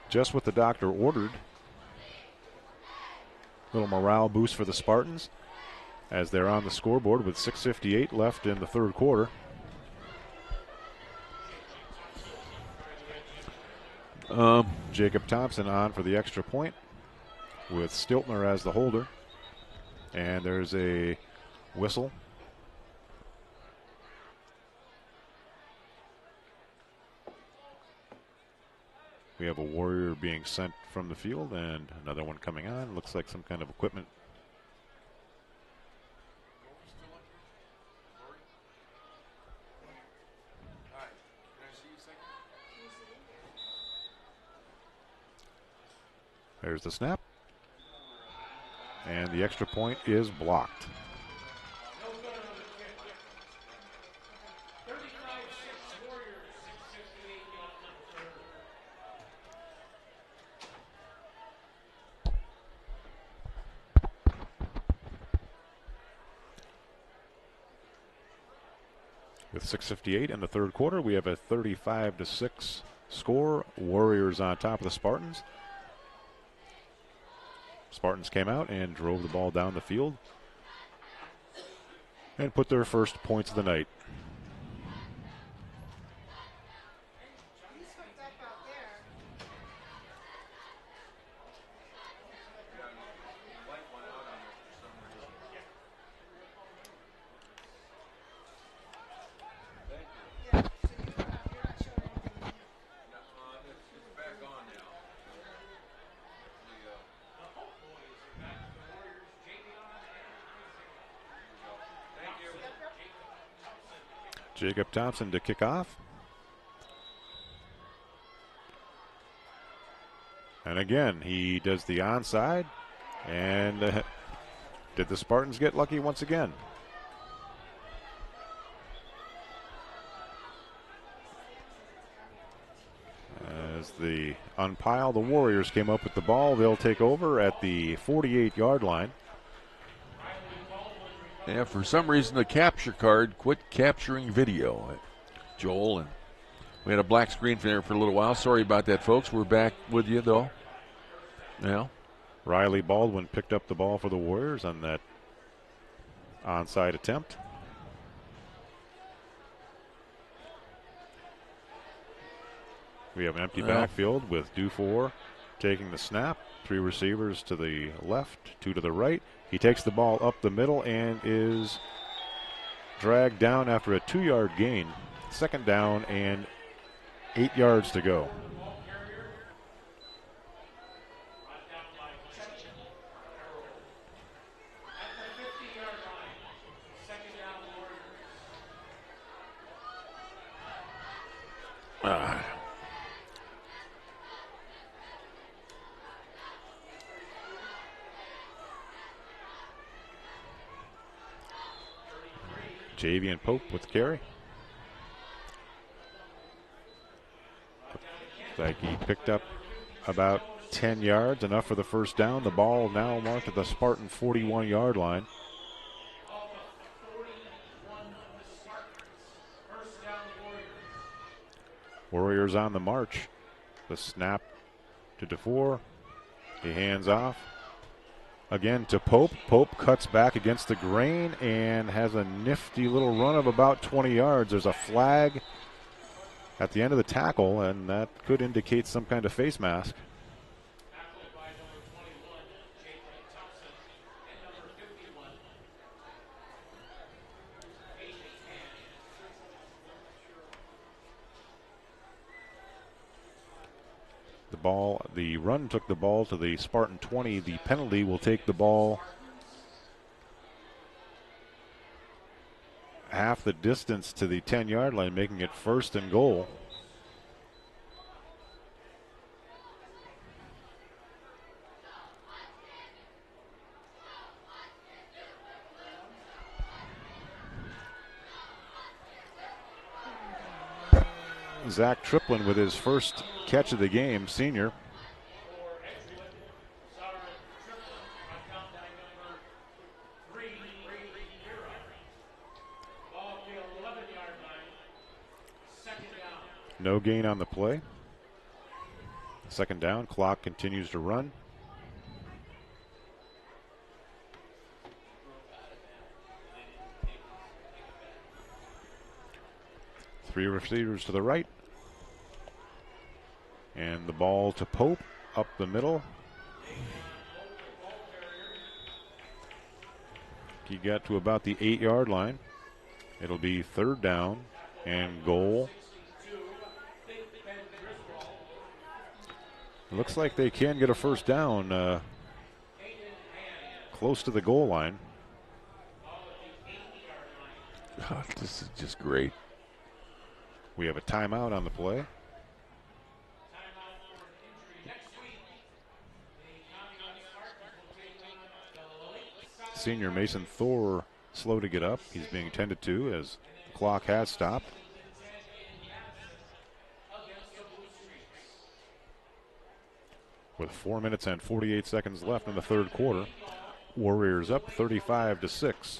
Just what the doctor ordered. Little morale boost for the Spartans as they're on the scoreboard with 6:58 left in the third quarter. Jacob Thompson on for the extra point with Stiltner as the holder. And there's a whistle. We have a Warrior being sent from the field and another one coming on. Looks like some kind of equipment. There's the snap. And the extra point is blocked. With 6:58 in the third quarter, we have a 35-6 score. Warriors on top of the Spartans. Spartans came out and drove the ball down the field and put their first points of the night. Jacob Thompson to kick off. And again, he does the onside. And did the Spartans get lucky once again? As the umpile, the Warriors came up with the ball. They'll take over at the 48-yard line. Yeah, for some reason the capture card quit capturing video, Joel, and we had a black screen there for a little while. Sorry about that, folks. We're back with you, though. Now, Riley Baldwin picked up the ball for the Warriors on that onside attempt. We have an empty backfield with Dufour taking the snap. 3 receivers to the left, 2 to the right. He takes the ball up the middle and is dragged down after a 2-yard gain. 2nd down and 8 yards to go. Javian Pope with carry. Looks like he picked up about 10 yards, enough for the first down. The ball now marked at the Spartan 41-yard line. Warriors on the march. The snap to Dufour. He hands off. Again to Pope. Pope cuts back against the grain and has a nifty little run of about 20 yards. There's a flag at the end of the tackle, and that could indicate some kind of face mask. The run took the ball to the Spartan 20. The penalty will take the ball half the distance to the 10-yard line, making it 1st and goal. Zach Triplin with his first catch of the game, senior. No gain on the play. 2nd down, clock continues to run. Three receivers to the right. And the ball to Pope up the middle. He got to about the 8-yard line. It'll be 3rd down and goal. Looks like they can get a first down close to the goal line. God, this is just great. We have a timeout on the play. Senior Mason Thor slow to get up. He's being tended to as the clock has stopped. With 4 minutes and 48 seconds left in the 3rd quarter, Warriors up 35-6.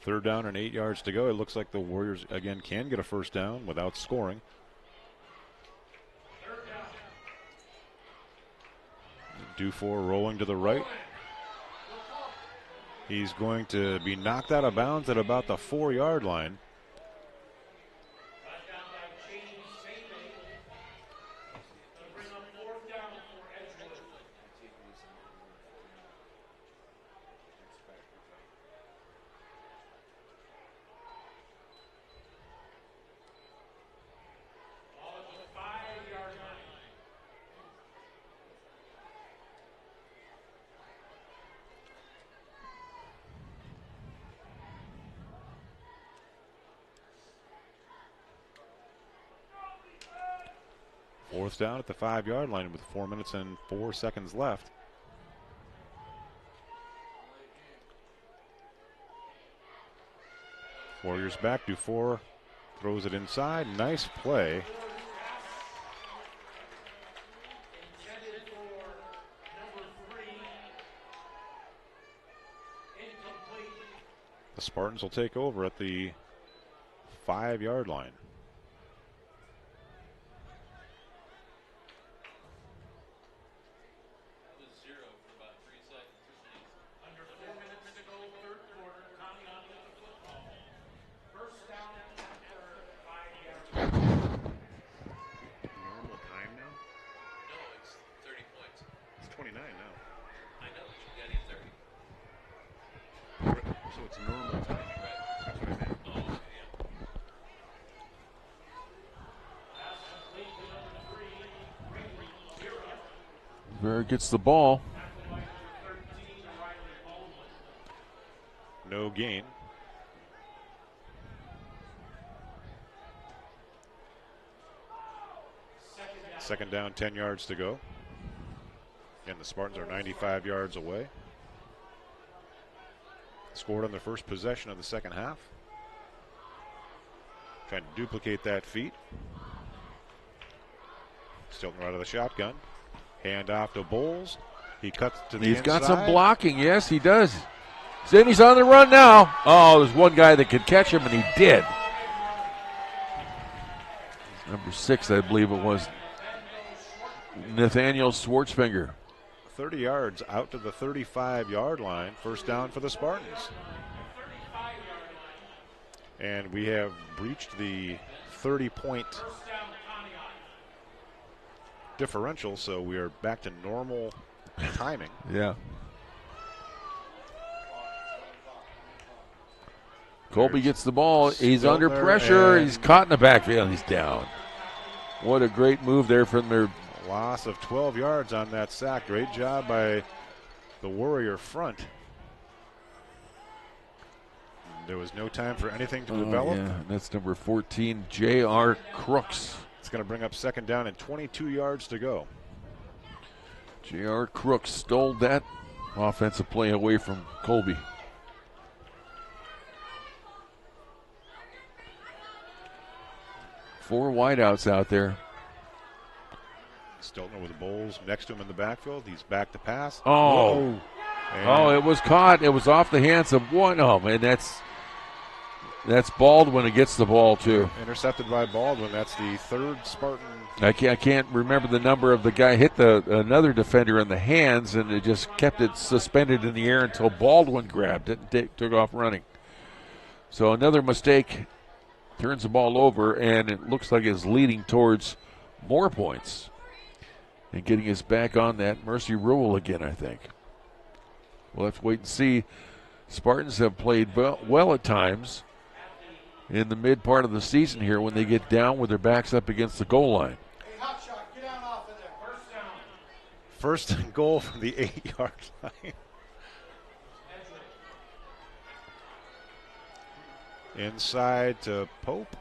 3rd down and 8 yards to go. It looks like the Warriors again can get a first down without scoring. Dufour rolling to the right. He's going to be knocked out of bounds at about the 4-yard line. Fourth down at the 5-yard line with 4 minutes and 4 seconds left. Warriors back. Dufour throws it inside. Nice play. The Spartans will take over at the 5-yard line. Gets the ball. No gain. Second down, 10 yards to go. And the Spartans are 95 yards away. Scored on their first possession of the second half. Trying to duplicate that feat. Stilton out of the shotgun. Hand off to Bowles. He cuts to the He's inside. got some blocking. Yes, he does. Then he's on the run now. Oh, there's one guy that could catch him, and he did. Number 6, I believe it was, Nathaniel Schwartzfinger. 30 yards out to the 35-yard line. First down for the Spartans. And we have breached the 30-point differential, so we are back to normal timing. Yeah. Colby gets the ball. He's under pressure. He's caught in the backfield. He's down. What a great move there from their loss of 12 yards on that sack. Great job by the Warrior front. There was no time for anything to develop. Yeah, that's number 14, J.R. Crooks. It's going to bring up second down and 22 yards to go. J.R. Crooks stole that offensive play away from Colby. Four wideouts out there. Stiltner with Bowles next to him in the backfield. He's back to pass. Oh, it was caught. It was off the hands of one. Oh, man, that's Baldwin who gets the ball, too. Intercepted by Baldwin. That's the third Spartan. I can't remember the number of the guy hit another defender in the hands, and it just kept it suspended in the air until Baldwin grabbed it and took off running. So another mistake turns the ball over, and it looks like it's leading towards more points and getting us back on that mercy rule again, I think. We'll have to wait and see. Spartans have played well at times in the mid part of the season here when they get down with their backs up against the goal line. Hey, hot shot, get down off of there. First down. First and goal from the 8-yard line. Inside to Pope.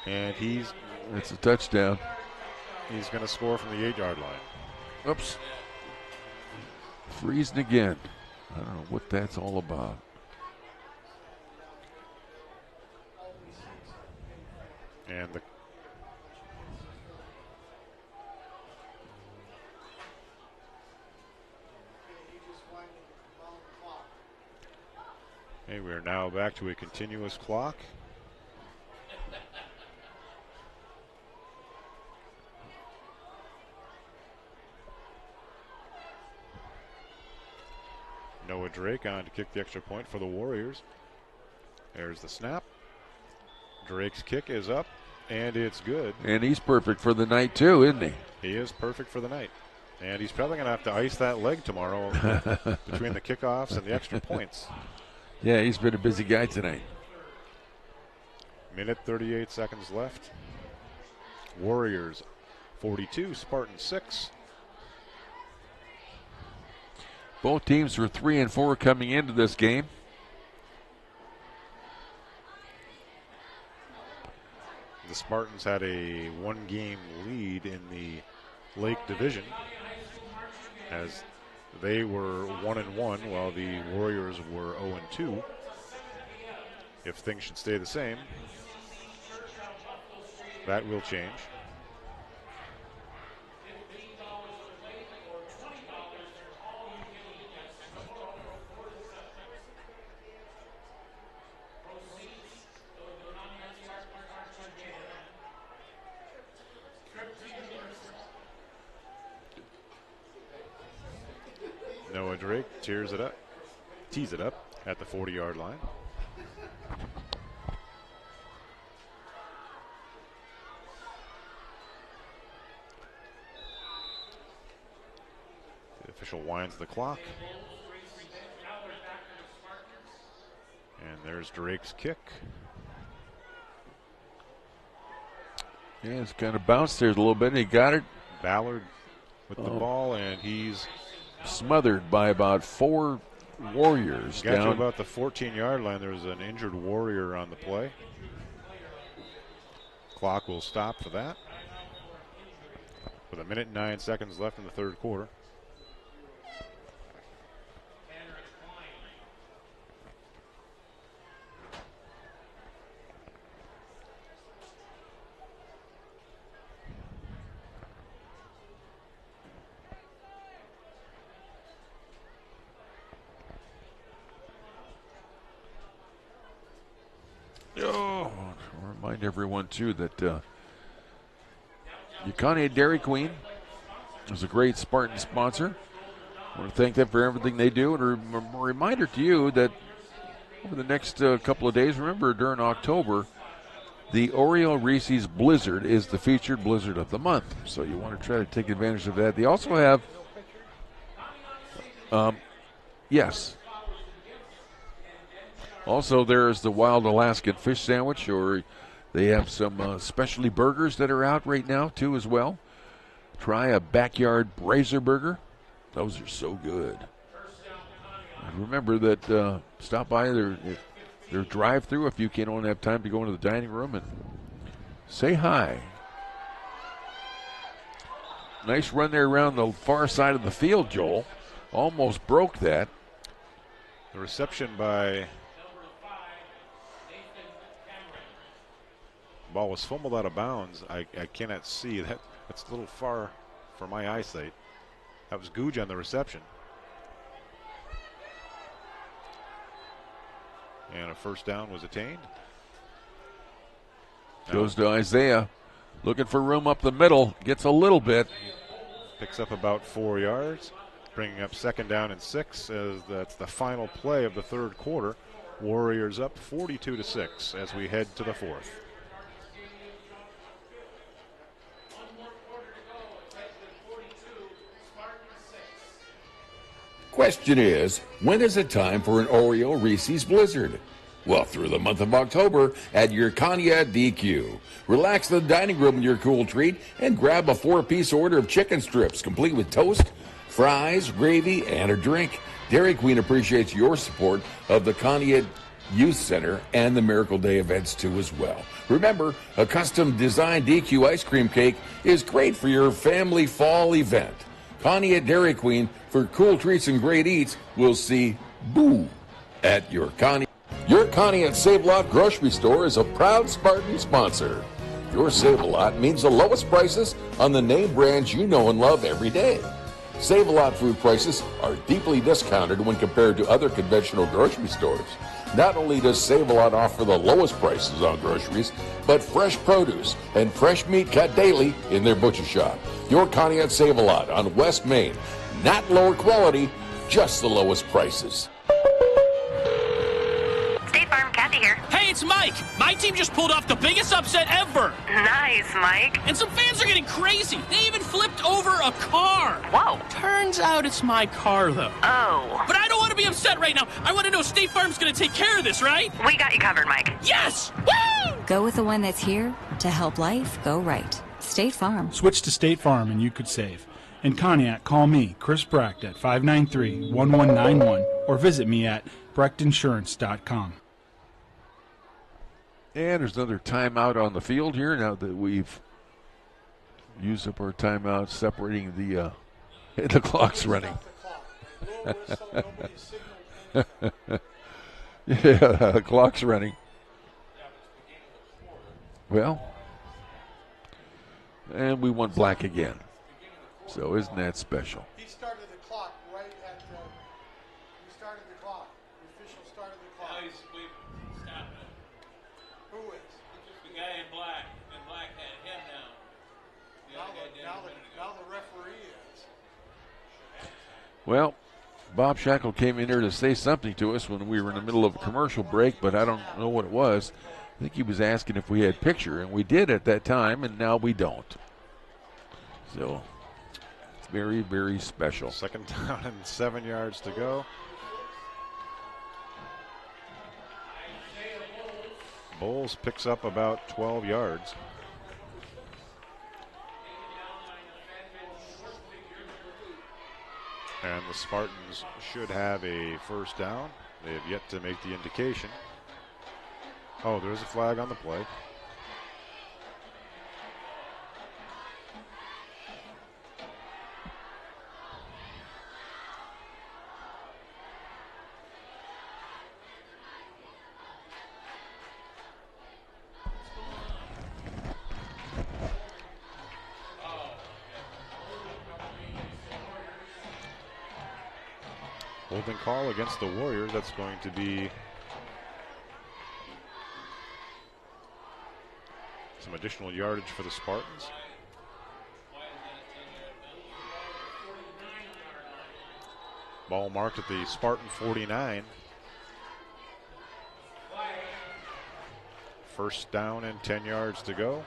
And it's a touchdown. He's going to score from the 8-yard line. Oops. Freezing again. I don't know what that's all about. And the Okay, we are now back to a continuous clock. Noah Drake on to kick the extra point for the Warriors. There's the snap. Drake's kick is up, and it's good. And he's perfect for the night, too, isn't he? He is perfect for the night. And he's probably going to have to ice that leg tomorrow between the kickoffs and the extra points. Yeah, he's been a busy guy tonight. Minute 38 seconds left. Warriors 42, Spartan 6. Both teams were 3-4 coming into this game. The Spartans had a one-game lead in the Lake Division as they were 1-1 while the Warriors were 0-2. If things should stay the same, that will change. Noah Drake tees it up at the 40-yard line. The official winds the clock. And there's Drake's kick. Yeah, it's kind of bounced there a little bit. He got it. Ballard with the ball, and he's smothered by about 4 Warriors. Got down to about the 14-yard line. There was an injured Warrior on the play. Clock will stop for that. With a minute and 9 seconds left in the third quarter. Remind everyone, too, that Conneaut Dairy Queen is a great Spartan sponsor. I want to thank them for everything they do. And a reminder to you that over the next couple of days, remember during October, the Oreo Reese's Blizzard is the featured Blizzard of the month. So you want to try to take advantage of that. They also have, yes. Also, there's the Wild Alaskan Fish Sandwich, or they have some specialty burgers that are out right now, too, as well. Try a Backyard Brazier Burger. Those are so good. And remember that stop by their drive-thru if you don't have time to go into the dining room and say hi. Nice run there around the far side of the field, Joel. Almost broke that. The reception by... Ball was fumbled out of bounds. I cannot see that. That's a little far for my eyesight. That was Goudge on the reception. And a first down was attained. Goes to Isaiah. Looking for room up the middle. Gets a little bit. Picks up about 4 yards. Bringing up second down and 6 as that's the final play of the third quarter. Warriors up 42-6 as we head to the fourth. Question is, when is it time for an Oreo Reese's Blizzard? Well, through the month of October at your Conneaut DQ. Relax in the dining room with your cool treat and grab a 4-piece order of chicken strips, complete with toast, fries, gravy, and a drink. Dairy Queen appreciates your support of the Conneaut Youth Center and the Miracle Day events, too, as well. Remember, a custom-designed DQ ice cream cake is great for your family fall event. Conneaut Dairy Queen, for cool treats and great eats, we'll see boo at your Conneaut. Your Conneaut Save-A-Lot grocery store is a proud Spartan sponsor. Your Save-A-Lot means the lowest prices on the name brands you know and love every day. Save-A-Lot food prices are deeply discounted when compared to other conventional grocery stores. Not only does Save-A-Lot offer the lowest prices on groceries, but fresh produce and fresh meat cut daily in their butcher shop. Your Conneaut Save-A-Lot on West Main. Not lower quality, just the lowest prices. State Farm, Kathy here. Hey, it's Mike. My team just pulled off the biggest upset ever. Nice, Mike. And some fans are getting crazy. They even flipped over a car. Whoa. Turns out it's my car, though. Oh. But I don't want to be upset right now. I want to know State Farm's going to take care of this, right? We got you covered, Mike. Yes! Woo! Go with the one that's here to help life go right. State Farm. Switch to State Farm and you could save. In Conneaut, call me, Chris Brecht, at 593-1191 or visit me at brechtinsurance.com. And there's another timeout on the field here now that we've used up our timeout separating the clock's running. Yeah, the clock's running. Well, and we went black again. So isn't that special? He started the clock right at he started the clock. The official started the clock. Now he's stopping it. Who is? The guy in black. And black had him down. The other guy down a minute ago. Now the referee is. Well, Bob Shackle came in here to say something to us when we were in the middle of a commercial break, but I don't know what it was. I think he was asking if we had picture, and we did at that time, and now we don't. So it's very, very special. Second down and 7 yards to go. Bowles picks up about 12 yards. And the Spartans should have a first down. They have yet to make the indication. Oh, there's a flag on the play. Holding call against the Warriors. That's going to be some additional yardage for the Spartans. Ball marked at the Spartan 49. First down and 10 yards to go.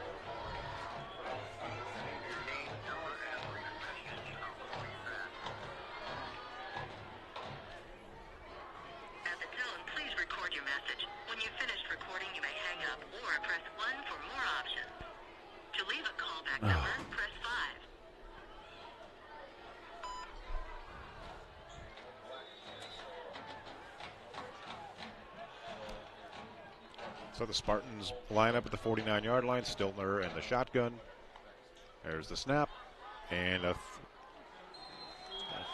So the Spartans line up at the 49-yard line. Stiltner in the shotgun. There's the snap. And a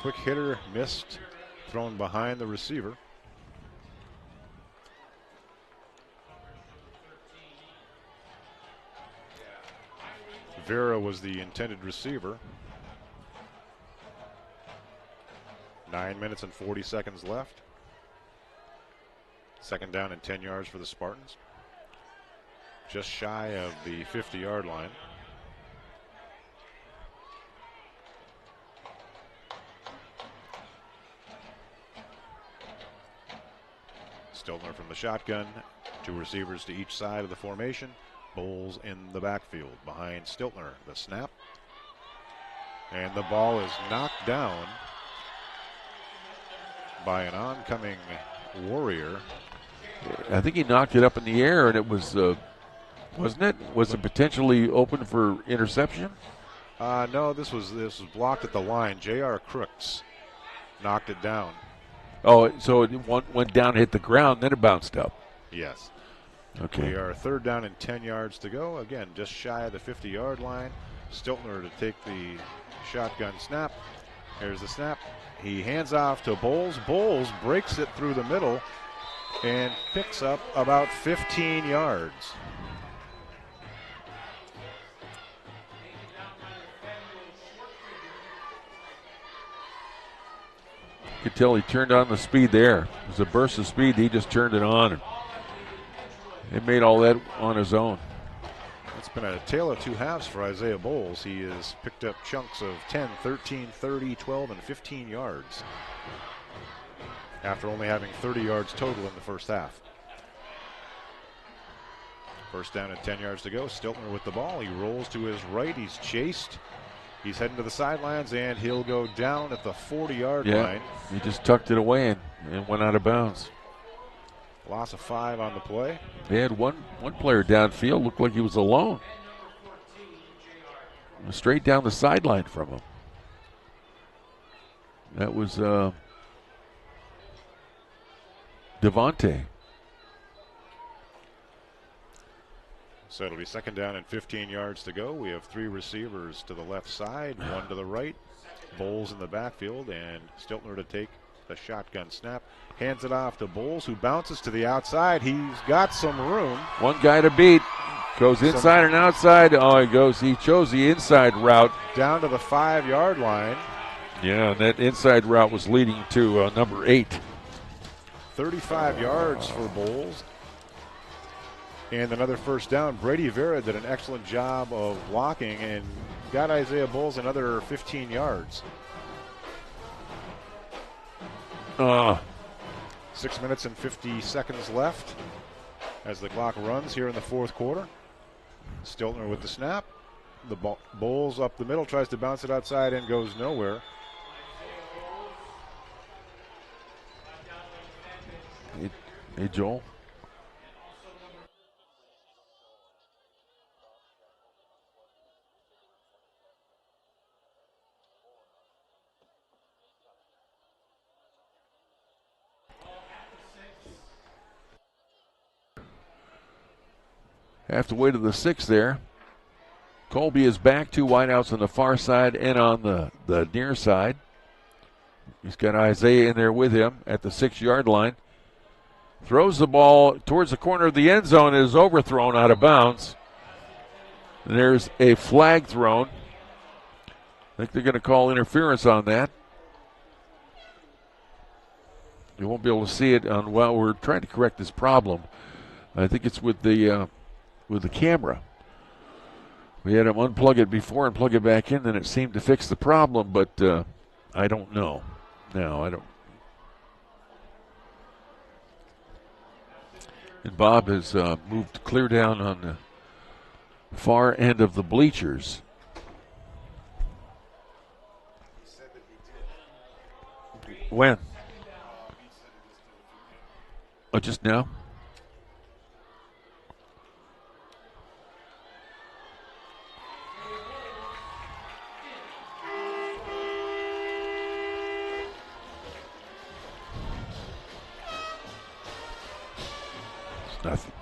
quick hitter missed, thrown behind the receiver. Vera was the intended receiver. 9 minutes and 40 seconds left. Second down and 10 yards for the Spartans. Just shy of the 50-yard line. Stiltner from the shotgun. Two receivers to each side of the formation. Bowles in the backfield behind Stiltner. The snap. And the ball is knocked down by an oncoming Warrior. I think he knocked it up in the air, and it was, wasn't it? Was it potentially open for interception? No, this was blocked at the line. J.R. Crooks knocked it down. Oh, so it went down, hit the ground, then it bounced up. Yes. Okay. We are third down and 10 yards to go. Again, just shy of the 50-yard line. Stiltner to take the shotgun snap. Here's the snap. He hands off to Bowles. Bowles breaks it through the middle and picks up about 15 yards. could tell he turned on the speed there. It was a burst of speed. He just turned it on. And he made all that on his own. It's been a tale of two halves for Isaiah Bowles. He has picked up chunks of 10, 13, 30, 12, and 15 yards after only having 30 yards total in the first half. First down and 10 yards to go. Stiltner with the ball. He rolls to his right. He's chased. He's heading to the sidelines, and he'll go down at the 40-yard line. He just tucked it away and went out of bounds. Loss of 5 on the play. They had one player downfield. Looked like he was alone. Straight down the sideline from him. That was Devontae. So it'll be second down and 15 yards to go. We have 3 receivers to the left side, 1 to the right. Bowles in the backfield, and Stiltner to take the shotgun snap. Hands it off to Bowles, who bounces to the outside. He's got some room. One guy to beat. Goes inside and outside. Oh, he chose the inside route. Down to the 5-yard line. Yeah, and that inside route was leading to number 8. 35 yards for Bowles. And another first down. Brady Vera did an excellent job of blocking and got Isaiah Bowles another 15 yards. 6 minutes and 50 seconds left as the clock runs here in the fourth quarter. Stiltner with the snap. The Bowles up the middle, tries to bounce it outside and goes nowhere. Hey, Joel. Have to wait to the 6 there. Colby is back, 2 wideouts on the far side and on the near side. He's got Isaiah in there with him at the 6-yard line. Throws the ball towards the corner of the end zone. It is overthrown out of bounds. And there's a flag thrown. I think they're going to call interference on that. You won't be able to see it on, well, we're trying to correct this problem. I think it's with the camera. We had him unplug it before and plug it back in, and it seemed to fix the problem, but I don't know. No, I don't. And Bob has moved clear down on the far end of the bleachers. When? Oh, just now? Nothing.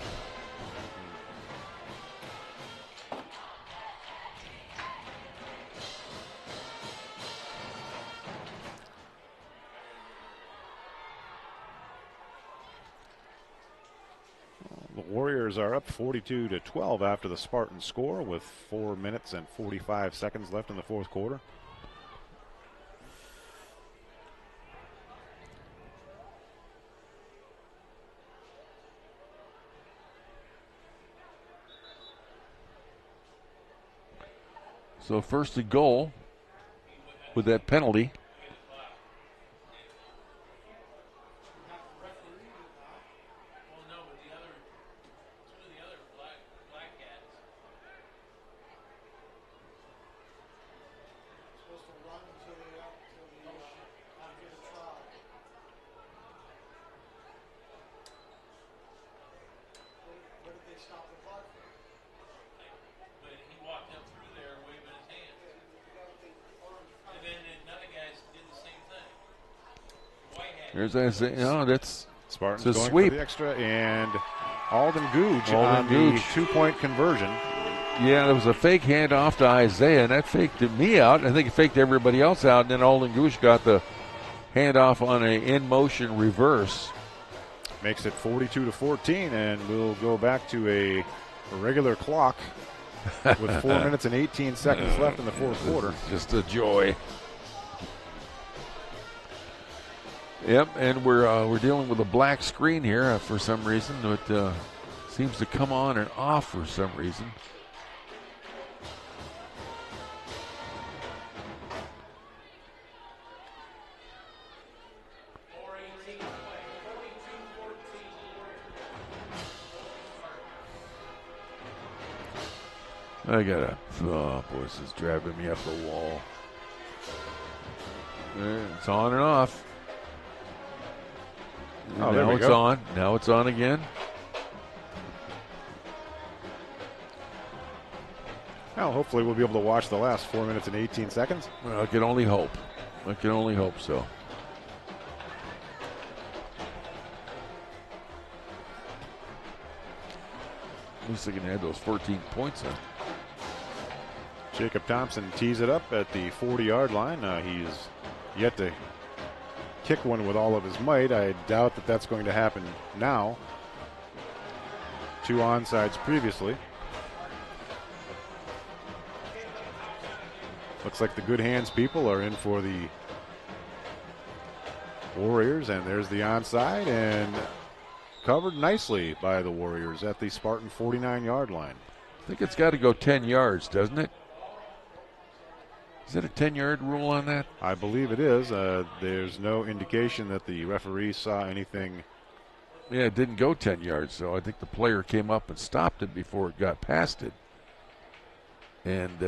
The Warriors are up 42-12 after the Spartans score with 4 minutes and 45 seconds left in the fourth quarter. So first and goal with that penalty. There's Isaiah. No, that's Spartans a going sweep. For the extra, and Alden Goudge on the 2-point conversion. Yeah, there was a fake handoff to Isaiah, and that faked me out. I think it faked everybody else out, and then Alden Goudge got the handoff on an in-motion reverse. Makes it 42-14, and we'll go back to a regular clock with 4 minutes and 18 seconds left in the fourth quarter. Just a joy. Yep, and we're dealing with a black screen here for some reason. It seems to come on and off for some reason. I gotta. Oh, boy, this is driving me up the wall. It's on and off. Oh, now it's on. Now it's on again. Well, hopefully we'll be able to watch the last 4 minutes and 18 seconds. Well, I can only hope. I can only hope so. At least I can add those 14 points in. Jacob Thompson tees it up at the 40-yard line. He's yet to kick one with all of his might. I doubt that that's going to happen now. 2 onsides previously. Looks like the good hands people are in for the Warriors, and there's the onside, and covered nicely by the Warriors at the Spartan 49-yard line. I think it's got to go 10 yards, doesn't it? Is it a 10-yard rule on that? I believe it is. There's no indication that the referee saw anything. Yeah, it didn't go 10 yards, so I think the player came up and stopped it before it got past it. And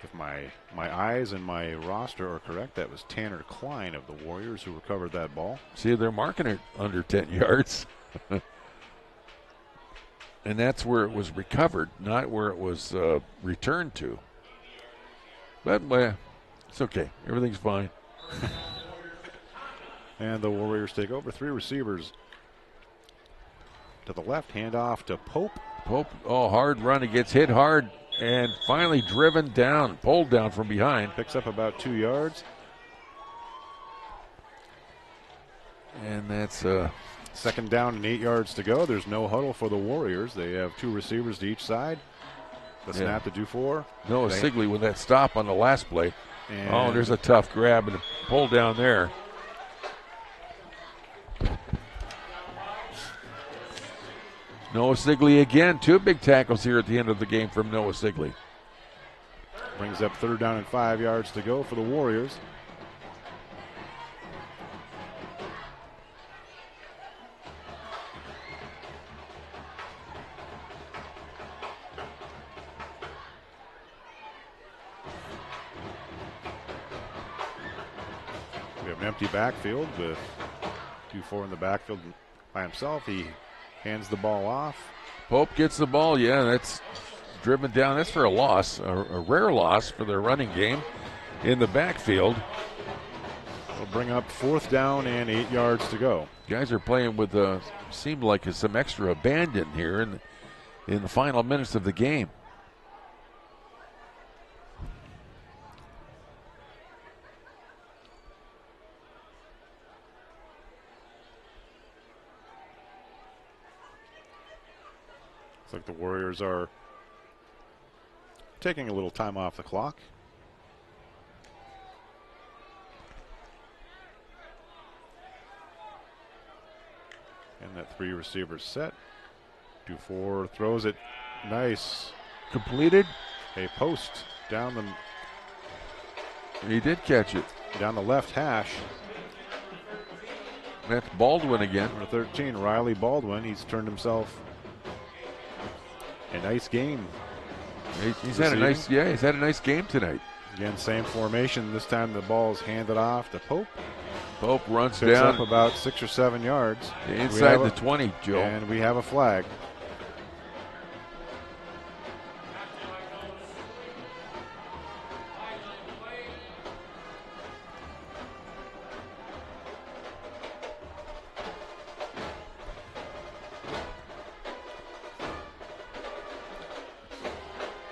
if my eyes and my roster are correct, that was Tanner Klein of the Warriors who recovered that ball. See, they're marking it under 10 yards. And that's where it was recovered, not where it was returned to. But, well, it's okay. Everything's fine. And the Warriors take over. 3 receivers to the left. Handoff to Pope. Pope, hard run. He gets hit hard and finally driven down, pulled down from behind. Picks up about 2 yards. And that's second down and 8 yards to go. There's no huddle for the Warriors. They have 2 receivers to each side. The snap to do 4. Noah Sigley with that stop on the last play. And there's a tough grab and a pull down there. Noah Sigley again. 2 big tackles here at the end of the game from Noah Sigley. Brings up 3rd down and 5 yards to go for the Warriors. We have an empty backfield with 2-4 in the backfield by himself. He hands the ball off. Pope gets the ball. Yeah, that's driven down. That's for a loss, a rare loss for their running game in the backfield. We'll bring up 4th down and 8 yards to go. Guys are playing with seemed like some extra abandon here in the final minutes of the game. Looks like the Warriors are taking a little time off the clock. And that 3 receivers set. 2-4 throws it. Nice. Completed. A post down the. He did catch it. Down the left hash. That's Baldwin again. Number 13, Riley Baldwin. He's turned himself a nice game. He's had a nice game tonight. Again, same formation. This time the ball's handed off to Pope. Pope runs Picks down up about 6 or 7 yards. Inside the 20, Joe. And we have a flag.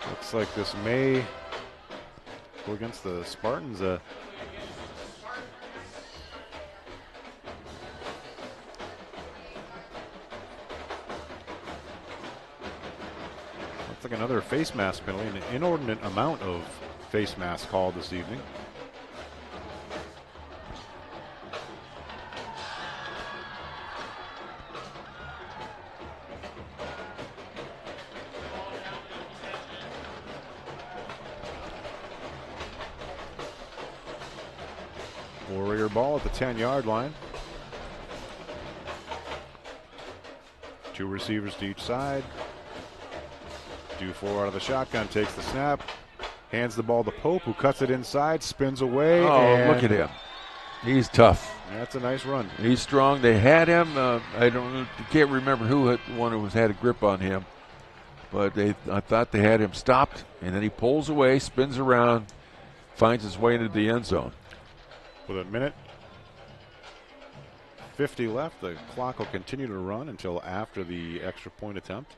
Looks like this may go against the Spartans. Looks like another face mask penalty, an inordinate amount of face masks called this evening. Warrior ball at the 10-yard line. 2 receivers to each side. Do 4 out of the shotgun, takes the snap, hands the ball to Pope, who cuts it inside, spins away. Oh, look at him. He's tough. That's a nice run. He's strong. They had him. Can't remember who had a grip on him, but I thought they had him stopped, and then he pulls away, spins around, finds his way into the end zone. With a minute 50 left, the clock will continue to run until after the extra point attempt.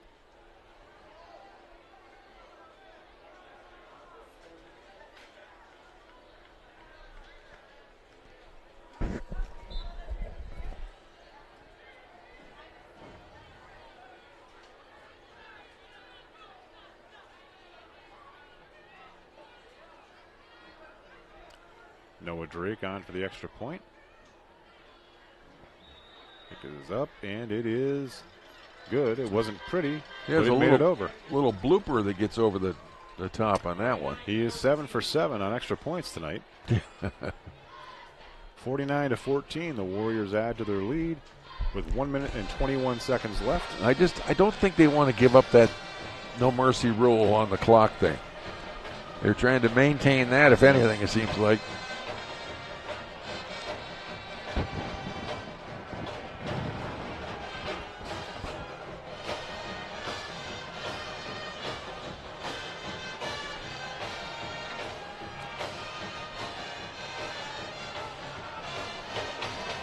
Noah Drake on for the extra point. It is up, and it is good. It wasn't pretty, There's but it made it over. Little blooper that gets over the top on that one. He is 7 for 7 on extra points tonight. 49-14, the Warriors add to their lead with 1 minute and 21 seconds left. I don't think they want to give up that no mercy rule on the clock thing. They're trying to maintain that, if anything, it seems like.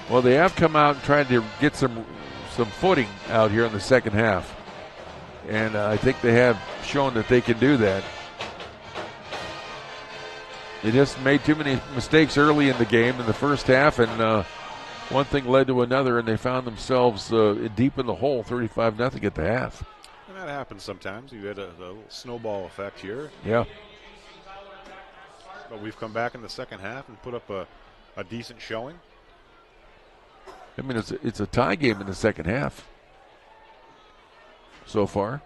Well, they have come out and tried to get some footing out here in the second half. And I think they have shown that they can do that. They just made too many mistakes early in the game in the first half, and one thing led to another, and they found themselves deep in the hole, 35-0 at the half. And that happens sometimes. You had a little snowball effect here. Yeah. But we've come back in the second half and put up a decent showing. I mean, it's a tie game in the second half so far.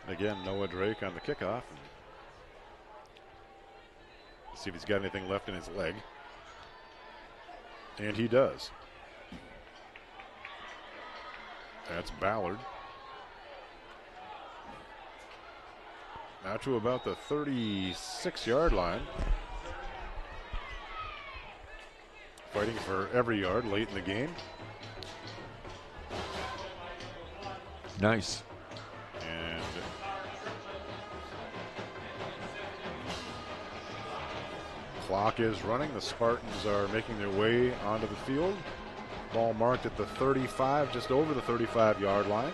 Again, Noah Drake on the kickoff. See if he's got anything left in his leg. And he does. That's Ballard. Now to about the 36-yard line. Fighting for every yard late in the game. Nice. And clock is running. The Spartans are making their way onto the field. Ball marked at the 35, just over the 35-yard line.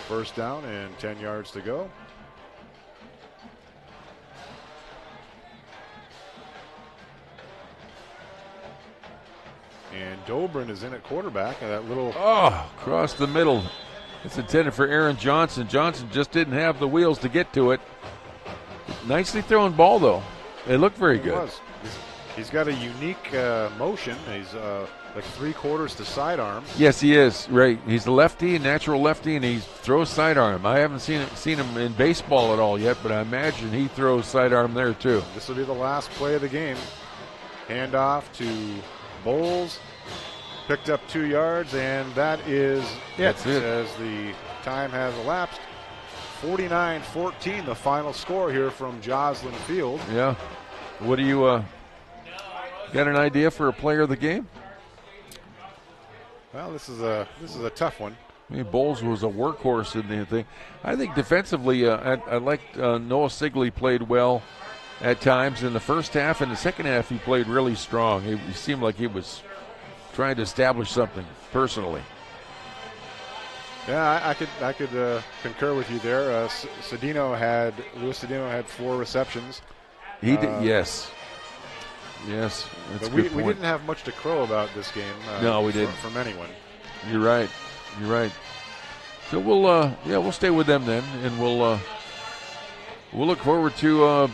First down and 10 yards to go. And Dobrin is in at quarterback. That little across the middle. It's intended for Aaron Johnson. Johnson just didn't have the wheels to get to it. Nicely thrown ball, though. It looked very good. He's got a unique motion. He's like 3/4 to sidearm. Yes, he is. Right. He's a lefty, a natural lefty, and he throws sidearm. I haven't seen him in baseball at all yet, but I imagine he throws sidearm there too. This will be the last play of the game. Handoff to Bowles. Picked up 2 yards, and that is it. As the time has elapsed. 49-14, the final score here from Joslyn Field. Yeah. What do you got an idea for a player of the game? Well, this is a tough one. I mean, Bowles was a workhorse in the thing. I think defensively, I liked Noah Sigley played well at times in the first half. In the second half, he played really strong. He seemed like he was trying to establish something personally. Yeah, I could concur with you there. Louis Cedino had 4 receptions. He did, yes. Yes, that's but a good we point. didn't have much to crow about this game. No, we didn't. From anyone. You're right. So we'll stay with them then, and we'll look forward to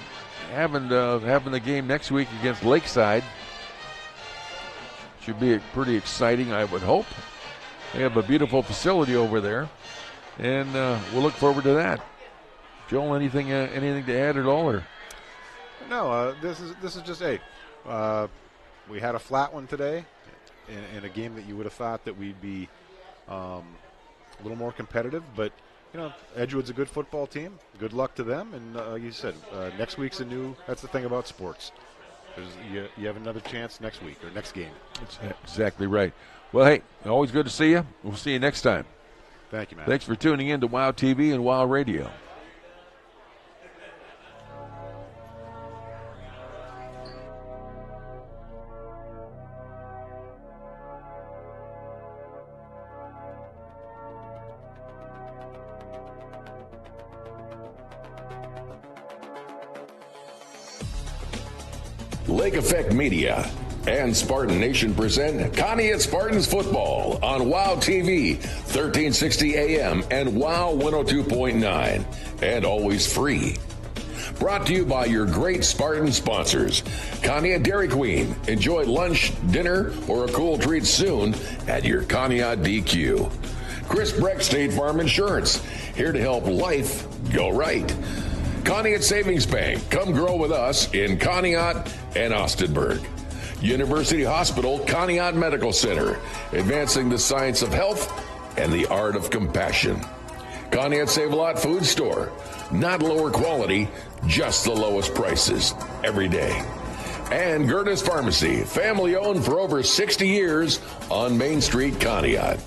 having the game next week against Lakeside. Should be pretty exciting, I would hope. They have a beautiful facility over there, and we'll look forward to that. Joel, anything to add at all? Or? No, this is just we had a flat one today in a game that you would have thought that we'd be a little more competitive, but Edgewood's a good football team. Good luck to them, and like you said, next week's that's the thing about sports. You have another chance next week or next game. That's exactly right. Well, hey, always good to see you. We'll see you next time. Thank you, man. Thanks for tuning in to WOW TV and WOW Radio. Lake Effect Media and Spartan Nation present Conneaut Spartans football on WOW TV, 1360 AM and WOW 102.9, and always free. Brought to you by your great Spartan sponsors. Conneaut Dairy Queen. Enjoy lunch, dinner, or a cool treat soon at your Conneaut DQ. Chris Brecht State Farm Insurance. Here to help life go right. Conneaut Savings Bank. Come grow with us in Conneaut and Austinburg. University Hospital Conneaut Medical Center. Advancing the science of health and the art of compassion. Conneaut Save-A-Lot Food Store. Not lower quality, just the lowest prices every day. And Gertis Pharmacy. Family owned for over 60 years on Main Street, Conneaut.